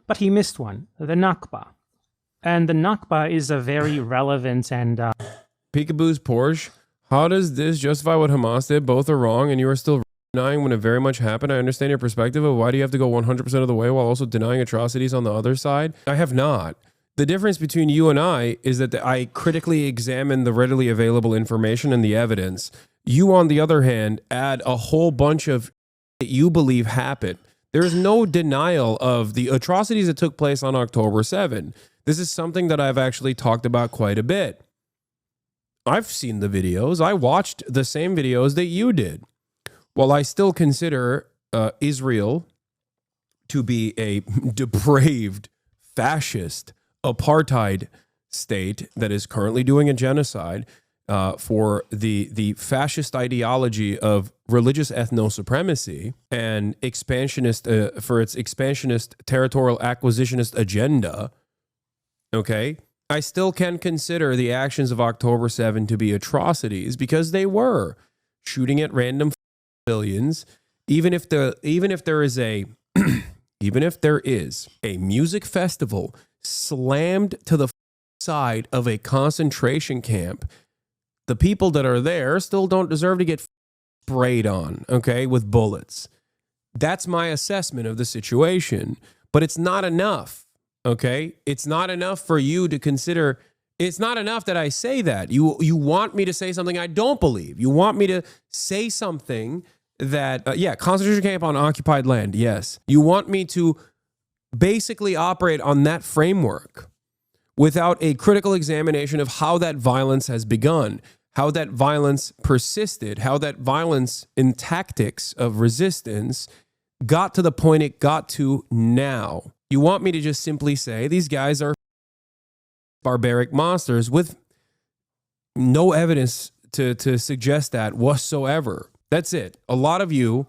but he missed one, the Nakba. And the Nakba is a very relevant and... Peekaboo's Porsche, how does this justify what Hamas did? Both are wrong, and you are still denying when it very much happened. I understand your perspective, but why do you have to go 100% of the way while also denying atrocities on the other side? I have not. The difference between you and I is that I critically examine the readily available information and the evidence. You, on the other hand, add a whole bunch of that you believe happened. There is no denial of the atrocities that took place on October 7. This is something that I've actually talked about quite a bit. I've seen the videos. I watched the same videos that you did. While I still consider Israel to be a depraved, fascist, apartheid state that is currently doing a genocide, for the fascist ideology of religious ethno-supremacy and expansionist for its expansionist territorial acquisitionist agenda, okay, I still can consider the actions of October 7 to be atrocities because they were shooting at random civilians. Even if there is a music festival slammed to the side of a concentration camp, the people that are there still don't deserve to get sprayed on, okay, with bullets. That's my assessment of the situation. But it's not enough, okay? It's not enough for you to consider. It's not enough that I say that. You want me to say something I don't believe. You want me to say something that, concentration camp on occupied land, yes. You want me to basically operate on that framework without a critical examination of how that violence has begun, how that violence persisted, how that violence in tactics of resistance got to the point it got to now. You want me to just simply say these guys are barbaric monsters with no evidence to suggest that whatsoever. That's it. A lot of you,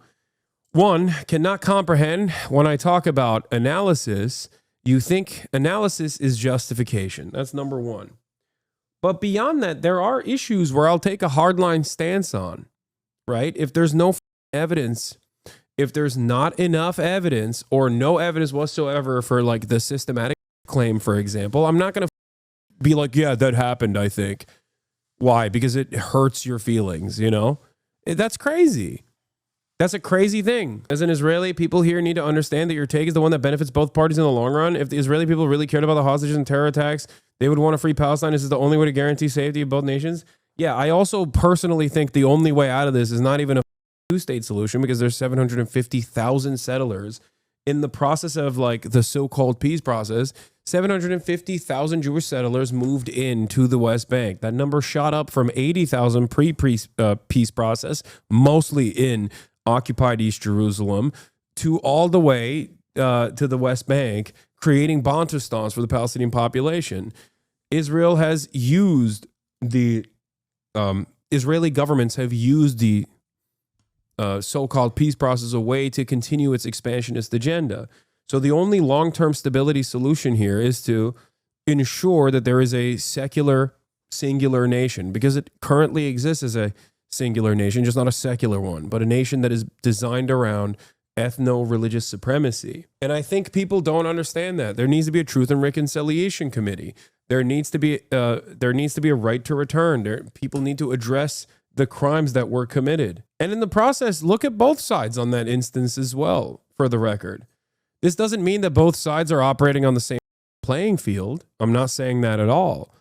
one, cannot comprehend when I talk about analysis. You think analysis is justification. That's number one. But beyond that, there are issues where I'll take a hardline stance on, right? If there's no evidence, if there's not enough evidence or no evidence whatsoever for like the systematic claim, for example, I'm not going to be like, yeah, that happened, I think. Why? Because it hurts your feelings, you know? That's crazy. That's a crazy thing. As an Israeli, people here need to understand that your take is the one that benefits both parties in the long run. If the Israeli people really cared about the hostages and terror attacks, They would want to free Palestine. This is the only way to guarantee safety of both nations. Yeah, I also personally think the only way out of this is not even a two-state solution, because there's 750,000 settlers in the process of like the so-called peace process. 750,000 Jewish settlers moved into the West Bank. That number shot up from 80,000 pre-peace process, mostly in occupied East Jerusalem, to all the way to the West Bank, creating Bantustans for the Palestinian population. Israel has used the Israeli governments have used the so-called peace process a way to continue its expansionist agenda. So the only long-term stability solution here is to ensure that there is a secular, singular nation, because it currently exists as a singular nation, just not a secular one, but a nation that is designed around ethno-religious supremacy. And I think people don't understand that. There needs to be a Truth and Reconciliation Committee. There needs to be a right to return. People need to address the crimes that were committed. And in the process, look at both sides on that instance as well, for the record. This doesn't mean that both sides are operating on the same playing field. I'm not saying that at all.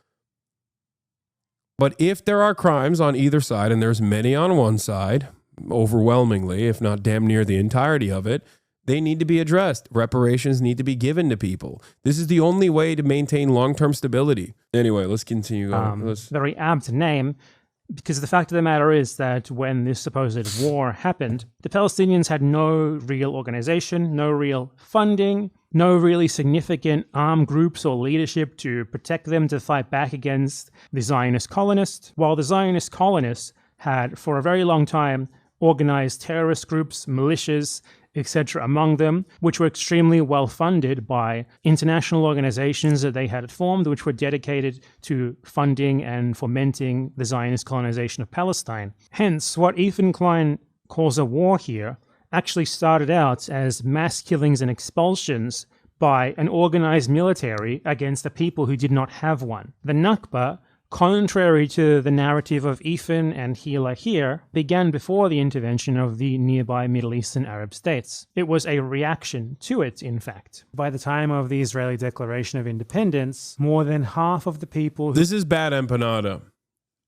But if there are crimes on either side, and there's many on one side, overwhelmingly, if not damn near the entirety of it, they need to be addressed. Reparations need to be given to people. This is the only way to maintain long-term stability. Anyway, let's continue going. Very apt name, because the fact of the matter is that when this supposed war happened, the Palestinians had no real organization, no real funding, no really significant armed groups or leadership to protect them, to fight back against the Zionist colonists, while the Zionist colonists had, for a very long time, organized terrorist groups, militias, etc. among them, which were extremely well funded by international organizations that they had formed, which were dedicated to funding and fomenting the Zionist colonization of Palestine. Hence, what Ethan Klein calls a war here actually started out as mass killings and expulsions by an organized military against a people who did not have one. The Nakba, contrary to the narrative of Ethan and Hila here, began before the intervention of the nearby Middle Eastern Arab states. It was a reaction to it, in fact. By the time of the Israeli Declaration of Independence, more than half of the people... This is bad empanada,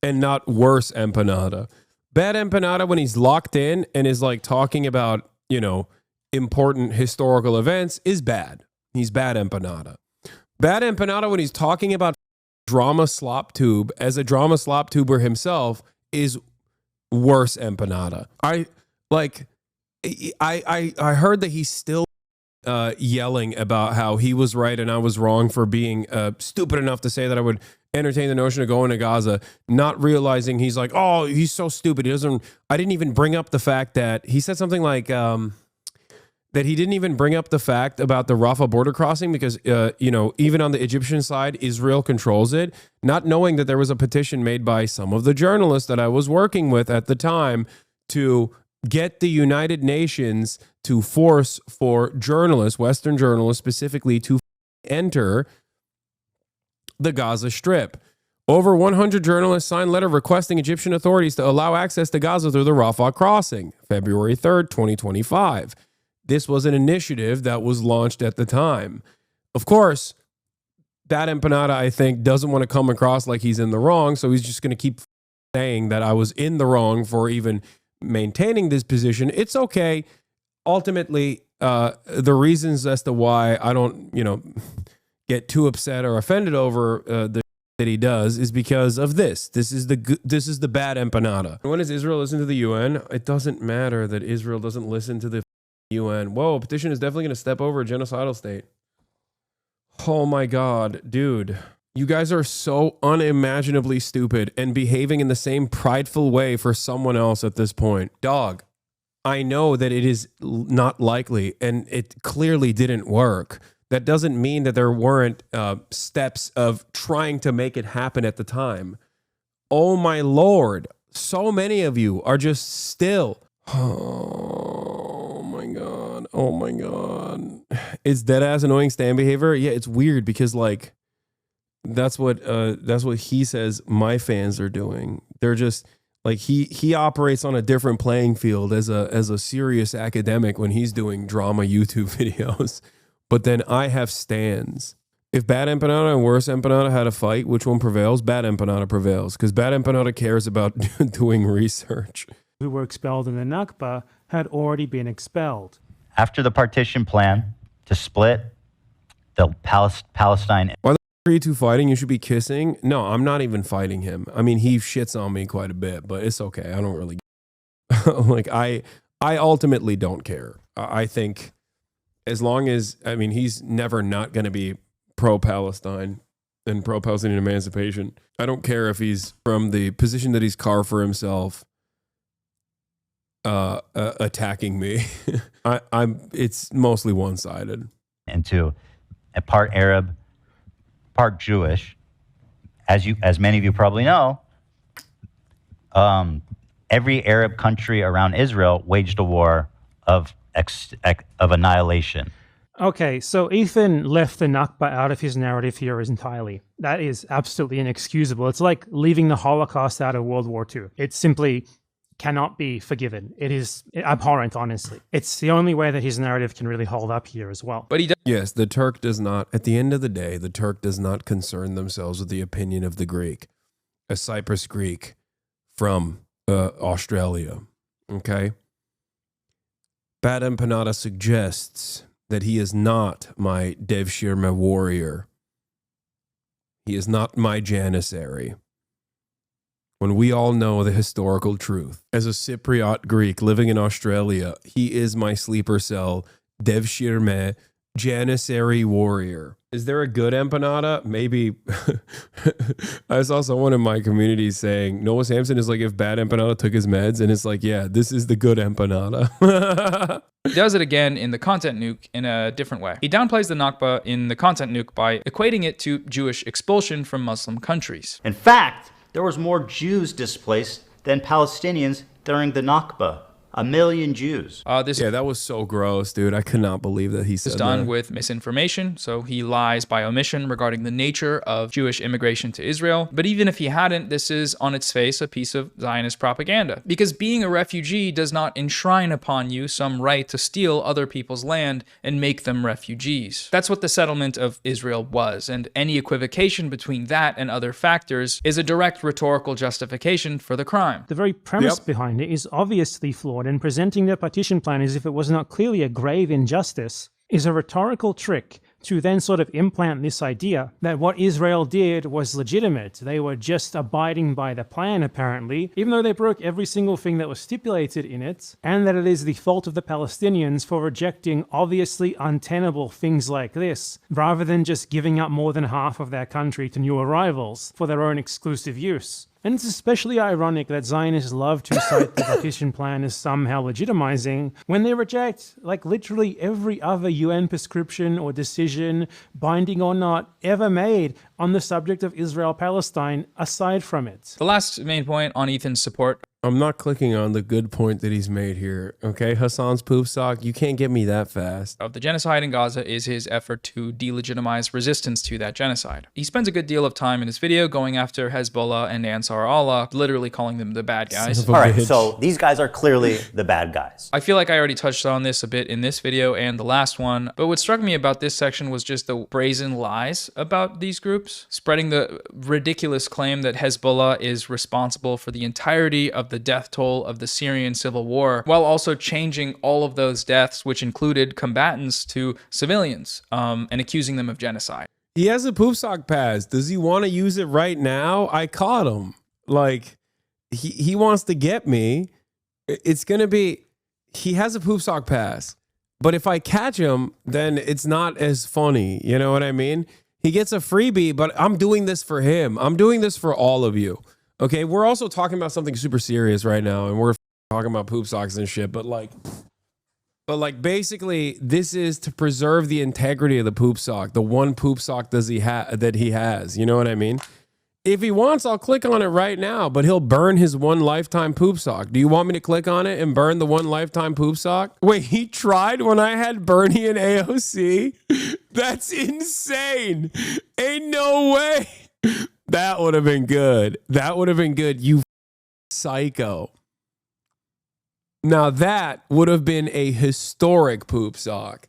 and not worse empanada. Bad empanada when he's locked in and is like talking about, you know, important historical events is bad. He's bad empanada. Bad empanada when he's talking about drama slop tube as a drama slop tuber himself is worse empanada. I heard that he's still yelling about how he was right and I was wrong for being stupid enough to say that I would entertain the notion of going to Gaza, not realizing he's like, oh, he's so stupid. I didn't even bring up the fact that he said something like that he didn't even bring up the fact about the Rafah border crossing because, you know, even on the Egyptian side, Israel controls it, not knowing that there was a petition made by some of the journalists that I was working with at the time to get the United Nations to force for journalists, Western journalists specifically, to enter the Gaza Strip. Over 100 journalists signed a letter requesting Egyptian authorities to allow access to Gaza through the Rafah crossing, February 3rd, 2025. This was an initiative that was launched at the time. Of course, that empanada, I think, doesn't want to come across like he's in the wrong, so he's just going to keep saying that I was in the wrong for even maintaining this position. It's okay. Ultimately, the reasons as to why I don't, you know, get too upset or offended over the that he does is because of this. This is the bad empanada. When does Israel listen to the UN? It doesn't matter that Israel doesn't listen to the UN. Whoa, petition is definitely going to step over a genocidal state. Oh my God, dude. You guys are so unimaginably stupid and behaving in the same prideful way for someone else at this point. Dog, I know that it is not likely and it clearly didn't work. That doesn't mean that there weren't steps of trying to make it happen at the time. Oh my Lord. So many of you are just still... Oh my God. Oh my God. Is dead ass annoying stand behavior? Yeah, it's weird because like that's what he says my fans are doing. They're just like he operates on a different playing field as a serious academic when he's doing drama YouTube videos. But then I have stands. If Bad Empanada and Worse Empanada had a fight, which one prevails? Bad Empanada prevails, because Bad Empanada cares about doing research. Who were expelled in the Nakba had already been expelled. After the partition plan to split the Palestine. Why the are you two fighting? You should be kissing. No, I'm not even fighting him. I mean, he shits on me quite a bit, but it's okay. I don't really like. I ultimately don't care. I think as long as, I mean, he's never not going to be pro-Palestine and pro-Palestinian emancipation. I don't care if he's from the position that he's carved for himself, attacking me. It's mostly one-sided. Into a part Arab, part Jewish. As many of you probably know, every Arab country around Israel waged a war of annihilation. Okay, so Ethan left the Nakba out of his narrative here entirely. That is absolutely inexcusable. It's like leaving the Holocaust out of World War II. It simply cannot be forgiven. It is abhorrent, honestly. It's the only way that his narrative can really hold up here as well. But he does. Yes, the Turk does not, at the end of the day, the Turk does not concern themselves with the opinion of the Greek, a Cyprus Greek from Australia. Okay? Bad Empanada suggests that he is not my Devshirme warrior. He is not my Janissary. When we all know the historical truth, as a Cypriot Greek living in Australia, he is my sleeper cell, Devshirme, Janissary warrior. Is there a good empanada? Maybe. I saw someone in my community saying Noah Samsen is like if Bad Empanada took his meds, and it's like, yeah, this is the good empanada. He does it again in the content nuke in a different way. He downplays the Nakba in the content nuke by equating it to Jewish expulsion from Muslim countries. In fact, there was more Jews displaced than Palestinians during the Nakba. 1 million Jews. Yeah, that was so gross, dude. I could not believe that he said that. This is done with misinformation, so he lies by omission regarding the nature of Jewish immigration to Israel. But even if he hadn't, this is on its face a piece of Zionist propaganda. Because being a refugee does not enshrine upon you some right to steal other people's land and make them refugees. That's what the settlement of Israel was, and any equivocation between that and other factors is a direct rhetorical justification for the crime. The very premise behind it is obviously flawed, and presenting the partition plan as if it was not clearly a grave injustice is a rhetorical trick to then sort of implant this idea that what Israel did was legitimate. They were just abiding by the plan, apparently, even though they broke every single thing that was stipulated in it, and that it is the fault of the Palestinians for rejecting obviously untenable things like this, rather than just giving up more than half of their country to new arrivals for their own exclusive use. And it's especially ironic that Zionists love to cite the partition plan as somehow legitimizing when they reject, like, literally every other UN prescription or decision, binding or not, ever made on the subject of Israel-Palestine aside from it. The last main point on Ethan's support. I'm not clicking on the good point that he's made here. Okay, Hassan's poop sock, you can't get me that fast. Of the genocide in Gaza is his effort to delegitimize resistance to that genocide. He spends a good deal of time in his video going after Hezbollah and Ansar Allah, literally calling them the bad guys. All right, so these guys are clearly the bad guys. I feel like I already touched on this a bit in this video and the last one, but what struck me about this section was just the brazen lies about these groups, spreading the ridiculous claim that Hezbollah is responsible for the entirety of the death toll of the Syrian civil war, while also changing all of those deaths, which included combatants, to civilians, and accusing them of genocide. He has a poop sock pass. Does he want to use it right now? I caught him. Like, he wants to get me. It's going to be, he has a poop sock pass. But if I catch him, then it's not as funny. You know what I mean? He gets a freebie, but I'm doing this for him. I'm doing this for all of you. Okay, we're also talking about something super serious right now, and we're talking about poop socks and shit, but like basically this is to preserve the integrity of the poop sock, the one poop sock that he has, you know what I mean? If he wants, I'll click on it right now, but he'll burn his one lifetime poop sock. Do you want me to click on it and burn the one lifetime poop sock? Wait, he tried when I had Bernie and AOC? That's insane. Ain't no way. That would have been good. That would have been good, you psycho. Now that would have been a historic poop sock.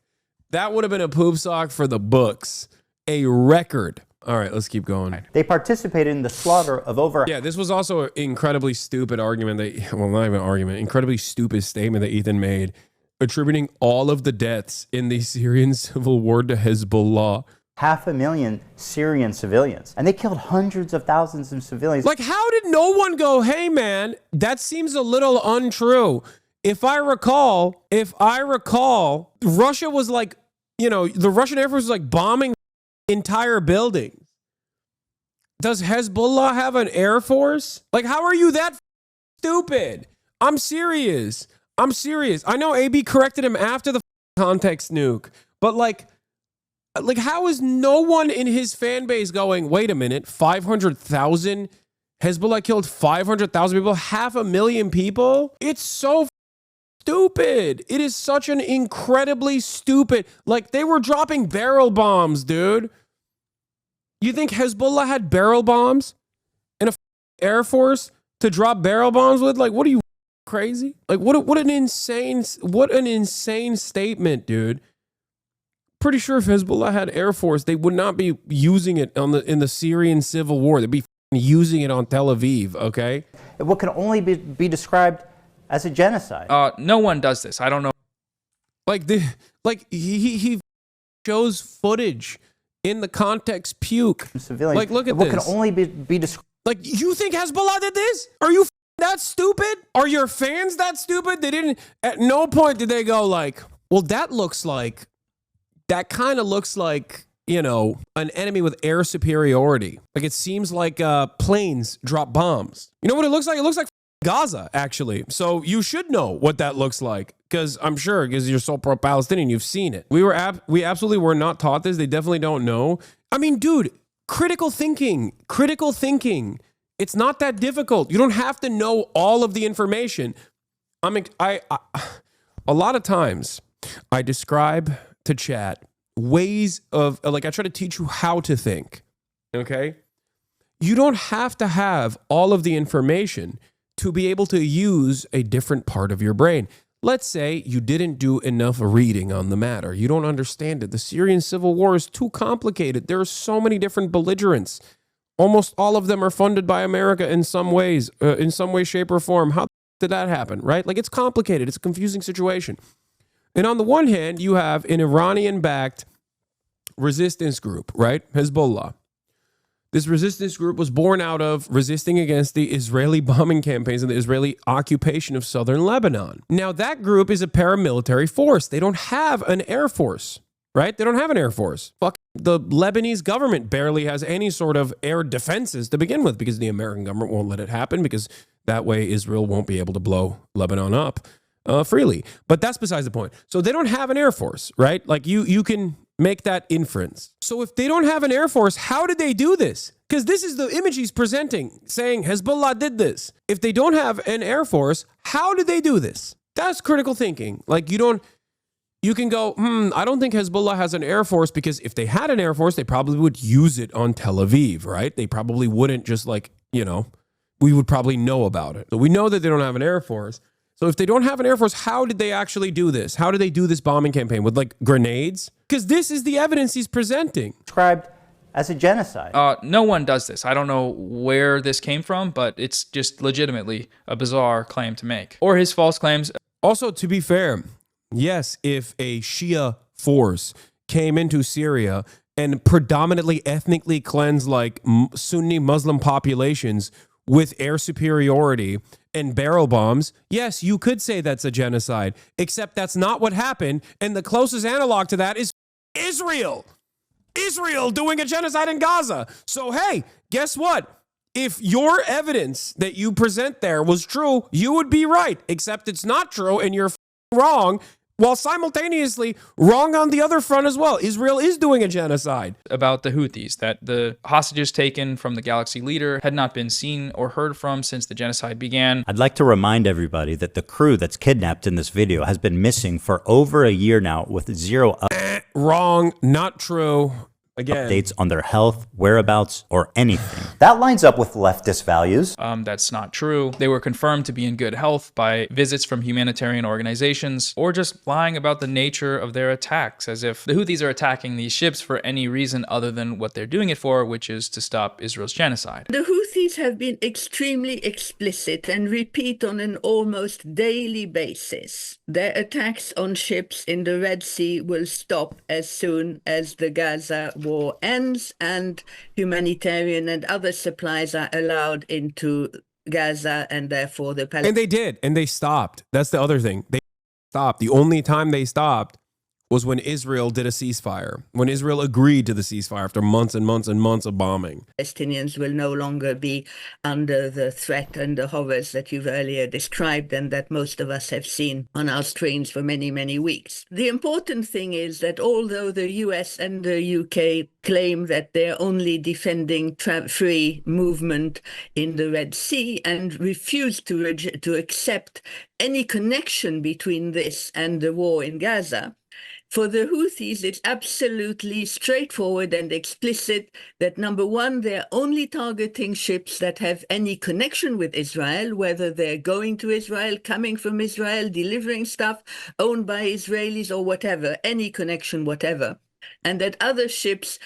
That would have been a poop sock for the books. a record. All right, let's keep going. They participated in the slaughter of over... Yeah, this was also an incredibly stupid argument that, well, not even an argument, incredibly stupid statement that Ethan made, attributing all of the deaths in the Syrian civil war to Hezbollah. 500,000 Syrian civilians, and they killed hundreds of thousands of civilians. Like, how did no one go, hey man, that seems a little untrue? If I recall, Russia was like, you know, the Russian Air Force was like bombing entire buildings. Does Hezbollah have an air force? Like, how are you that stupid? I'm serious. I know AB corrected him after the context nuke, but like how is no one in his fan base going, wait a minute, 500,000? Hezbollah killed 500,000 people, 500,000 people? It's so stupid. It is such an incredibly stupid, like they were dropping barrel bombs, dude. You think Hezbollah had barrel bombs and a air force to drop barrel bombs with? Like, what are you, crazy? Like, what an insane statement, dude. Pretty sure if Hezbollah had air force, they would not be using it in the Syrian civil war. They'd be using it on Tel Aviv, okay? What can only be described as a genocide. No one does this. I don't know. He shows footage in the context puke. Civilians. Like, look at what this. What can only be described. Like, you think Hezbollah did this? Are you that stupid? Are your fans that stupid? They didn't, at no point did they go like, well, that kind of looks like, you know, an enemy with air superiority. Like, it seems like planes drop bombs. You know what it looks like? It looks like Gaza, actually. So you should know what that looks like, because I'm sure, because you're so pro-Palestinian, you've seen it. We absolutely were not taught this. They definitely don't know. I mean, dude, critical thinking. It's not that difficult. You don't have to know all of the information. A lot of times I describe to chat ways of, like, I try to teach you how to think, okay? You don't have to have all of the information to be able to use a different part of your brain. Let's say you didn't do enough reading on the matter. You don't understand it. The Syrian civil war is too complicated. There are so many different belligerents. Almost all of them are funded by America in some ways, in some way, shape, or form. How did that happen, right? Like, it's complicated. It's a confusing situation. And on the one hand, you have an Iranian-backed resistance group, right? Hezbollah. This resistance group was born out of resisting against the Israeli bombing campaigns and the Israeli occupation of southern Lebanon. Now, that group is a paramilitary force. They don't have an air force, right? They don't have an air force. Fuck, the Lebanese government barely has any sort of air defenses to begin with, because the American government won't let it happen, because that way Israel won't be able to blow Lebanon up freely. But that's besides the point. So they don't have an air force, right? Like, you can make that inference. So if they don't have an air force, how did they do this? Because this is the image he's presenting, saying Hezbollah did this. If they don't have an air force, how did they do this? That's critical thinking. Like, you can go, I don't think Hezbollah has an air force, because if they had an air force, they probably would use it on Tel Aviv, right? They probably wouldn't just, like, you know, we would probably know about it. So we know that they don't have an air force. So if they don't have an air force, how did they actually do this? How did they do this bombing campaign? With, like, grenades? Because this is the evidence he's presenting. Described as a genocide. No one does this. I don't know where this came from, but it's just legitimately a bizarre claim to make. Or his false claims. Also, to be fair, yes, if a Shia force came into Syria and predominantly ethnically cleansed, like, Sunni Muslim populations with air superiority and barrel bombs, yes, you could say that's a genocide, except that's not what happened. And the closest analog to that is Israel doing a genocide in Gaza. So, hey, guess what? If your evidence that you present there was true, you would be right, except it's not true and you're wrong, while simultaneously wrong on the other front as well. Israel is doing a genocide. About the Houthis, that the hostages taken from the Galaxy leader had not been seen or heard from since the genocide began. I'd like to remind everybody that the crew that's kidnapped in this video has been missing for over a year now with zero... Wrong, not true. Again, updates on their health, whereabouts, or anything. That lines up with leftist values. That's not true. They were confirmed to be in good health by visits from humanitarian organizations, or just lying about the nature of their attacks, as if the Houthis are attacking these ships for any reason other than what they're doing it for, which is to stop Israel's genocide. The Houthis have been extremely explicit and repeat on an almost daily basis. Their attacks on ships in the Red Sea will stop as soon as the Gaza war ends and humanitarian and other supplies are allowed into Gaza, and therefore the Palestinians. And they did, and they stopped. That's the other thing. They stopped. The only time they stopped was when Israel did a ceasefire, when Israel agreed to the ceasefire after months and months and months of bombing. Palestinians will no longer be under the threat and the horrors that you've earlier described and that most of us have seen on our screens for many, many weeks. The important thing is that although the US and the UK claim that they're only defending free movement in the Red Sea and refuse to accept any connection between this and the war in Gaza, for the Houthis, it's absolutely straightforward and explicit that, number one, they're only targeting ships that have any connection with Israel, whether they're going to Israel, coming from Israel, delivering stuff owned by Israelis or whatever, any connection, whatever. And that other ships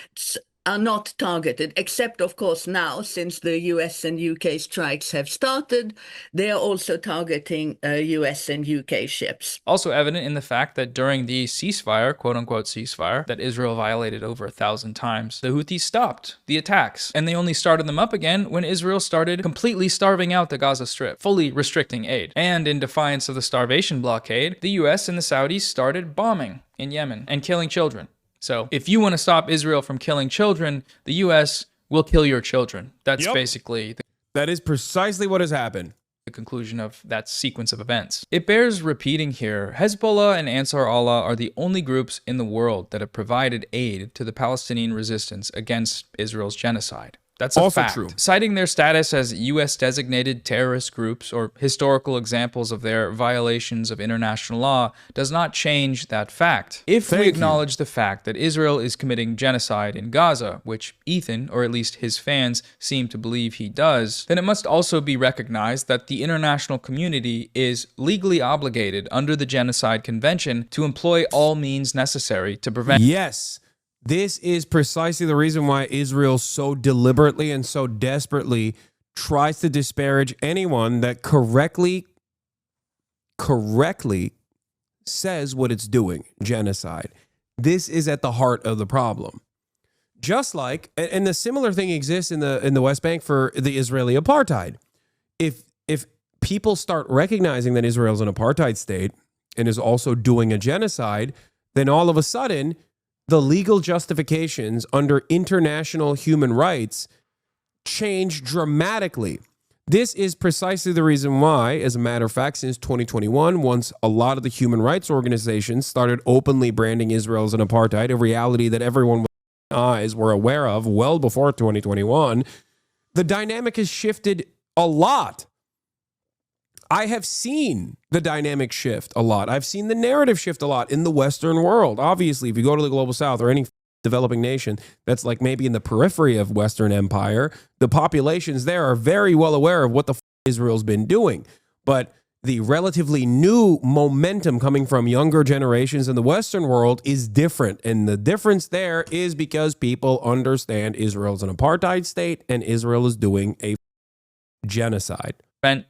are not targeted, except, of course, now, since the US and UK strikes have started, they are also targeting US and UK ships. Also evident in the fact that during the ceasefire, quote-unquote ceasefire, that Israel violated over 1,000 times, the Houthis stopped the attacks, and they only started them up again when Israel started completely starving out the Gaza Strip, fully restricting aid. And in defiance of the starvation blockade, the US and the Saudis started bombing in Yemen and killing children. So if you want to stop Israel from killing children, the U.S. will kill your children. That's basically... That is precisely what has happened. The conclusion of that sequence of events. It bears repeating here, Hezbollah and Ansar Allah are the only groups in the world that have provided aid to the Palestinian resistance against Israel's genocide. That's a also fact. true. Citing their status as U.S.-designated terrorist groups or historical examples of their violations of international law does not change that fact. If we acknowledge the fact that Israel is committing genocide in Gaza, which Ethan, or at least his fans, seem to believe he does, then it must also be recognized that the international community is legally obligated under the Genocide Convention to employ all means necessary to prevent... Yes. This is precisely the reason why Israel so deliberately and so desperately tries to disparage anyone that correctly says what it's doing, genocide. This is at the heart of the problem. Just like, and the similar thing exists in the West Bank for the Israeli apartheid. If people start recognizing that Israel is an apartheid state and is also doing a genocide, then all of a sudden, the legal justifications under international human rights change dramatically. This is precisely the reason why, as a matter of fact, since 2021, once a lot of the human rights organizations started openly branding Israel as an apartheid, a reality that everyone with eyes were aware of well before 2021, the dynamic has shifted a lot. I have seen the dynamic shift a lot. I've seen the narrative shift a lot in the Western world. Obviously, if you go to the global South or any developing nation that's like maybe in the periphery of Western empire, the populations there are very well aware of what the Israel's been doing. But the relatively new momentum coming from younger generations in the Western world is different. And the difference there is because people understand Israel's an apartheid state and Israel is doing a genocide.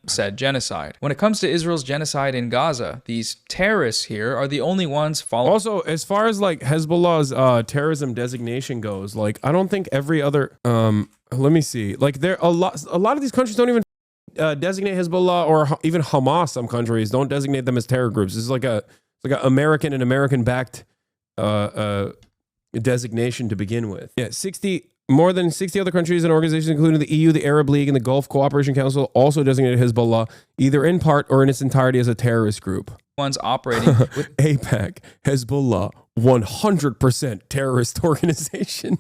Said genocide. When it comes to Israel's genocide in Gaza, these terrorists here are the only ones following. Also, as far as like Hezbollah's terrorism designation goes, like I don't think every other let me see, like there a lot of these countries don't even designate Hezbollah or even Hamas. Some countries don't designate them as terror groups. This is like an American backed designation to begin with. Yeah, more than 60 other countries and organizations, including the EU, the Arab League, and the Gulf Cooperation Council, also designated Hezbollah either in part or in its entirety as a terrorist group. Ones operating with AIPAC, Hezbollah, 100% terrorist organization.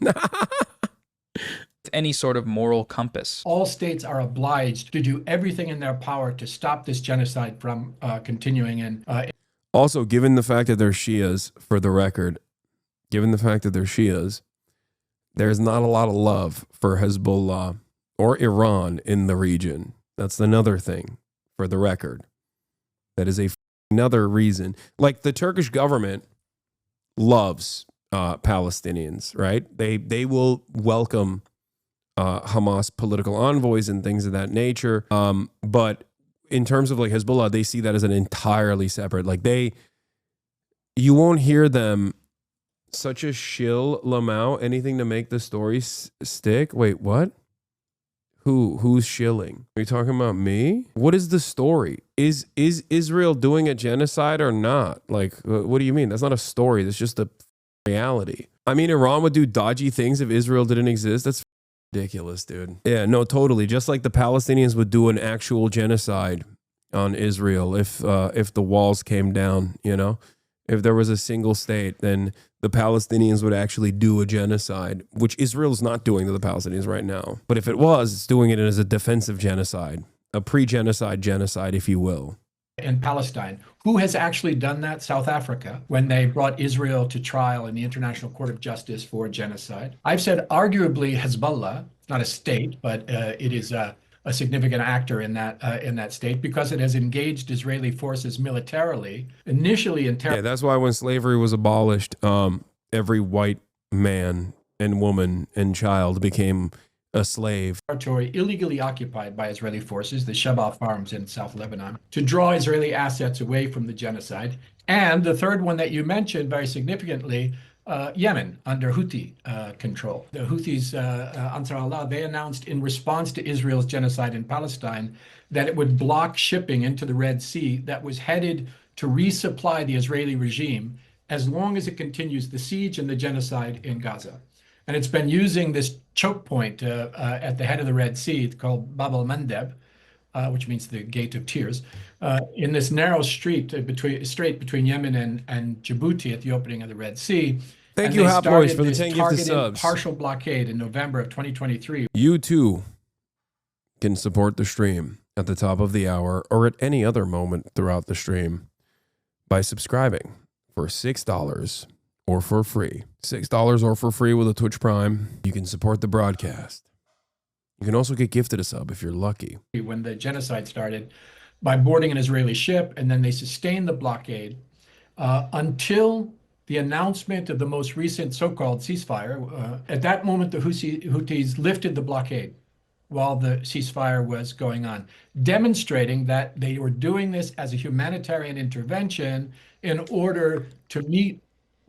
Any sort of moral compass. All states are obliged to do everything in their power to stop this genocide from continuing. And also, given the fact that they're Shias, for the record, given the fact that they're Shias, There's not a lot of love for Hezbollah or Iran in the region. That's another thing, for the record. That is another reason. Like, the Turkish government loves Palestinians, right? They will welcome Hamas political envoys and things of that nature. But in terms of like Hezbollah, they see that as an entirely separate, like you won't hear them such a shill Lamau, anything to make the story stick. Wait, what? Who's shilling? Are you talking about me? What is the story? Is Israel doing a genocide or not? Like, what do you mean? That's not a story. That's just a reality. I mean, Iran would do dodgy things if Israel didn't exist. That's ridiculous, dude. Yeah, no, totally. Just like the Palestinians would do an actual genocide on Israel if the walls came down, you know? If there was a single state, then the Palestinians would actually do a genocide, which Israel's not doing to the Palestinians right now. But if it was, it's doing it as a defensive genocide, a pre-genocide genocide, if you will. In Palestine. Who has actually done that? South Africa, when they brought Israel to trial in the International Court of Justice for genocide. I've said arguably Hezbollah, not a state, but it is a significant actor in that state because it has engaged Israeli forces militarily, initially in terror. Yeah, that's why when slavery was abolished, every white man and woman and child became a slave. Territory illegally occupied by Israeli forces, the Shebaa farms in South Lebanon, to draw Israeli assets away from the genocide. And the third one that you mentioned very significantly, Yemen under Houthi control. The Houthis, Ansar Allah, they announced in response to Israel's genocide in Palestine that it would block shipping into the Red Sea that was headed to resupply the Israeli regime as long as it continues the siege and the genocide in Gaza. And it's been using this choke point at the head of the Red Sea called Bab el-Mandeb, which means the Gate of Tears, in this narrow strait between Yemen and Djibouti at the opening of the Red Sea. Thank you, Hot Boys, for the 10 gifted targeted subs. Partial blockade in November of 2023. You too can support the stream at the top of the hour or at any other moment throughout the stream by subscribing for $6 or for free. $6 or for free with a Twitch Prime. You can support the broadcast. You can also get gifted a sub if you're lucky. When the genocide started, by boarding an Israeli ship, and then they sustained the blockade until the announcement of the most recent so-called ceasefire. At that moment, the Houthis lifted the blockade while the ceasefire was going on, demonstrating that they were doing this as a humanitarian intervention in order to meet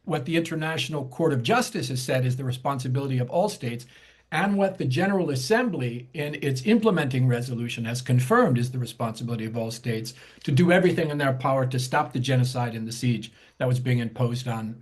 what the International Court of Justice has said is the responsibility of all states, and what the General Assembly in its implementing resolution has confirmed is the responsibility of all states to do everything in their power to stop the genocide and the siege that was being imposed on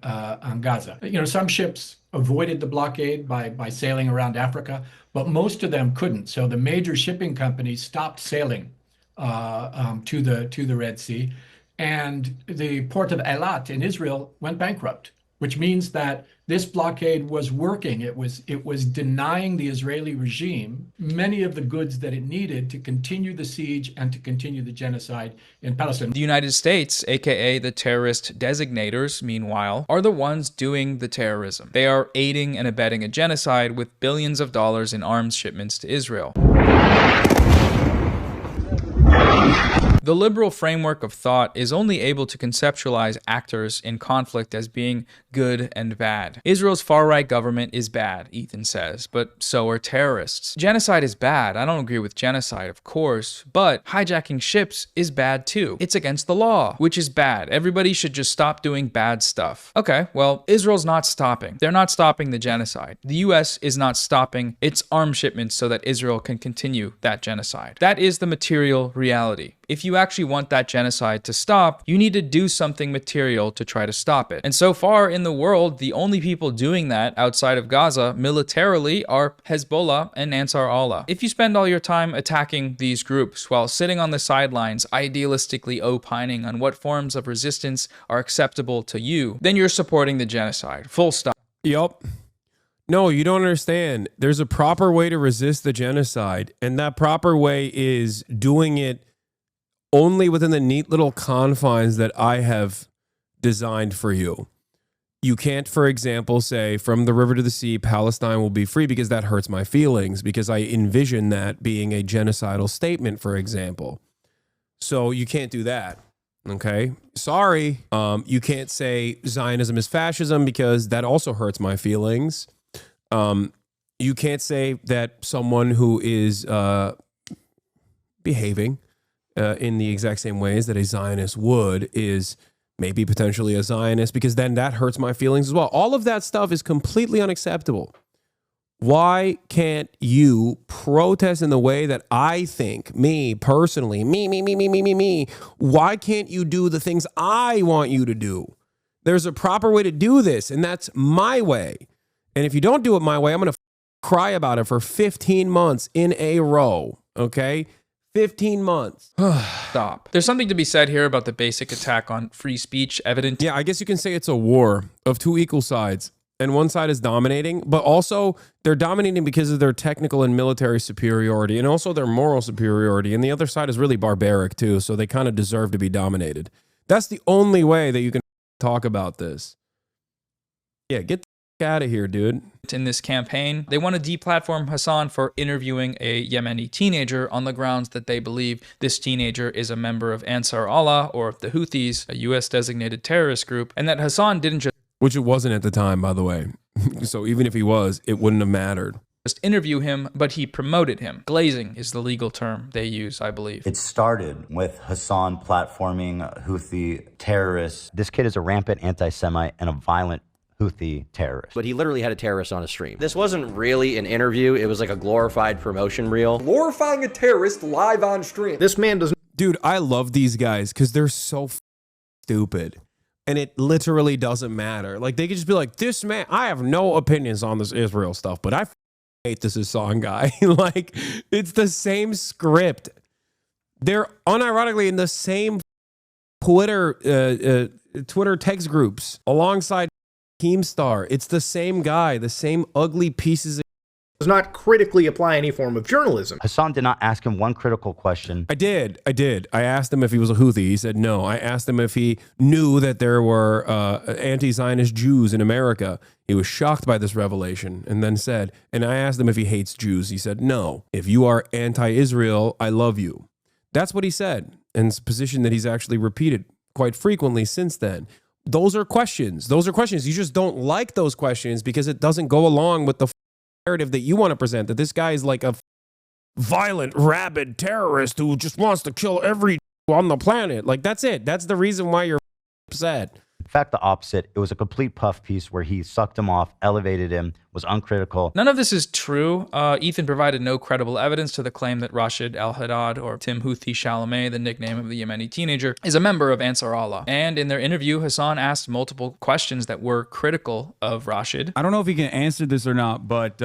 Gaza. You know, some ships avoided the blockade by sailing around Africa, but most of them couldn't. So the major shipping companies stopped sailing to the Red Sea, and the port of Eilat in Israel went bankrupt, which means that this blockade was working. It was denying the Israeli regime many of the goods that it needed to continue the siege and to continue the genocide in Palestine. The United States, aka the terrorist designators, meanwhile, are the ones doing the terrorism. They are aiding and abetting a genocide with billions of dollars in arms shipments to Israel. The liberal framework of thought is only able to conceptualize actors in conflict as being good and bad. Israel's far-right government is bad, Ethan says, but so are terrorists. Genocide is bad. I don't agree with genocide, of course, but hijacking ships is bad too. It's against the law, which is bad. Everybody should just stop doing bad stuff. Okay, well, Israel's not stopping. They're not stopping the genocide. The US is not stopping its arms shipments so that Israel can continue that genocide. That is the material reality. If you actually want that genocide to stop, you need to do something material to try to stop it. And so far in the world, the only people doing that outside of Gaza militarily are Hezbollah and Ansar Allah. If you spend all your time attacking these groups while sitting on the sidelines idealistically opining on what forms of resistance are acceptable to you, then you're supporting the genocide. Full stop. Yup. No, you don't understand. There's a proper way to resist the genocide, and that proper way is doing it only within the neat little confines that I have designed for you. You can't, for example, say from the river to the sea, Palestine will be free, because that hurts my feelings, because I envision that being a genocidal statement, for example. So you can't do that. Okay. Sorry. You can't say Zionism is fascism, because that also hurts my feelings. You can't say that someone who is behaving in the exact same ways that a Zionist would is maybe potentially a Zionist, because then that hurts my feelings as well. All of that stuff is completely unacceptable. Why can't you protest in the way that I think, me personally, me? Why can't you do the things I want you to do? There's a proper way to do this, and that's my way. And if you don't do it my way, I'm going to cry about it for 15 months in a row, okay? 15 months. Stop. There's something to be said here about the basic attack on free speech evident. Yeah, I guess you can say it's a war of two equal sides, and one side is dominating, but also they're dominating because of their technical and military superiority, and also their moral superiority, and the other side is really barbaric too, so they kind of deserve to be dominated. That's the only way that you can talk about this. Yeah, get out of here, dude. In this campaign, they want to deplatform Hasan for interviewing a Yemeni teenager on the grounds that they believe this teenager is a member of Ansar Allah, or the Houthis, a US designated terrorist group, and that Hasan didn't just... Which it wasn't at the time, by the way. So even if he was, it wouldn't have mattered. Just interview him, but he promoted him. Glazing is the legal term they use, I believe. It started with Hasan platforming Houthi terrorists. This kid is a rampant anti-Semite and a violent Houthi terrorist. But he literally had a terrorist on a stream. This wasn't really an interview. It was like a glorified promotion reel. Glorifying a terrorist live on stream. This man doesn't... Dude, I love these guys because they're so stupid. And it literally doesn't matter. Like, they could just be like, this man, I have no opinions on this Israel stuff, but I hate this Hasan guy. Like, it's the same script. They're unironically in the same Twitter text groups alongside Keemstar. It's the same guy, the same ugly pieces of... Does not critically apply any form of journalism. Hasan did not ask him one critical question. I did. I asked him if he was a Houthi. He said no. I asked him if he knew that there were anti-Zionist Jews in America. He was shocked by this revelation and then said, and I asked him if he hates Jews. He said, no. If you are anti-Israel, I love you. That's what he said. And it's a position that he's actually repeated quite frequently since then. Those are questions. Those are questions. You just don't like those questions because it doesn't go along with the narrative that you want to present, that this guy is like a violent, rabid terrorist who just wants to kill every on the planet. Like, that's it. That's the reason why you're upset. In fact, the opposite. It was a complete puff piece where he sucked him off, elevated him, was uncritical. None of this is true. Ethan provided no credible evidence to the claim that Rashid al-Haddad, or Tim Houthi Chalamet, the nickname of the Yemeni teenager, is a member of Ansar Allah. And in their interview, Hasan asked multiple questions that were critical of Rashid. I don't know if he can answer this or not, but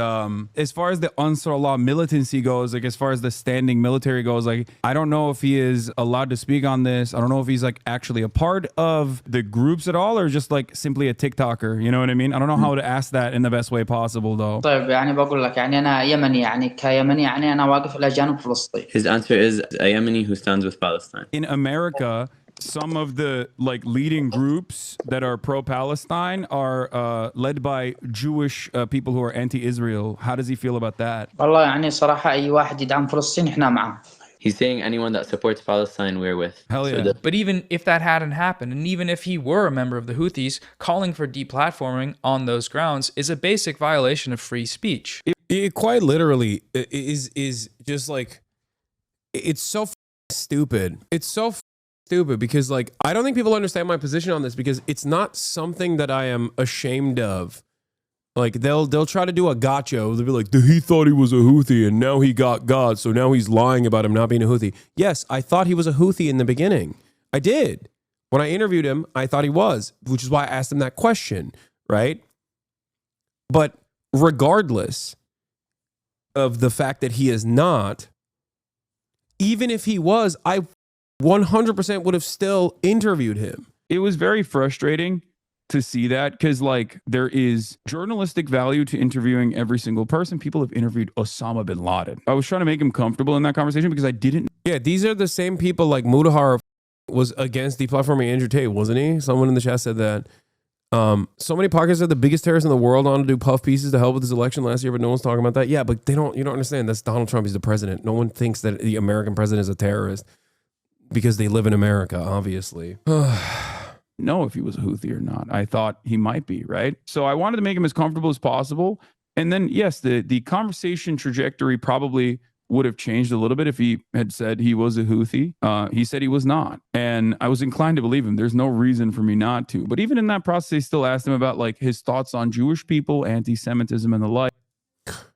as far as the Ansar Allah militancy goes, like as far as the standing military goes, like I don't know if he is allowed to speak on this. I don't know if he's like actually a part of the groups at all, or just like simply a TikToker. You know what I mean? I don't know how to ask that in the best way possible though. طيب يعني بقول لك يعني أنا يمني يعني كيمني يعني أنا واقف إلى جانب فلسطين. His answer is a Yemeni who stands with Palestine. In America, some of the like leading groups that are pro-Palestine are led by Jewish people who are anti-Israel. How does he feel about that? والله يعني صراحة أي واحد يدعم فلسطين إحنا معه. He's saying anyone that supports Palestine, we're with. Hell yeah. But even if that hadn't happened, and even if he were a member of the Houthis, calling for deplatforming on those grounds is a basic violation of free speech. It quite literally is just like, it's so stupid. It's so stupid because, like, I don't think people understand my position on this because it's not something that I am ashamed of. Like, they'll try to do a gotcha. They'll be like, he thought he was a Houthi and now he got God, so now he's lying about him not being a Houthi. Yes, I thought he was a Houthi in the beginning. I did. When I interviewed him, I thought he was, which is why I asked him that question, right? But regardless of the fact that he is not, even if he was, I 100% would have still interviewed him. It was very frustrating to see that because, like, there is journalistic value to interviewing every single person. People have interviewed Osama bin Laden. I was trying to make him comfortable in that conversation because I didn't. Yeah, these are the same people. Like, Mudahar was against deplatforming Andrew Tate, wasn't he? Someone in the chat said that. So many podcasts said the biggest terrorists in the world on to do puff pieces to help with this election last year, but no one's talking about that. Yeah, but you don't understand. That's Donald Trump. He's the president. No one thinks that the American president is a terrorist because they live in America, obviously. Know if he was a Houthi or not. I thought he might be, right? So I wanted to make him as comfortable as possible. And then, yes, the conversation trajectory probably would have changed a little bit if he had said he was a Houthi. He said he was not. And I was inclined to believe him. There's no reason for me not to. But even in that process, they still asked him about like his thoughts on Jewish people, anti-Semitism, and the like.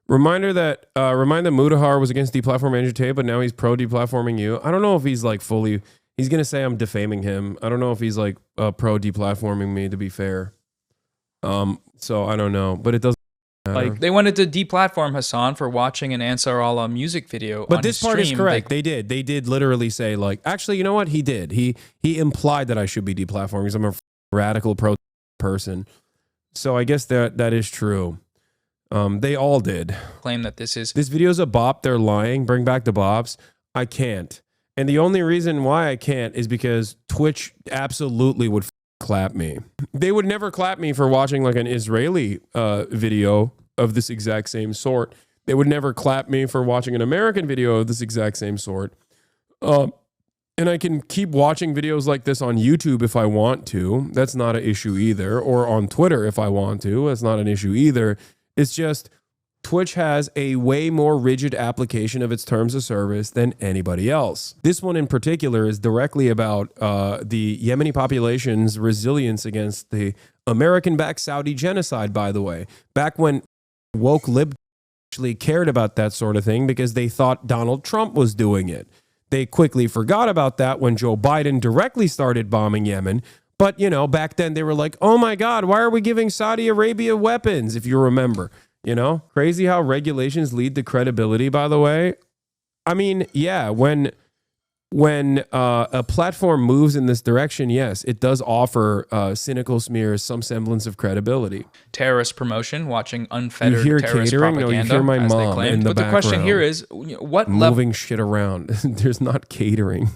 Remind that Mudahar was against deplatforming Andrew Tate, but now he's pro deplatforming you. I don't know if he's like fully... He's going to say I'm defaming him. I don't know if he's like pro deplatforming me, to be fair. So I don't know, but it doesn't matter. Like they wanted to deplatform Hasan for watching an Ansar Allah music video. But on this his part is stream. correct. They did literally say like, actually, you know what? He did. He implied that I should be deplatforming because I'm a radical pro person. So I guess that is true. They all did. Claim that this video's a bop. They're lying. Bring back the bops. I can't. And the only reason why I can't is because Twitch absolutely would clap me. They would never clap me for watching like an Israeli video of this exact same sort. They would never clap me for watching an American video of this exact same sort. And I can keep watching videos like this on YouTube if I want to. That's not an issue either. Or on Twitter if I want to. That's not an issue either. It's just... Twitch has a way more rigid application of its terms of service than anybody else. This one in particular is directly about the Yemeni population's resilience against the American-backed Saudi genocide, by the way. Back when woke lib actually cared about that sort of thing because they thought Donald Trump was doing it. They quickly forgot about that when Joe Biden directly started bombing Yemen. But, you know, back then they were like, oh my God, why are we giving Saudi Arabia weapons, if you remember? You know, crazy how regulations lead to credibility, by the way. I mean, yeah, when a platform moves in this direction, yes, it does offer cynical smears some semblance of credibility. Terrorist promotion, watching unfettered you hear terrorist catering? propaganda. No, you hear my as they mom claimed. in the But the background. question here is, what moving shit around? There's not catering,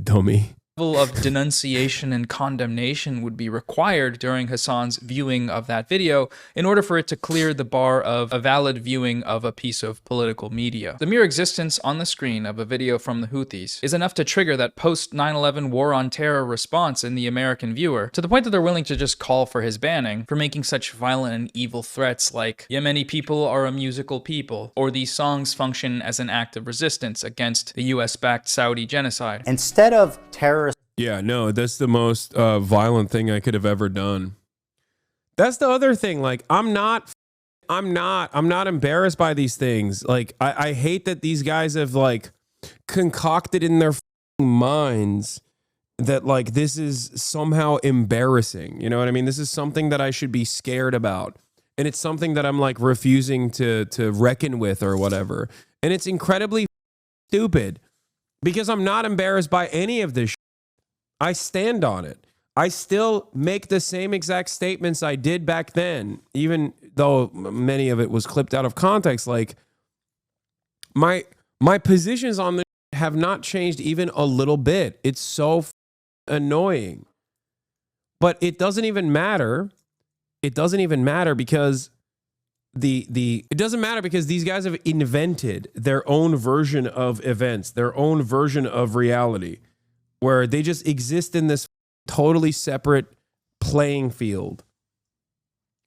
dummy. level of denunciation and condemnation would be required during Hasan's viewing of that video in order for it to clear the bar of a valid viewing of a piece of political media. The mere existence on the screen of a video from the Houthis is enough to trigger that post-9/11 war on terror response in the American viewer, to the point that they're willing to just call for his banning for making such violent and evil threats like Yemeni people are a musical people, or these songs function as an act of resistance against the US-backed Saudi genocide. Instead of terrorist. Yeah, no, that's the most violent thing I could have ever done. That's the other thing. Like, I'm not embarrassed by these things. Like, I hate that these guys have like concocted in their minds that like this is somehow embarrassing. You know what I mean? This is something that I should be scared about. And it's something that I'm like refusing to reckon with or whatever. And it's incredibly stupid because I'm not embarrassed by any of this shit. I stand on it. I still make the same exact statements I did back then, even though many of it was clipped out of context. Like my positions on this have not changed even a little bit. It's so annoying. But it doesn't even matter. It doesn't even matter because it doesn't matter because these guys have invented their own version of events, their own version of reality, where they just exist in this totally separate playing field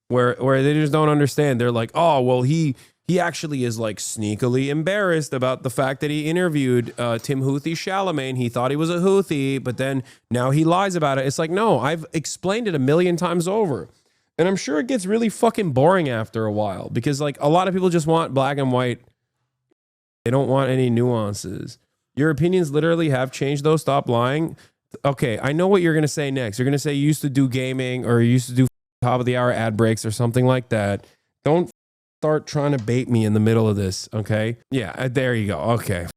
where they just don't understand. They're like, oh, well, he actually is like sneakily embarrassed about the fact that he interviewed Tim Houthi Chalamet. He thought he was a Houthi, but then now he lies about it. It's like, no, I've explained it a million times over. And I'm sure it gets really fucking boring after a while because like a lot of people just want black and white. They don't want any nuances. Your opinions literally have changed, though. Stop lying. Okay, I know what you're going to say next. You're going to say you used to do gaming or you used to do top of the hour ad breaks or something like that. Don't start trying to bait me in the middle of this, okay? Yeah, there you go. Okay.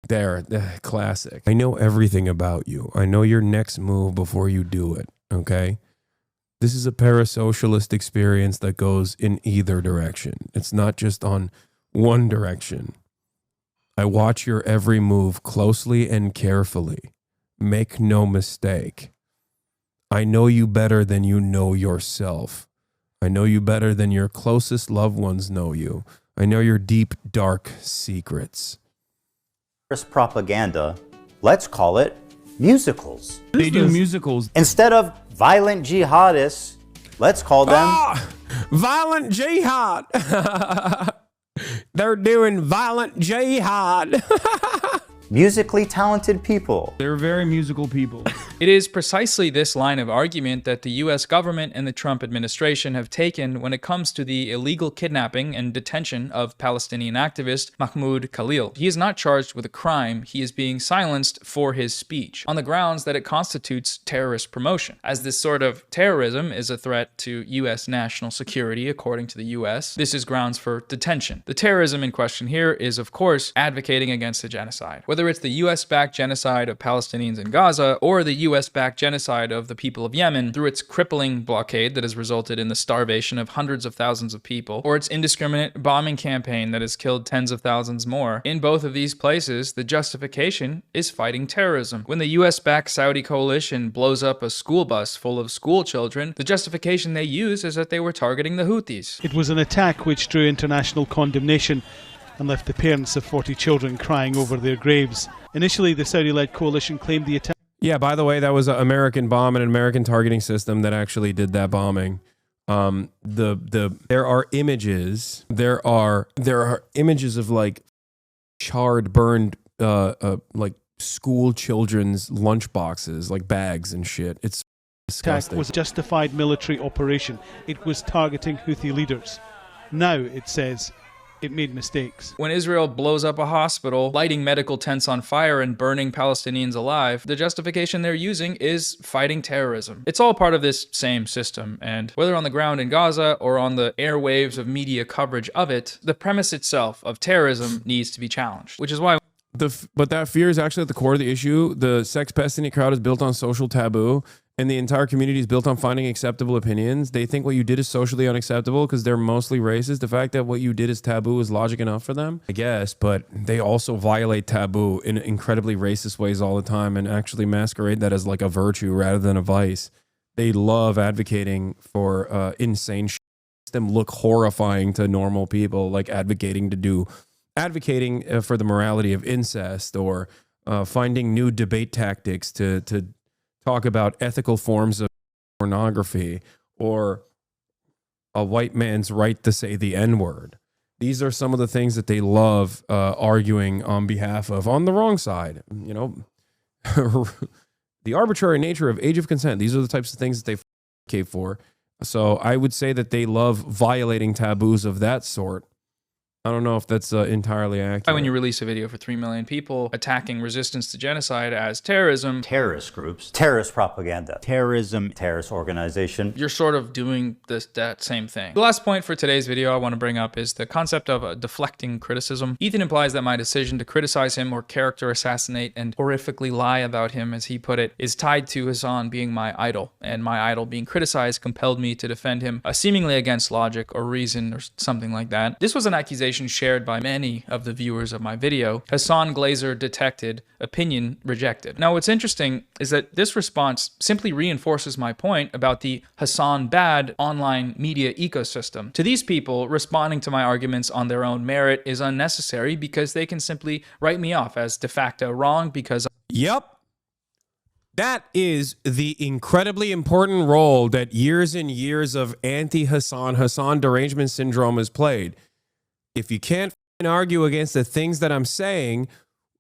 There, classic. I know everything about you. I know your next move before you do it, okay? This is a parasocialist experience that goes in either direction. It's not just on one direction. I watch your every move closely and carefully. Make no mistake. I know you better than you know yourself. I know you better than your closest loved ones know you. I know your deep, dark secrets. Propaganda, let's call it musicals. They do musicals. Instead of violent jihadists, let's call them... Violent jihad. They're doing violent jihad. musically talented people. They're very musical people. It is precisely this line of argument that the US government and the Trump administration have taken when it comes to the illegal kidnapping and detention of Palestinian activist Mahmoud Khalil. He is not charged with a crime, he is being silenced for his speech, on the grounds that it constitutes terrorist promotion. As this sort of terrorism is a threat to US national security, according to the US, this is grounds for detention. The terrorism in question here is, of course, advocating against a genocide. Whether it's the US-backed genocide of Palestinians in Gaza, or the US-backed genocide of the people of Yemen through its crippling blockade that has resulted in the starvation of hundreds of thousands of people, or its indiscriminate bombing campaign that has killed tens of thousands more. In both of these places, the justification is fighting terrorism. When the US-backed Saudi coalition blows up a school bus full of school children, the justification they use is that they were targeting the Houthis. It was an attack which drew international condemnation and left the parents of 40 children crying over their graves. Initially, the Saudi-led coalition claimed the attack. Yeah, by the way, that was an American bomb and an American targeting system that actually did that bombing. There are images. There are images of like charred, burned, like school children's lunch boxes, like bags and shit. It's disgusting. Attack was a justified military operation. It was targeting Houthi leaders. Now it says it made mistakes. When Israel blows up a hospital, lighting medical tents on fire and burning Palestinians alive, the justification they're using is fighting terrorism. It's all part of this same system, and whether on the ground in Gaza or on the airwaves of media coverage of it, the premise itself of terrorism needs to be challenged, which is why but that fear is actually at the core of the issue. The sex pestilent crowd is built on social taboo, and the entire community is built on finding acceptable opinions. They think what you did is socially unacceptable because they're mostly racist. The fact that what you did is taboo is logic enough for them, I guess, but they also violate taboo in incredibly racist ways all the time and actually masquerade that as like a virtue rather than a vice. They love advocating for insane shit. Them look horrifying to normal people, like advocating for the morality of incest, or finding new debate tactics to talk about ethical forms of pornography, or a white man's right to say the N-word. These are some of the things that they love arguing on behalf of on the wrong side. You know, the arbitrary nature of age of consent. These are the types of things that they advocate for. So I would say that they love violating taboos of that sort. I don't know if that's entirely accurate. When you release a video for 3 million people attacking resistance to genocide as terrorism, terrorist groups, terrorist propaganda, terrorism, terrorist organization, you're sort of doing that same thing. The last point for today's video I want to bring up is the concept of deflecting criticism. Ethan implies that my decision to criticize him or character assassinate and horrifically lie about him, as he put it, is tied to Hasan being my idol, and my idol being criticized compelled me to defend him, seemingly against logic or reason or something like that. This was an accusation shared by many of the viewers of my video. Hasan Glazer detected, opinion rejected. Now what's interesting is that this response simply reinforces my point about the Hasan bad online media ecosystem. To these people, responding to my arguments on their own merit is unnecessary because they can simply write me off as de facto wrong because... Yep. That is the incredibly important role that years and years of Hasan derangement syndrome has played. If you can't argue against the things that I'm saying,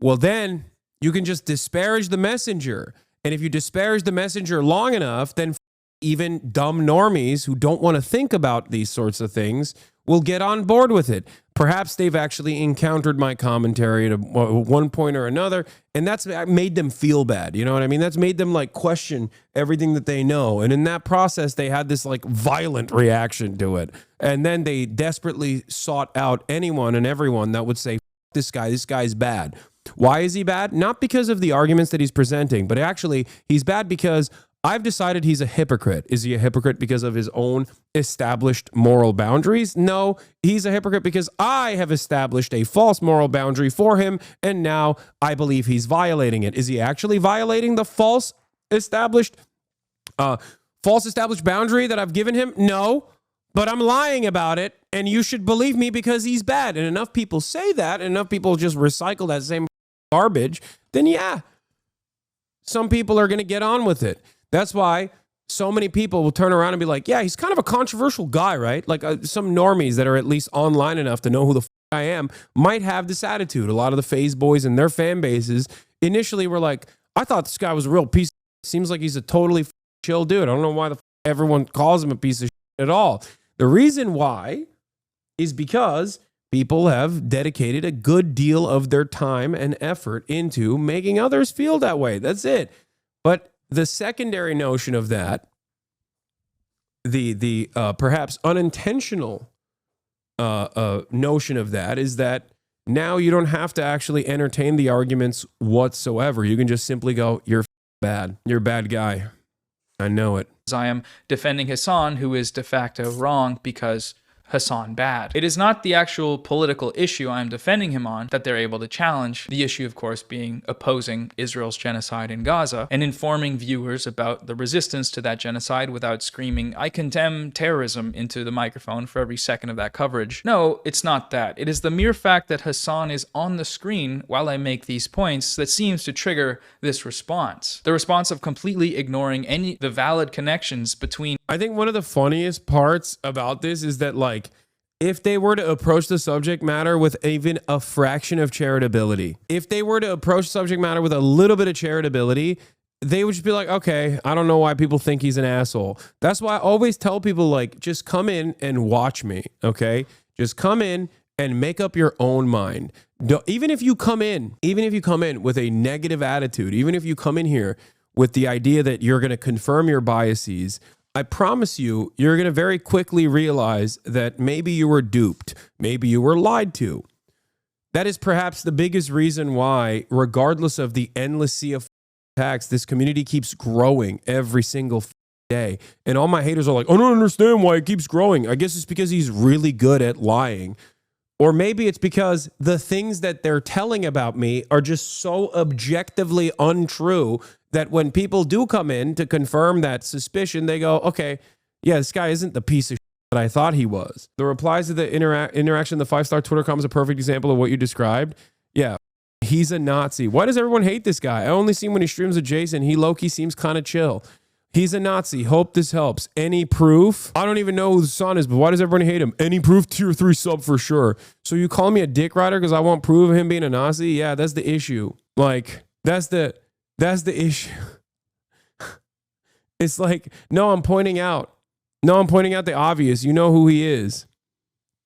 well, then you can just disparage the messenger. And if you disparage the messenger long enough, then even dumb normies who don't want to think about these sorts of things will get on board with it. Perhaps they've actually encountered my commentary at one point or another, and that's made them feel bad. You know what I mean? That's made them like question everything that they know. And in that process, they had this like violent reaction to it. And then they desperately sought out anyone and everyone that would say, this guy's bad. Why is he bad? Not because of the arguments that he's presenting, but actually he's bad because I've decided he's a hypocrite. Is he a hypocrite because of his own established moral boundaries? No, he's a hypocrite because I have established a false moral boundary for him, and now I believe he's violating it. Is he actually violating the false established False established boundary that I've given him? No, but I'm lying about it, and you should believe me because he's bad. And enough people say that, and enough people just recycle that same garbage, then yeah, some people are going to get on with it. That's why so many people will turn around and be like, yeah, he's kind of a controversial guy, right? Like some normies that are at least online enough to know who the I am might have this attitude. A lot of the phase boys and their fan bases initially were like, I thought this guy was a real piece of shit. Seems like he's a totally chill dude. I don't know why everyone calls him a piece of shit at all. The reason why is because people have dedicated a good deal of their time and effort into making others feel that way. That's it. But the secondary notion of that, the perhaps unintentional notion of that is that now you don't have to actually entertain the arguments whatsoever. You can just simply go, you're bad. You're a bad guy. I know it. I am defending Hasan, who is de facto wrong because Hasan bad. It is not the actual political issue I am defending him on that they're able to challenge. The issue, of course, being opposing Israel's genocide in Gaza and informing viewers about the resistance to that genocide without screaming, I condemn terrorism into the microphone for every second of that coverage. No, it's not that. It is the mere fact that Hasan is on the screen while I make these points that seems to trigger this response. The response of completely ignoring the valid connections between. I think one of the funniest parts about this is that, like, if they were to approach the subject matter with even a fraction of charitability, if they were to approach subject matter with a little bit of charitability, they would just be like, okay, I don't know why people think he's an asshole. That's why I always tell people, like, just come in and watch me, okay? Just come in and make up your own mind. Even if you come in with a negative attitude, even if you come in here with the idea that you're going to confirm your biases, I promise you, you're going to very quickly realize that maybe you were duped. Maybe you were lied to. That is perhaps the biggest reason why, regardless of the endless sea of attacks, this community keeps growing every single day. And all my haters are like, I don't understand why it keeps growing. I guess it's because he's really good at lying. Or maybe it's because the things that they're telling about me are just so objectively untrue that when people do come in to confirm that suspicion, they go, okay, yeah, this guy isn't the piece of shit that I thought he was. The replies to the interaction, the 5-star Twitter comment is a perfect example of what you described. Yeah, he's a Nazi. Why does everyone hate this guy? I only see him when he streams with Jason. He low-key seems kind of chill. He's a Nazi. Hope this helps. Any proof? I don't even know who the son is, but why does everyone hate him? Any proof? Tier 3 sub for sure. So you call me a dick rider because I won't prove him being a Nazi? Yeah, that's the issue. Like, that's the issue. It's like, no, I'm pointing out the obvious. You know who he is.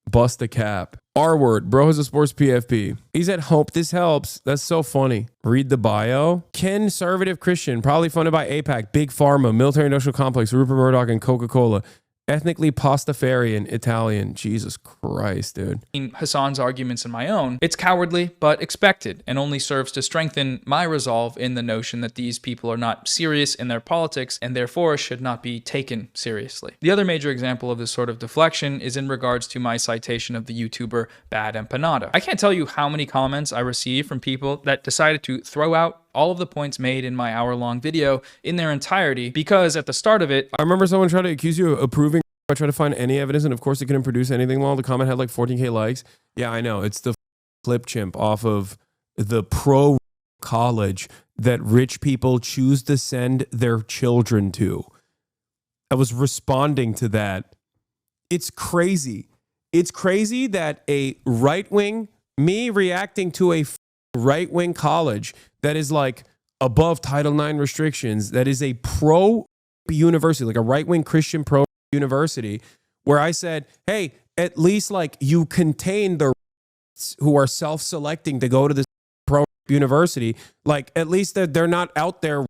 Bust a cap. R word. Bro has a sports PFP. He's at Hope This Helps. That's so funny. Read the bio. Conservative Christian. Probably funded by AIPAC, Big Pharma, Military Industrial Complex, Rupert Murdoch, and Coca-Cola. Ethnically Pastafarian Italian. Jesus Christ, dude. In Hasan's arguments and my own, it's cowardly but expected and only serves to strengthen my resolve in the notion that these people are not serious in their politics and therefore should not be taken seriously. The other major example of this sort of deflection is in regards to my citation of the YouTuber Bad Empanada. I can't tell you how many comments I received from people that decided to throw out all of the points made in my hour-long video in their entirety because at the start of it, I remember someone tried to accuse you of approving. I tried to find any evidence, and of course it couldn't produce anything. While the comment had like 14K likes. Yeah, I know. It's the flip chimp off of the pro college that rich people choose to send their children to. I was responding to that. It's crazy. It's crazy that a right-wing, me reacting to a right-wing college that is like above Title IX restrictions, that is a pro university, like a right-wing Christian pro university, where I said, hey, at least like you contain the who are self-selecting to go to this pro university. Like at least they're not out there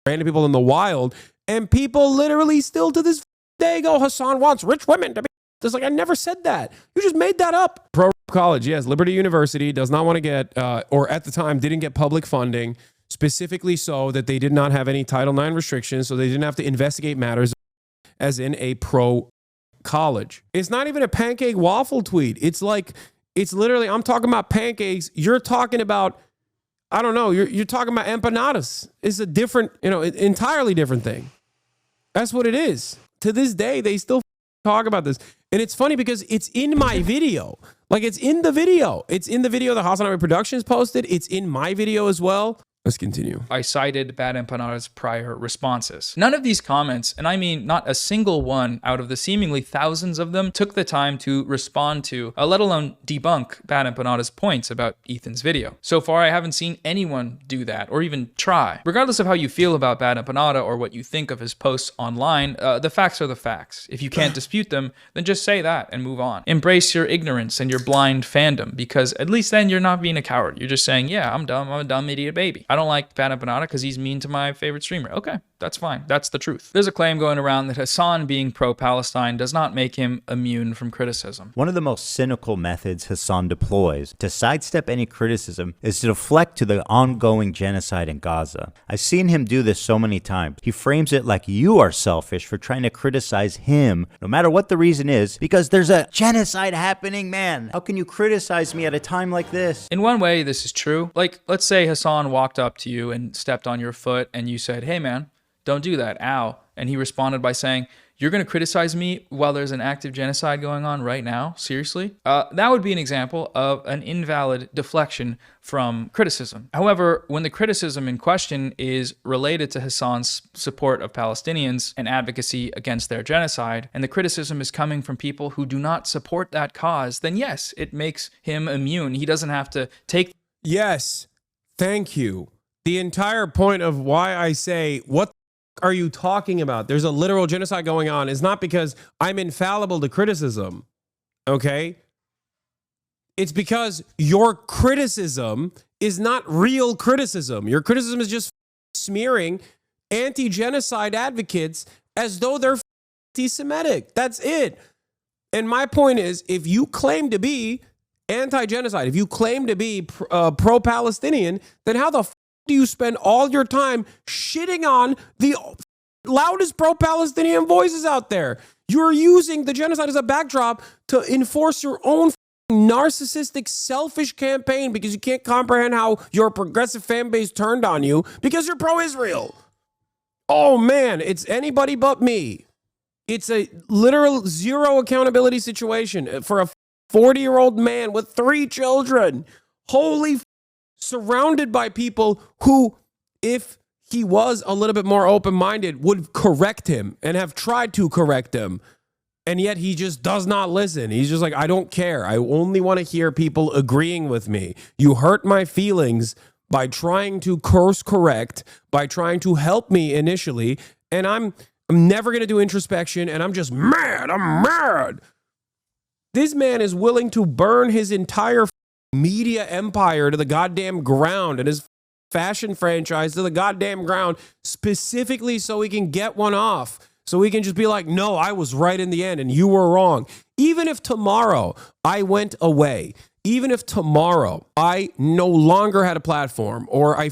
random people in the wild. And people literally still to this day go, Hasan wants rich women to be. It's like, I never said that. You just made that up. Pro college, yes. Liberty University does not want to get, or at the time didn't get public funding, specifically so that they did not have any Title IX restrictions, so they didn't have to investigate matters as in a pro college. It's not even a pancake waffle tweet. It's like, it's literally, I'm talking about pancakes. You're talking about, I don't know, you're talking about empanadas. It's a different, entirely different thing. That's what it is. To this day, they still talk about this. And it's funny because it's in my video. Like, it's in the video. It's in the video that Hasanabi Productions posted. It's in my video as well. Let's continue. I cited Bad Empanada's prior responses. None of these comments, and I mean not a single one out of the seemingly thousands of them, took the time to respond to, let alone debunk Bad Empanada's points about Ethan's video. So far, I haven't seen anyone do that or even try. Regardless of how you feel about Bad Empanada or what you think of his posts online, the facts are the facts. If you can't dispute them, then just say that and move on. Embrace your ignorance and your blind fandom, because at least then you're not being a coward. You're just saying, yeah, I'm dumb. I'm a dumb idiot baby. I don't like Bad Empanada because he's mean to my favorite streamer. Okay, that's fine. That's the truth. There's a claim going around that Hasan being pro-Palestine does not make him immune from criticism. One of the most cynical methods Hasan deploys to sidestep any criticism is to deflect to the ongoing genocide in Gaza. I've seen him do this so many times. He frames it like you are selfish for trying to criticize him, no matter what the reason is, because there's a genocide happening, man. How can you criticize me at a time like this? In one way, this is true. Like, let's say Hasan walked up to you and stepped on your foot and you said, hey man, don't do that, ow. And he responded by saying, you're going to criticize me while there's an active genocide going on right now? Seriously? That would be an example of an invalid deflection from criticism. However, when the criticism in question is related to Hasan's support of Palestinians and advocacy against their genocide, and the criticism is coming from people who do not support that cause, then yes, it makes him immune. He doesn't have to take... Yes, thank you. The entire point of why I say, what are you talking about? There's a literal genocide going on is not because I'm infallible to criticism, okay? It's because your criticism is not real criticism. Your criticism is just smearing anti-genocide advocates as though they're anti-Semitic. That's it. And my point is, if you claim to be anti-genocide, if you claim to be pro-Palestinian, then how the do you spend all your time shitting on the loudest pro-Palestinian voices out there? You're using the genocide as a backdrop to enforce your own narcissistic, selfish campaign because you can't comprehend how your progressive fan base turned on you because you're pro-Israel. Oh man, it's anybody but me. It's a literal zero accountability situation for a 40-year-old man with 3 children. Holy surrounded by people who, if he was a little bit more open-minded, would correct him and have tried to correct him. And yet he just does not listen. He's just like, I don't care. I only want to hear people agreeing with me. You hurt my feelings by trying to course correct, by trying to help me initially. And I'm never going to do introspection. And I'm just mad. I'm mad. This man is willing to burn his entire media empire to the goddamn ground and his fashion franchise to the goddamn ground specifically so he can get one off. So he can just be like, no, I was right in the end and you were wrong. Even if tomorrow I went away, even if tomorrow I no longer had a platform or I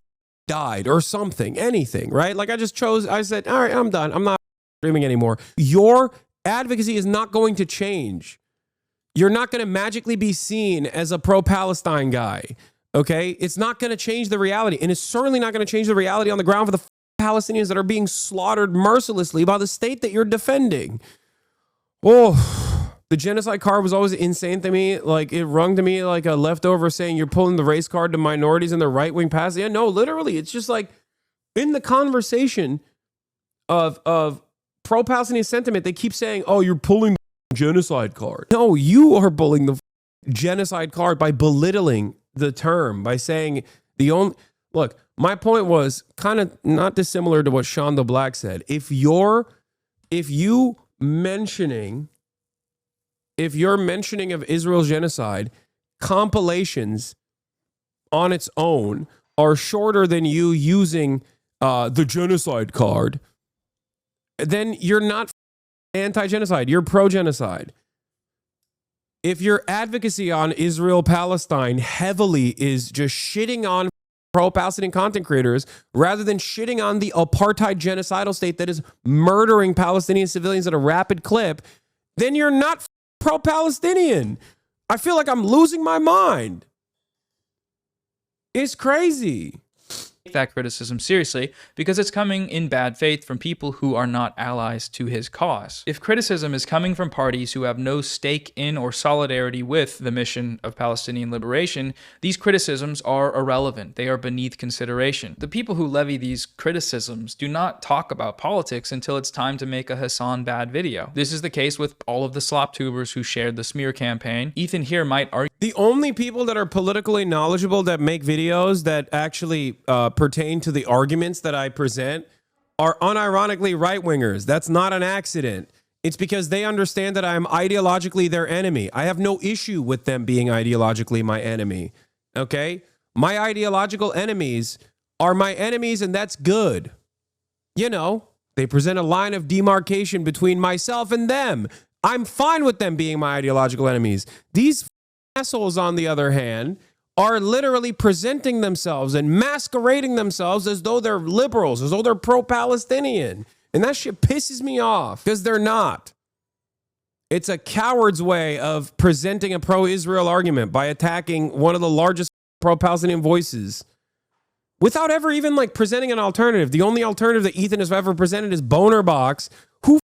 died or something, anything, right? Like I said, all right, I'm done. I'm not streaming anymore. Your advocacy is not going to change. You're not going to magically be seen as a pro-Palestine guy, okay? It's not going to change the reality, and it's certainly not going to change the reality on the ground for the Palestinians that are being slaughtered mercilessly by the state that you're defending. Oh, the genocide card was always insane to me. Like, it rung to me like a leftover saying you're pulling the race card to minorities and the right-wing pass. Yeah, no, literally, it's just like in the conversation of pro-Palestinian sentiment, they keep saying, oh, you're pulling genocide card. No, you are pulling the genocide card by belittling the term, by saying the only... Look, my point was kind of not dissimilar to what Sean the Black said. If you're mentioning of Israel's genocide, compilations on its own are shorter than you using the genocide card, then you're not anti-genocide, you're pro-genocide. If your advocacy on Israel-Palestine heavily is just shitting on pro-Palestinian content creators rather than shitting on the apartheid genocidal state that is murdering Palestinian civilians at a rapid clip, then you're not pro-Palestinian. I feel like I'm losing my mind. It's crazy. that criticism seriously because it's coming in bad faith from people who are not allies to his cause. If criticism is coming from parties who have no stake in or solidarity with the mission of Palestinian liberation, these criticisms are irrelevant. They are beneath consideration. The people who levy these criticisms do not talk about politics until it's time to make a Hasan bad video. This is the case with all of the slop tubers who shared the smear campaign. Ethan here might argue. The only people that are politically knowledgeable that make videos that actually pertain to the arguments that I present are unironically right-wingers. That's not an accident. It's because they understand that I am ideologically their enemy. I have no issue with them being ideologically my enemy. Okay? My ideological enemies are my enemies, and that's good. You know, they present a line of demarcation between myself and them. I'm fine with them being my ideological enemies. These assholes, on the other hand, are literally presenting themselves and masquerading themselves as though they're liberals, as though they're pro-Palestinian. And that shit pisses me off because they're not. It's a coward's way of presenting a pro-Israel argument by attacking one of the largest pro-Palestinian voices without ever even like presenting an alternative. The only alternative that Ethan has ever presented is Boner Box, who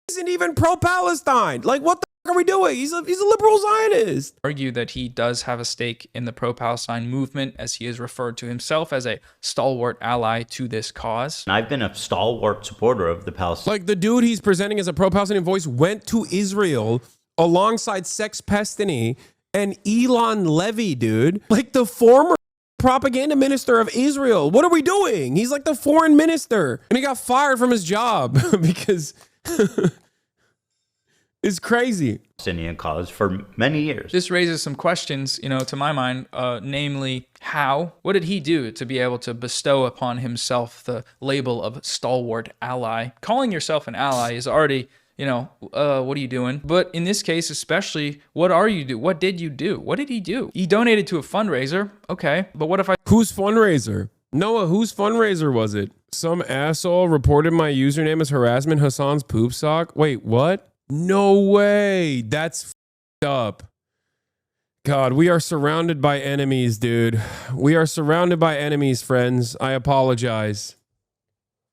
isn't even pro-Palestine. Like, what the fuck are we doing? He's a liberal Zionist. Argue that he does have a stake in the pro-Palestine movement, as he has referred to himself as a stalwart ally to this cause. I've been a stalwart supporter of the Palestine. Like, the dude he's presenting as a pro-Palestinian voice went to Israel alongside Sex Pestany and Elon Levy, dude. Like, the former propaganda minister of Israel. What are we doing? He's like the foreign minister. And he got fired from his job because it's crazy. Palestinian cause for many years. This raises some questions, to my mind, namely, how? What did he do to be able to bestow upon himself the label of stalwart ally? Calling yourself an ally is already, what are you doing? But in this case, especially, what are you do? What did you do? What did he do? He donated to a fundraiser. Okay, but what if I... Whose fundraiser? Noah, whose fundraiser was it? Some asshole reported my username as harassment Hasan's poop sock. Wait, what? No way. That's f***ed up. God, we are surrounded by enemies, dude. We are surrounded by enemies, friends. I apologize.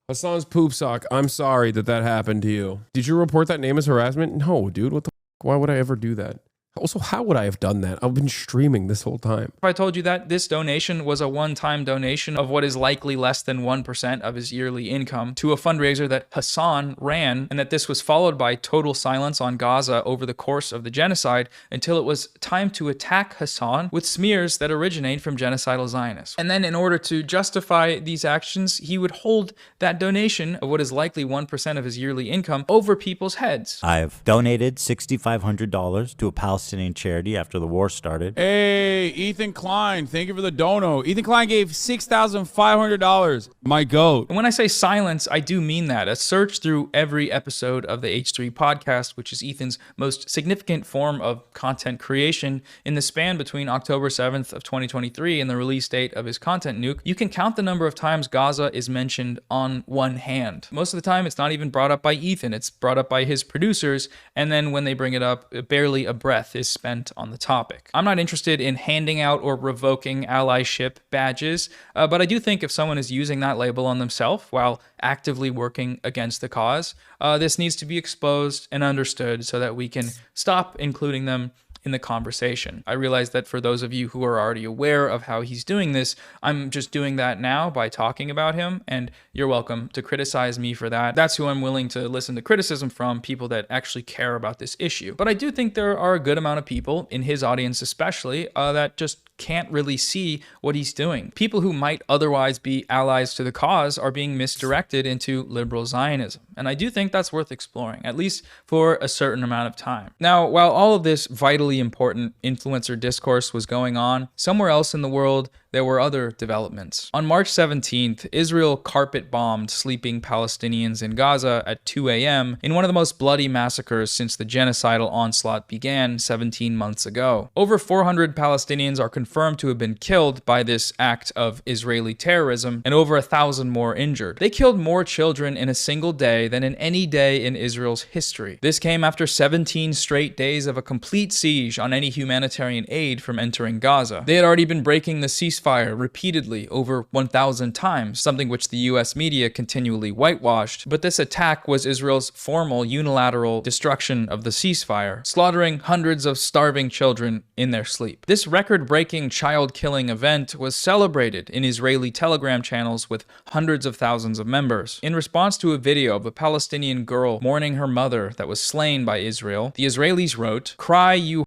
Hasan's poop sock. I'm sorry that happened to you. Did you report that name as harassment? No, dude. What the f***? Why would I ever do that? Also, how would I have done that? I've been streaming this whole time. If I told you that this donation was a one-time donation of what is likely less than 1% of his yearly income to a fundraiser that Hasan ran, and that this was followed by total silence on Gaza over the course of the genocide until it was time to attack Hasan with smears that originate from genocidal Zionists. And then in order to justify these actions, he would hold that donation of what is likely 1% of his yearly income over people's heads. I've donated $6,500 to a Palestinian charity after the war started. Hey, Ethan Klein, thank you for the dono. Ethan Klein gave $6,500. My goat. And when I say silence, I do mean that. A search through every episode of the H3 podcast, which is Ethan's most significant form of content creation in the span between October 7th of 2023 and the release date of his content nuke, you can count the number of times Gaza is mentioned on one hand. Most of the time, it's not even brought up by Ethan. It's brought up by his producers, and then when they bring it up, barely a breath is spent on the topic. I'm not interested in handing out or revoking allyship badges, but I do think if someone is using that label on themselves while actively working against the cause, this needs to be exposed and understood so that we can stop including them in the conversation. I realize that for those of you who are already aware of how he's doing this, I'm just doing that now by talking about him, and you're welcome to criticize me for that. That's who I'm willing to listen to criticism from, people that actually care about this issue. But I do think there are a good amount of people, in his audience especially, that just can't really see what he's doing. People who might otherwise be allies to the cause are being misdirected into liberal Zionism. And I do think that's worth exploring, at least for a certain amount of time. Now, while all of this vitally important influencer discourse was going on, somewhere else in the world, there were other developments. On March 17th, Israel carpet-bombed sleeping Palestinians in Gaza at 2 a.m. in one of the most bloody massacres since the genocidal onslaught began 17 months ago. Over 400 Palestinians are confirmed to have been killed by this act of Israeli terrorism, and over 1,000 more injured. They killed more children in a single day day than in any day in Israel's history. This came after 17 straight days of a complete siege on any humanitarian aid from entering Gaza. They had already been breaking the ceasefire repeatedly over 1,000 times, something which the US media continually whitewashed, but this attack was Israel's formal unilateral destruction of the ceasefire, slaughtering hundreds of starving children in their sleep. This record-breaking child-killing event was celebrated in Israeli Telegram channels with hundreds of thousands of members. In response to a video of a Palestinian girl mourning her mother that was slain by Israel, the Israelis wrote, "Cry you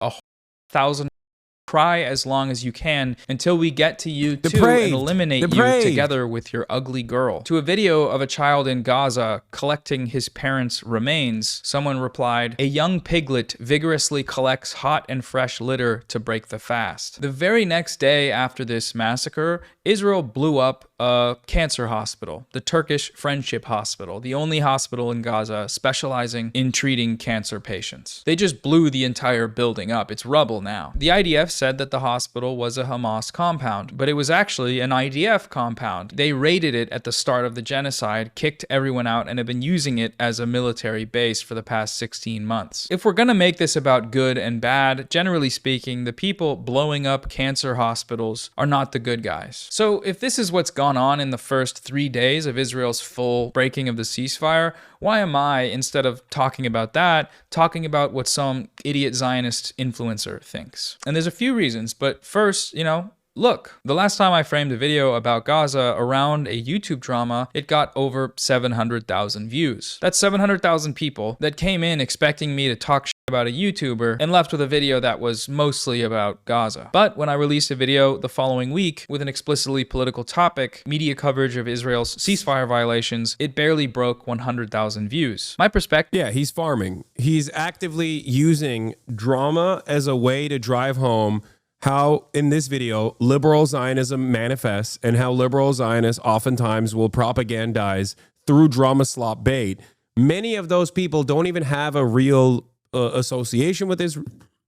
1,000. Cry as long as you can until we get to you too and eliminate you together with your ugly girl." To a video of a child in Gaza collecting his parents' remains, someone replied, "A young piglet vigorously collects hot and fresh litter to break the fast." The very next day after this massacre, Israel blew up a cancer hospital, the Turkish Friendship Hospital, the only hospital in Gaza specializing in treating cancer patients. They just blew the entire building up. It's rubble now. The IDF said that the hospital was a Hamas compound, but it was actually an IDF compound. They raided it at the start of the genocide, kicked everyone out, and have been using it as a military base for the past 16 months. If we're gonna make this about good and bad, generally speaking, the people blowing up cancer hospitals are not the good guys. So if this is what's gone on in the first 3 days of Israel's full breaking of the ceasefire, why am I, instead of talking about that, talking about what some idiot Zionist influencer thinks? And there's a few reasons, but first, look, the last time I framed a video about Gaza around a YouTube drama, it got over 700,000 views. That's 700,000 people that came in expecting me to talk shit about a YouTuber and left with a video that was mostly about Gaza. But when I released a video the following week with an explicitly political topic, media coverage of Israel's ceasefire violations, it barely broke 100,000 views. My perspective... Yeah, he's farming. He's actively using drama as a way to drive home how, in this video, liberal Zionism manifests and how liberal Zionists oftentimes will propagandize through drama slop bait. Many of those people don't even have a real association with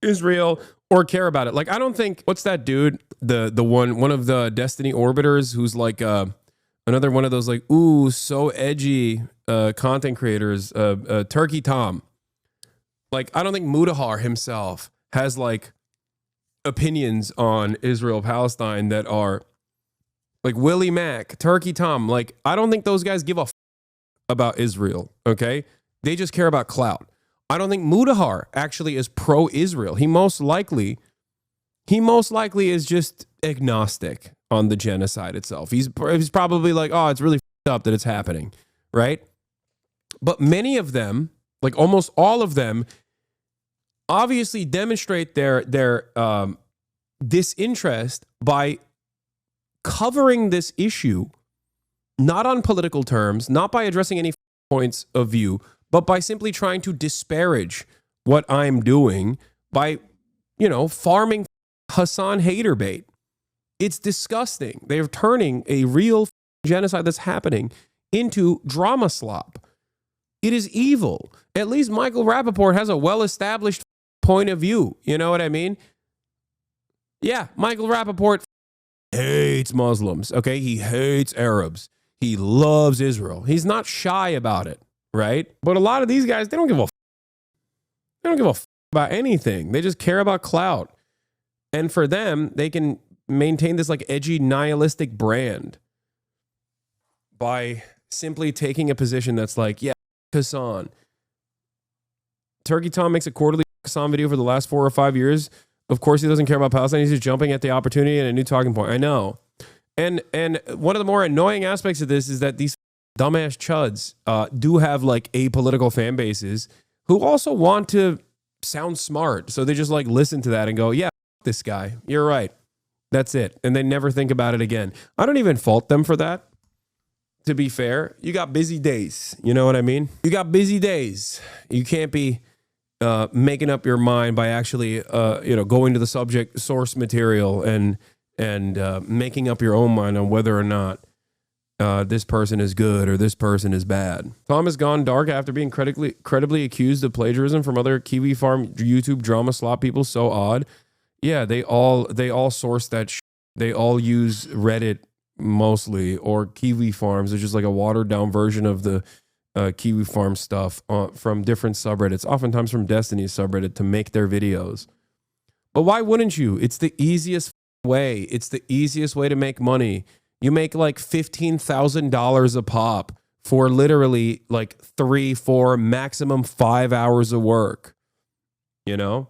Israel or care about it. Like, I don't think, what's that dude? The one of the Destiny Orbiters who's like another one of those like, ooh, so edgy content creators, Turkey Tom. Like, I don't think Mudahar himself has like opinions on Israel Palestine that are like Willie Mack, Turkey Tom. Like, I don't think those guys give a about Israel. Okay, they just care about clout. I don't think Mudahar actually is pro-Israel. He most likely is just agnostic on the genocide itself. He's probably like, oh, it's really up that it's happening, right? But many of them, like almost all of them, obviously demonstrate their disinterest by covering this issue, not on political terms, not by addressing any points of view, but by simply trying to disparage what I'm doing by, farming Hasan hater bait. It's disgusting. They're turning a real genocide that's happening into drama slop. It is evil. At least Michael Rappaport has a well-established point of view. You know what I mean? Yeah, Michael Rappaport hates Muslims. Okay, he hates Arabs. He loves Israel. He's not shy about it, right? But a lot of these guys, they don't give a about anything. They just care about clout. And for them, they can maintain this like edgy nihilistic brand by simply taking a position that's like, yeah, Hasan. Turkey Tom makes a quarterly Hasan video for the last 4 or 5 years. Of course, he doesn't care about Palestine. He's just jumping at the opportunity and a new talking point. I know. And one of the more annoying aspects of this is that these dumbass chuds do have like apolitical fan bases who also want to sound smart. So they just like listen to that and go, yeah, this guy, you're right. That's it. And they never think about it again. I don't even fault them for that. To be fair, you got busy days. You know what I mean? You got busy days. You can't be making up your mind by actually, going to the subject source material and making up your own mind on whether or not this person is good or this person is bad. Tom has gone dark after being credibly accused of plagiarism from other Kiwi Farm YouTube drama slop people. So odd. Yeah, they all source that shit. They all use Reddit mostly, or Kiwi Farms, which is like a watered down version of the Kiwi Farm stuff from different subreddits, oftentimes from Destiny's subreddit, to make their videos. But why wouldn't you? It's the easiest way. It's the easiest way to make money. You make like $15,000 a pop for literally like 3, 4, maximum 5 hours of work. You know,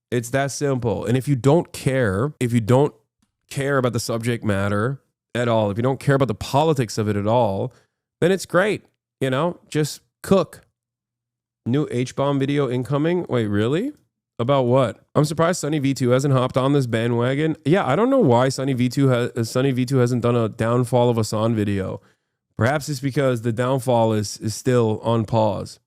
it's that simple. And if you don't care about the subject matter at all, if you don't care about the politics of it at all, then it's great. You know, just cook. New H-bomb video incoming. Wait, really? About what? I'm surprised Sunny V2 hasn't hopped on this bandwagon. Yeah, I don't know why Sunny V2 hasn't done a downfall of Hasan video. Perhaps it's because the downfall is still on pause.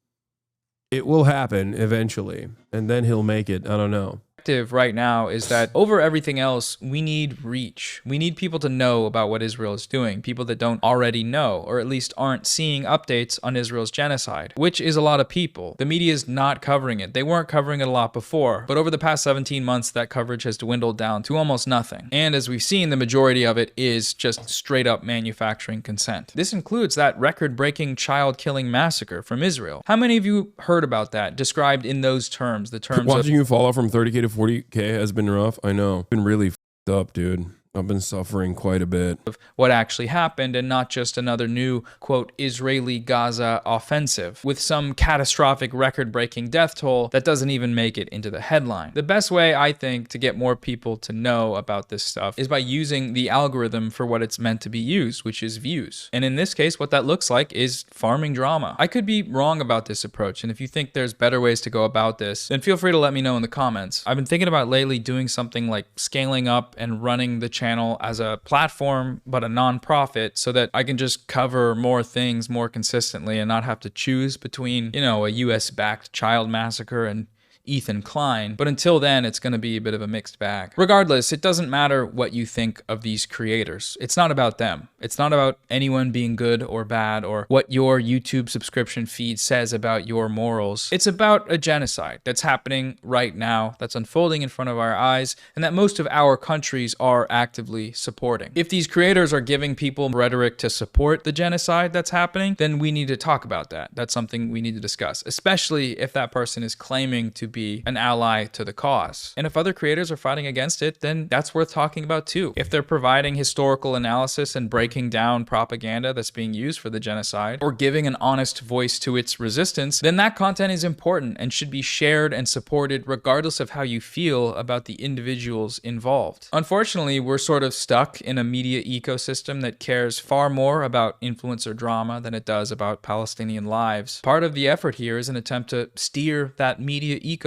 It will happen eventually, and then he'll make it. I don't know. Right now is that over everything else, we need reach. We need people to know about what Israel is doing, people that don't already know, or at least aren't seeing updates on Israel's genocide, which is a lot of people. The media is not covering it. They weren't covering it a lot before, but over the past 17 months, that coverage has dwindled down to almost nothing. And as we've seen, the majority of it is just straight up manufacturing consent. This includes that record-breaking child-killing massacre from Israel. How many of you heard about that, described in those terms, the terms Watching you fall off from 30K to 40K has been rough. I know. Been really f***ed up, dude. I've been suffering quite a bit. Of what actually happened, and not just another new, quote, Israeli Gaza offensive with some catastrophic record-breaking death toll that doesn't even make it into the headline. The best way, I think, to get more people to know about this stuff is by using the algorithm for what it's meant to be used, which is views. And in this case, what that looks like is farming drama. I could be wrong about this approach, and if you think there's better ways to go about this, then feel free to let me know in the comments. I've been thinking about lately doing something like scaling up and running the channel as a platform, but a non-profit, so that I can just cover more things more consistently and not have to choose between, you know, a US-backed child massacre and Ethan Klein. But until then, it's going to be a bit of a mixed bag. Regardless, it doesn't matter what you think of these creators. It's not about them. It's not about anyone being good or bad, or what your YouTube subscription feed says about your morals. It's about a genocide that's happening right now, that's unfolding in front of our eyes, and that most of our countries are actively supporting. If these creators are giving people rhetoric to support the genocide that's happening, then we need to talk about that. That's something we need to discuss, especially if that person is claiming to be an ally to the cause. And if other creators are fighting against it, then that's worth talking about too. If they're providing historical analysis and breaking down propaganda that's being used for the genocide, or giving an honest voice to its resistance, then that content is important and should be shared and supported regardless of how you feel about the individuals involved. Unfortunately, we're sort of stuck in a media ecosystem that cares far more about influencer drama than it does about Palestinian lives. Part of the effort here is an attempt to steer that media ecosystem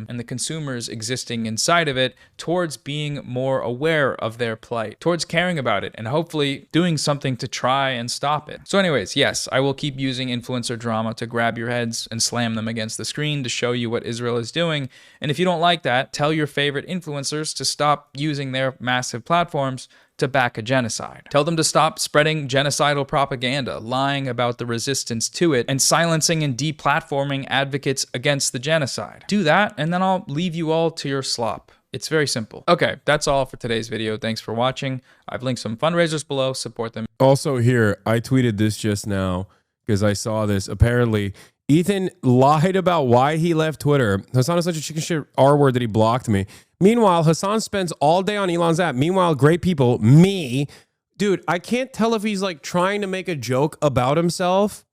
and the consumers existing inside of it towards being more aware of their plight, towards caring about it, and hopefully doing something to try and stop it. So anyways, yes, I will keep using influencer drama to grab your heads and slam them against the screen to show you what Israel is doing. And if you don't like that, tell your favorite influencers to stop using their massive platforms to back a genocide. Tell them to stop spreading genocidal propaganda, lying about the resistance to it, and silencing and deplatforming advocates against the genocide. Do that, and then I'll leave you all to your slop. It's very simple. Okay, that's all for today's video. Thanks for watching. I've linked some fundraisers below. Support them. Also here, I tweeted this just now because I saw this. Apparently, Ethan lied about why he left Twitter. Hasan is such a chicken shit R-word that he blocked me. Meanwhile, Hasan spends all day on Elon's app. Meanwhile, great people, me. Dude, I can't tell if he's like trying to make a joke about himself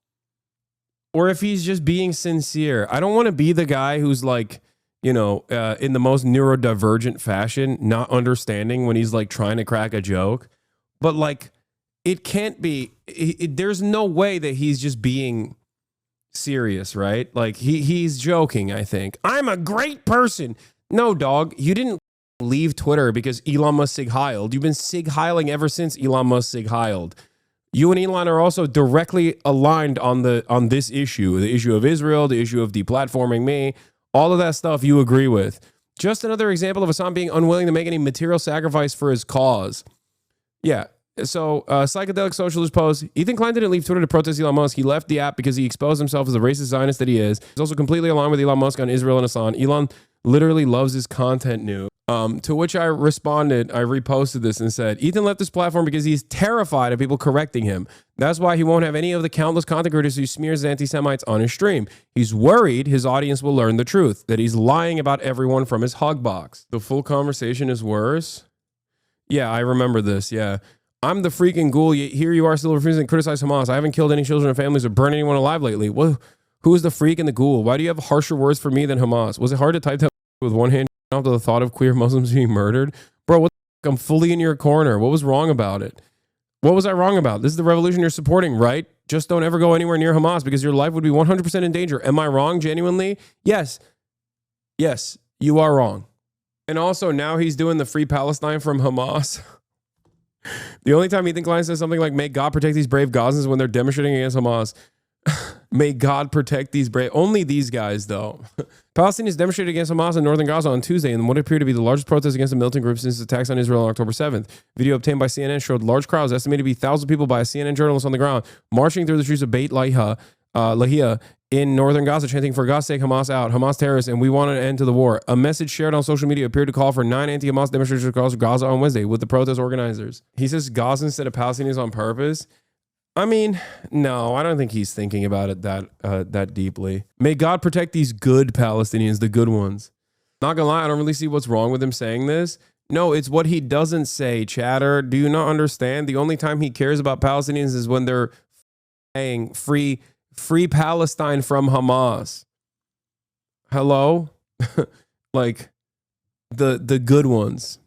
or if he's just being sincere. I don't want to be the guy who's like, you know, in the most neurodivergent fashion, not understanding when he's like trying to crack a joke. But like, it can't be, there's no way that he's just being serious, right? Like he's joking, I think. I'm a great person. No, dog, you didn't leave Twitter because Elon Musk sig-heiled. You've been sig-heiling ever since Elon Musk sig-heiled. You and Elon are also directly aligned on this issue, the issue of Israel, the issue of deplatforming me, all of that stuff you agree with. Just another example of Hasan being unwilling to make any material sacrifice for his cause. Yeah. So, Psychedelic Socialist post, Ethan Klein didn't leave Twitter to protest Elon Musk. He left the app because he exposed himself as the racist Zionist that he is. He's also completely aligned with Elon Musk on Israel and Hasan. Elon literally loves his content new. To which I responded, I reposted this and said, Ethan left this platform because he's terrified of people correcting him. That's why he won't have any of the countless content creators who smears anti-Semites on his stream. He's worried his audience will learn the truth, that he's lying about everyone from his hug box. The full conversation is worse. Yeah, I remember this. Yeah. I'm the freaking ghoul. Yet here you are still refusing to criticize Hamas. I haven't killed any children or families or burned anyone alive lately. Well, who is the freak and the ghoul? Why do you have harsher words for me than Hamas? Was it hard to type that with one hand off to the thought of queer Muslims being murdered? Bro, what the I'm fully in your corner. What was wrong about it? What was I wrong about? This is the revolution you're supporting, right? Just don't ever go anywhere near Hamas because your life would be 100% in danger. Am I wrong, genuinely? Yes. Yes, you are wrong. And also now he's doing the Free Palestine from Hamas. The only time Ethan Klein says something like, may God protect these brave Gazans when they're demonstrating against Hamas. May God protect these brave... Only these guys, though. Palestinians demonstrated against Hamas in northern Gaza on Tuesday in what appeared to be the largest protest against the militant group since the attacks on Israel on October 7th. Video obtained by CNN showed large crowds, estimated to be 1,000 people by a CNN journalist on the ground, marching through the streets of Beit Lahia in northern Gaza, chanting, for God's sake, Hamas out, Hamas terrorists, and we want an end to the war. A message shared on social media appeared to call for 9 anti-Hamas demonstrations across Gaza on Wednesday with the protest organizers. He says Gaza instead of Palestinians on purpose. I mean, no, I don't think he's thinking about it that deeply. May God protect these good Palestinians, the good ones. Not gonna lie, I don't really see what's wrong with him saying this. No, it's what he doesn't say, chatter. Do you not understand? The only time he cares about Palestinians is when they're saying free Palestine from Hamas. Hello? Like the good ones.